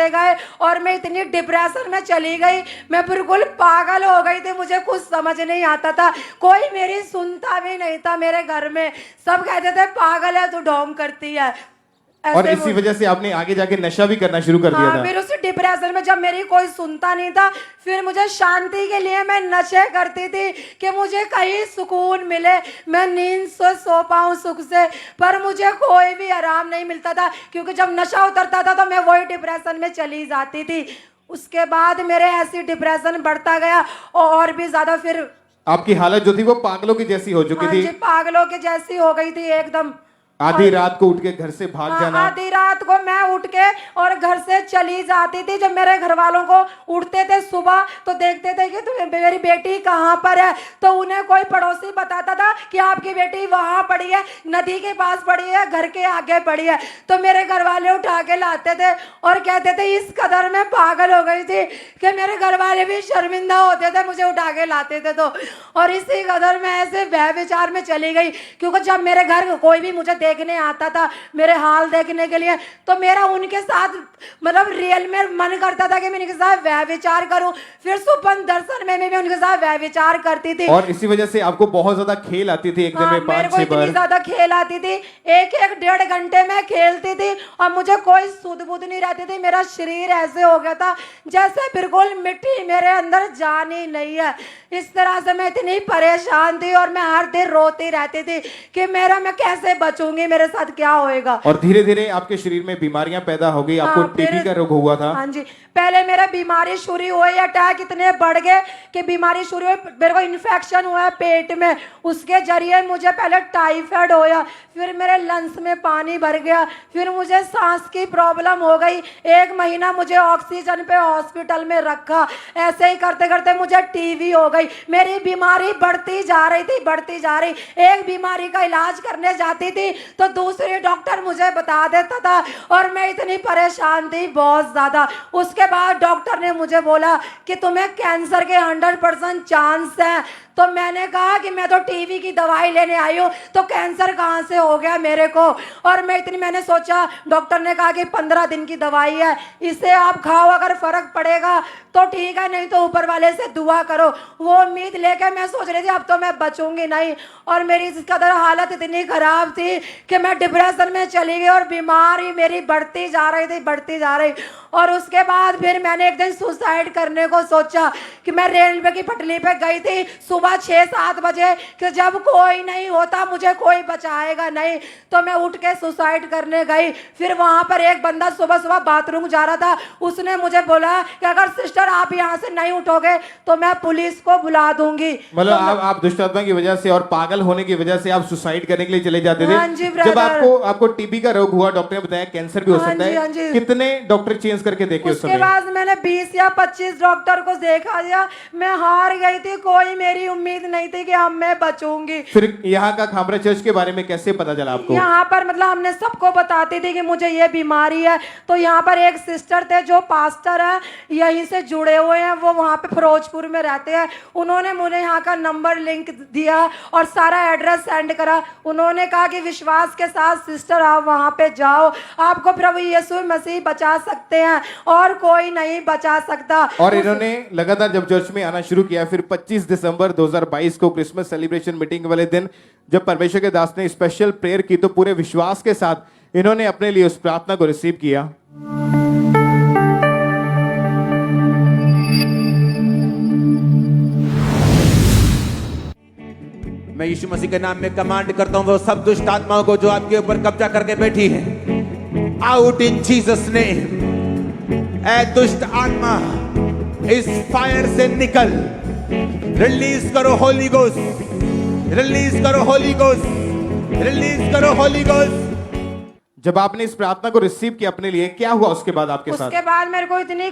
गए और मैं इतनी डिप्रेशन में चली गई, मैं बिल्कुल पागल हो गई थी। मुझे कुछ समझ नहीं आता था, कोई मेरी सुनता भी नहीं था। मेरे घर में सब कहते थे पागल है तू, ढोंग करती है। और इसी वजह से आपने आगे जाके नशा भी करना शुरू कर दिया था। फिर उस डिप्रेशन में जब मेरी कोई सुनता नहीं था, फिर मुझे शांति के लिए मैं नशे करती थी कि मुझे कहीं सुकून मिले, मैं नींद से सो पाऊं सुख से। पर मुझे कोई भी आराम नहीं मिलता था क्योंकि जब नशा उतरता था तो मैं वही डिप्रेशन में चली जाती थी। उसके बाद मेरे ऐसी डिप्रेशन बढ़ता गया और भी ज्यादा। फिर आपकी हालत जो थी वो पागलों की जैसी हो चुकी थी। पागलों की जैसी हो गई थी एकदम। आधी रात को उठ के घर से भाग जाना। आधी रात को मैं उठ के और घर से चली जाती थी। जब मेरे घर वालों को उठते थे सुबह तो देखते थे कि मेरी बेटी कहाँ पर है, तो उन्हें कोई पड़ोसी बताता था कि आपकी बेटी वहाँ पड़ी है, नदी के पास पड़ी है, घर के आगे पड़ी है। तो मेरे घर वाले उठा के लाते थे और कहते थे इस कदर मैं पागल हो गई थी कि मेरे घर वाले भी शर्मिंदा होते थे मुझे उठा के लाते थे। तो और इसी कदर मैं ऐसे व्यभिचार में चली गई क्योंकि जब मेरे घर कोई भी मुझे देखने आता था, मेरे हाल देखने के लिए, तो मेरा उनके साथ मतलब रियल में मन करता था कि मैं उनके साथ व्यभिचार करूं। फिर सुपन दर्शन में मैं उनके साथ व्यभिचार करती थी। और इसी वजह से आपको बहुत ज्यादा खेल आती थी। एक दिन में 5-6 बार इतनी ज्यादा खेल आती थी, एक 1-1.5 घंटे में खेलती थी और मुझे कोई सुध बुध नहीं रहती थी। मेरा शरीर ऐसे हो गया था जैसे बिल्कुल मिट्टी, मेरे अंदर जान ही नहीं है। इस तरह से मैं इतनी परेशान थी और मैं हर दिन रोती रहती थी कि मैं कैसे बचूंगी, मेरे साथ क्या होएगा। और धीरे धीरे आपके शरीर में बीमारियां पैदा हो गई। आपको टीबी का रोग हुआ था। हाँ जी। पहले मेरा बीमारी शुरू हुई, अटैक इतने बढ़ गए कि बीमारी शुरू हुई, मेरे को इन्फेक्शन हुआ पेट में, उसके जरिए मुझे पहले टाइफाइड होया, फिर मेरे लंग्स में पानी भर गया, फिर मुझे सांस की प्रॉब्लम हो गई। 1 महीना मुझे ऑक्सीजन पे हॉस्पिटल में रखा। ऐसे ही करते करते मुझे टीबी हो गई। मेरी बीमारी बढ़ती जा रही थी, बढ़ती जा रही। एक बीमारी का इलाज करने जाती थी तो दूसरे डॉक्टर मुझे बता देता था और मैं इतनी परेशान थी बहुत ज्यादा। उसके बाद डॉक्टर ने मुझे बोला कि तुम्हें कैंसर के 100% चांस है। तो मैंने कहा कि मैं तो टीबी की दवाई लेने आई हूँ, तो कैंसर कहाँ से हो गया मेरे को। और मैंने सोचा, डॉक्टर ने कहा कि 15 दिन की दवाई है, इसे आप खाओ, अगर फर्क पड़ेगा तो ठीक है, नहीं तो ऊपर वाले से दुआ करो। वो उम्मीद लेके मैं सोच रही थी अब तो मैं बचूंगी नहीं। और मेरी इस कदर हालत इतनी खराब थी कि मैं डिप्रेशन में चली गई और बीमारी मेरी बढ़ती जा रही थी, बढ़ती जा रही। और उसके बाद फिर मैंने एक दिन सुसाइड करने को सोचा कि मैं रेलवे की पटरी पे गई थी सुबह 6-7 बजे कि जब कोई नहीं होता, मुझे कोई बचाएगा नहीं, तो मैं उठ के सुसाइड करने गई। फिर वहां पर एक बंदा सुबह सुबह बाथरूम जा रहा था, उसने मुझे बोला कि अगर सिस्टर आप यहाँ से नहीं उठोगे तो मैं पुलिस को बुला दूंगी। मतलब आप दुष्ट आत्मा की वजह से और पागल होने की वजह से आप सुसाइड करने के लिए चले जाते थे। हाँ जी, जब आपको टीबी का रोग हुआ, डॉक्टर ने बताया कैंसर भी हो सकता है। हाँ जी। कितने डॉक्टर चेंज करके देखे उस समय? उसके बाद मैंने 20 या 25 डॉक्टर को देखा दिया, मैं हार गई थी। कोई मेरी उम्मीद नहीं थी कि अब मैं बचूंगी। फिर यहाँ का खामरा चर्च के बारे में कैसे पता चला आपको? यहाँ पर मतलब हमने सबको बताती थी कि मुझे ये बीमारी है। तो यहाँ पर एक सिस्टर थे जो पास्टर है, यहीं से जुड़े हुए हैं, वो वहाँ पे फिरोजपुर में रहते हैं। उन्होंने मुझे यहाँ का नंबर लिंक दिया और सारा एड्रेस सेंड करा। उन्होंने कहा कि विश्वास के साथ सिस्टर आप वहाँ पे जाओ, आपको प्रभु यीशु मसीह बचा सकते हैं और कोई नहीं बचा सकता। और इन्होंने लगातार जब चर्च में आना शुरू किया, फिर 25 दिसंबर 2022 को क्रिसमस सेलिब्रेशन मीटिंग वाले दिन जब परमेश्वर के दास ने स्पेशल प्रेयर की, तो पूरे विश्वास के साथ इन्होंने अपने लिए उस प्रार्थना को रिसीव किया। यीशु मसीह के नाम में कमांड करता हूं वो सब दुष्ट आत्माओं को जो आपके ऊपर कब्जा करके बैठी है, आउट इन जीसस नेम। ऐ दुष्ट आत्मा, इस फायर से निकल। रिलीज करो होली गोस्ट, रिलीज करो होली गोस्ट, रिलीज करो होली गोस्ट। जब आपने इस प्रार्थना को रिसीव किया अपने लिए, क्या हुआ उसके बाद आपके साथ? उसके बाद मेरे को इतनी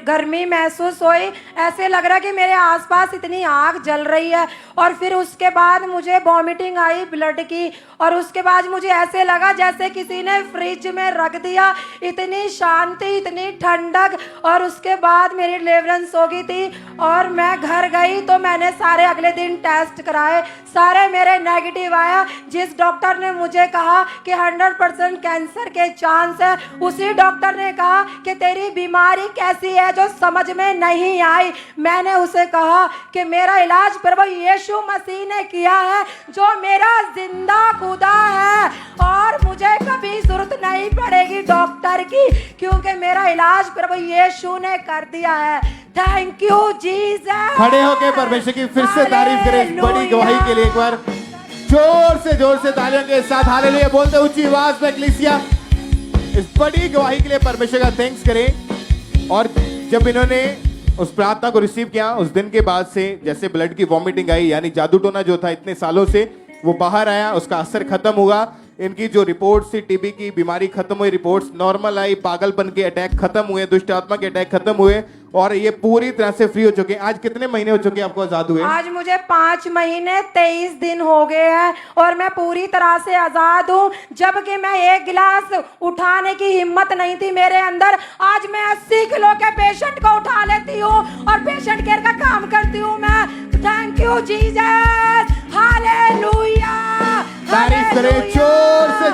गर्मी महसूस हुई, ऐसे लग रहा कि मेरे आसपास इतनी आग जल रही है। और फिर उसके बाद मुझे वॉमिटिंग आई ब्लड की, और उसके बाद मुझे ऐसे लगा जैसे किसी ने फ्रिज में रख दिया। इतनी शांति, इतनी ठंडक। और उसके बाद मेरी डिलीवरेंस हो गई थी और मैं घर गई तो मैंने सारे अगले दिन टेस्ट कराए, सारे मेरे नेगेटिव आया। जिस डॉक्टर ने मुझे कहा कि 100% कैंसर के चांस है, उसी डॉक्टर ने कहा कि तेरी बीमारी कैसी है जो समझ में नहीं आई। मैंने उसे कहा कि मेरा इलाज प्रभु यीशु मसीह ने किया है, जो मेरा जिंदा खुदा है, और मुझे कभी जरूरत नहीं पड़ेगी डॉक्टर की, क्योंकि मेरा इलाज प्रभु यीशु ने कर दिया है। Thank you Jesus. खड़े होकर परमेश्वर की फिर से तारीफ करें इस बड़ी गवाही के लिए। एक बार जोर से तालियों के साथ हालेलुया बोलते ऊंची आवाज में कलीसिया इस बड़ी गवाही के लिए परमेश्वर का थैंक्स करें। और जब इन्होंने उस प्रार्थना को रिसीव किया, उस दिन के बाद से जैसे ब्लड की वॉमिटिंग आई, यानी जादू टोना जो था इतने सालों से वो बाहर आया, उसका असर खत्म हुआ। इनकी जो रिपोर्ट्स थी, टीबी की बीमारी खत्म हुई, रिपोर्ट्स नॉर्मल आई, पागलपन के अटैक खत्म हुए, दुष्ट आत्मा के अटैक खत्म हुए, और ये पूरी तरह से फ्री हो चुके हैं। आज कितने महीने हो चुके हैं आपको आजाद हुए? आज मुझे 5 महीने 23 दिन हो गए हैं और मैं पूरी तरह से आजाद हूँ। जबकि मैं एक गिलास उठाने की हिम्मत नहीं थी मेरे अंदर, आज मैं 80 किलो के पेशेंट को उठा लेती हूँ और पेशेंट केयर का काम करती हूँ मैं। Thank you Jesus, hallelujah. तारीफ करें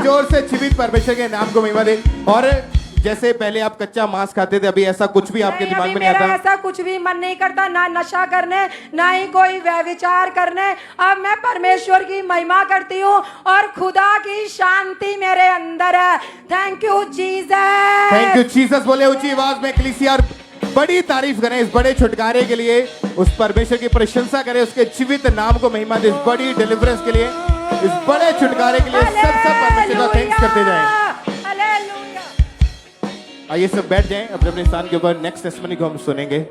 जोर से जीवित परमेश्वर के नाम को महिमा दें। और जैसे पहले आप कच्चा मांस खाते थे, अभी ऐसा कुछ भी आपके दिमाग में नहीं आता? मेरा ऐसा कुछ भी मन नहीं करता, ना नशा करने, ना ही कोई व्यभिचार करने। अब मैं परमेश्वर की महिमा करती हूँ और खुदा की शांति मेरे अंदर है। Thank you Jesus. Thank you Jesus बोले ऊंची आवाज में कलीसिया, और बड़ी तारीफ करें इस बड़े छुटकारे के लिए, उस परमेश्वर की प्रशंसा करें, उसके जीवित नाम को महिमा दें, इस बड़ी डिलीवरेंस के लिए, इस बड़े छुटकारे के लिए सब परमेश्वर का थैंक्स करते जाएं। आइए सब बैठ जाएं अपने अपने स्थान के ऊपर। नेक्स्ट टेस्टिमनी को हम सुनेंगे।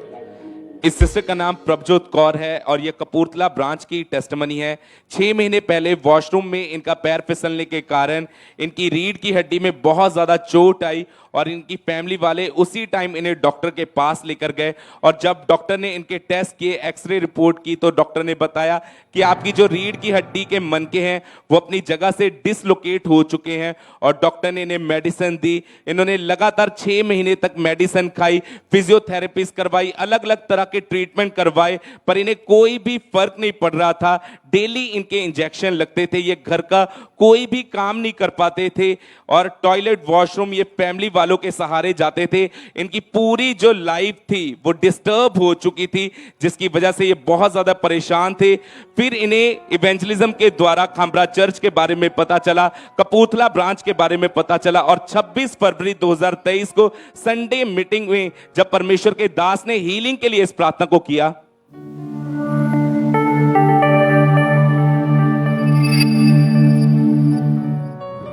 इस सिस्टर का नाम प्रभजोत कौर है और ये कपूरथला ब्रांच की टेस्टमनी है। 6 महीने पहले वॉशरूम में इनका पैर फिसलने के कारण इनकी रीढ़ की हड्डी में बहुत ज्यादा चोट आई और इनकी फैमिली वाले उसी टाइम इन्हें डॉक्टर के पास लेकर गए। और जब डॉक्टर ने इनके टेस्ट किए, एक्सरे रिपोर्ट की, तो डॉक्टर ने बताया कि आपकी जो रीढ़ की हड्डी के मनके हैं वो अपनी जगह से डिसलोकेट हो चुके हैं। और डॉक्टर ने इन्हें मेडिसिन दी। इन्होंने लगातार 6 महीने तक मेडिसिन खाई, फिजियोथेरेपीज करवाई, अलग अलग तरह के ट्रीटमेंट करवाए, पर इन्हें कोई भी फर्क नहीं पड़ रहा था। डेली इनके इंजेक्शन लगते थे, ये घर का कोई भी काम नहीं कर पाते थे और टॉयलेट वॉशरूम ये फैमिली वालों के सहारे जाते थे। इनकी पूरी जो लाइफ थी वो डिस्टर्ब हो चुकी थी, जिसकी वजह से ये बहुत ज्यादा परेशान थे। फिर इन्हें इवेंजलिज्म के द्वारा खामरा चर्च के बारे में पता चला, कपूरथला ब्रांच के बारे में पता चला और 26 फरवरी 2023 को संडे मीटिंग में जब परमेश्वर के दास ने हीलिंग के लिए इस प्रार्थना को किया,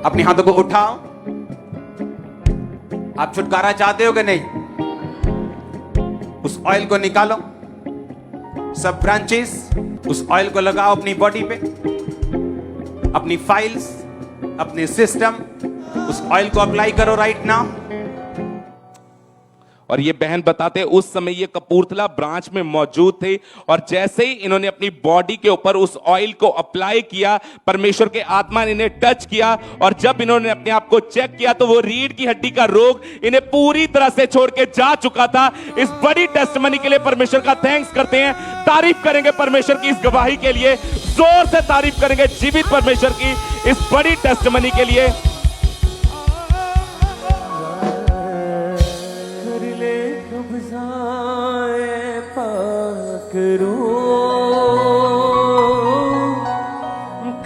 अपने हाथों को उठाओ। आप छुटकारा चाहते हो कि नहीं? उस ऑयल को निकालो, सब ब्रांचेस, उस ऑयल को लगाओ अपनी बॉडी पे, अपनी फाइल्स, अपने सिस्टम, उस ऑयल को अप्लाई करो राइट नाउ। और ये बहन बताते उस समय ये कपूरथला ब्रांच में मौजूद थे और जैसे ही इन्होंने अपनी बॉडी के ऊपर उस ऑयल को अप्लाई किया, परमेश्वर के आत्मा ने इन्हें टच किया और जब इन्होंने अपने आप को चेक किया तो वो रीढ़ की हड्डी का रोग इन्हें पूरी तरह से छोड़ के जा चुका था। इस बड़ी टेस्टमनी के लिए परमेश्वर का थैंक्स करते हैं, तारीफ करेंगे परमेश्वर की इस गवाही के लिए, जोर से तारीफ करेंगे जीवित परमेश्वर की इस बड़ी टेस्टमनी के लिए।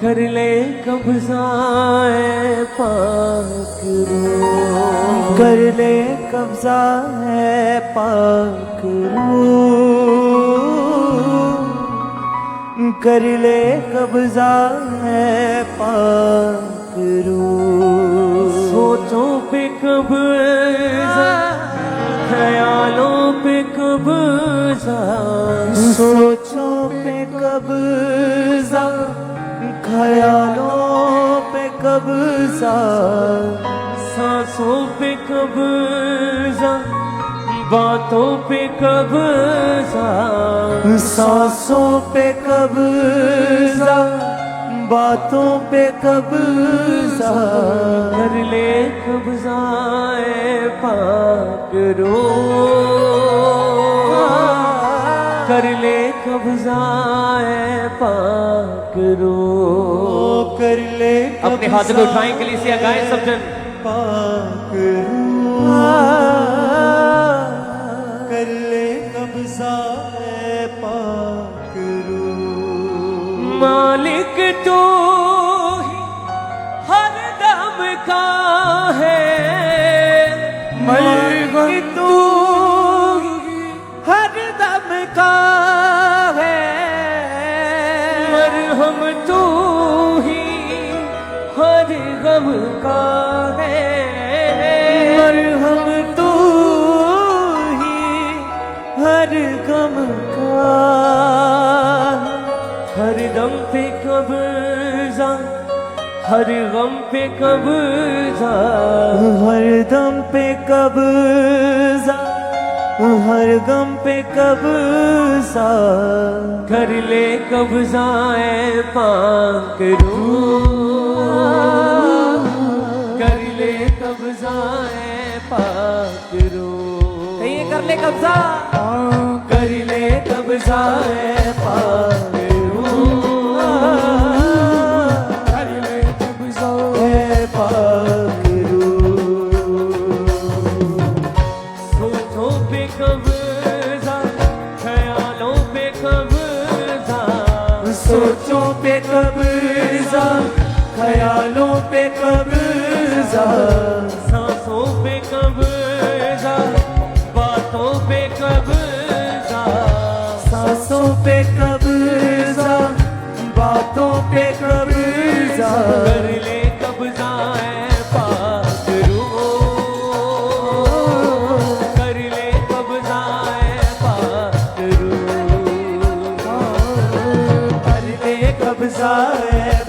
कर ले कब्ज़ाए पकड़ो, कर ले कब्ज़ाए पकड़ो, कर ले कब्जा है पाक रूह। सोचों पे कब्जा, ख्यालों पे कब्जा, सोचों पे कब्जा, ख्यालों पे कब्जा, सांसों पे कब्जा, बातों पे कब्जा, सांसों पे कब्जा, बातों पे कब्जा, कर ले कब्जा ए पाक रूह। कर ले कब्जा ए पाक रूह। कर ले अपने हाथ में उठाएं के लिए से गाएं सब जन। पाक रूह। कर ले कब्जा ए पाक रूह। मालिक तू ही हर दम का है, मालिक तू ही हर दम का है, मरहम तू ही हर गम का है, मरहम तू ही हर गम का। हर दम पे कब्जा, हर गम पे कब्जा, हर दम पे कब्जा, हर गम पे कब्जा, कर ले कब्जा ए पाक रूह। कर ले कब्जा ए पाक रूह। कहिए कर ले कब्जा। कर ले कब्जा ए पाक रूह। कर ले कब्जा ए पाक रूह। सोचों पे कब्जा, ख्यालों पे कब्जा, सोचों पे कब्जा, ख्यालों पे कब्जा, सांसों पे कब्जा, बातों पे कब्जा, सांसों पे कब्जा, बातों पे कब्जा, कर ले कब्जा ए पाक रूह। कर ले कब्जा ए पाक रूह। कर ले कब्जा ए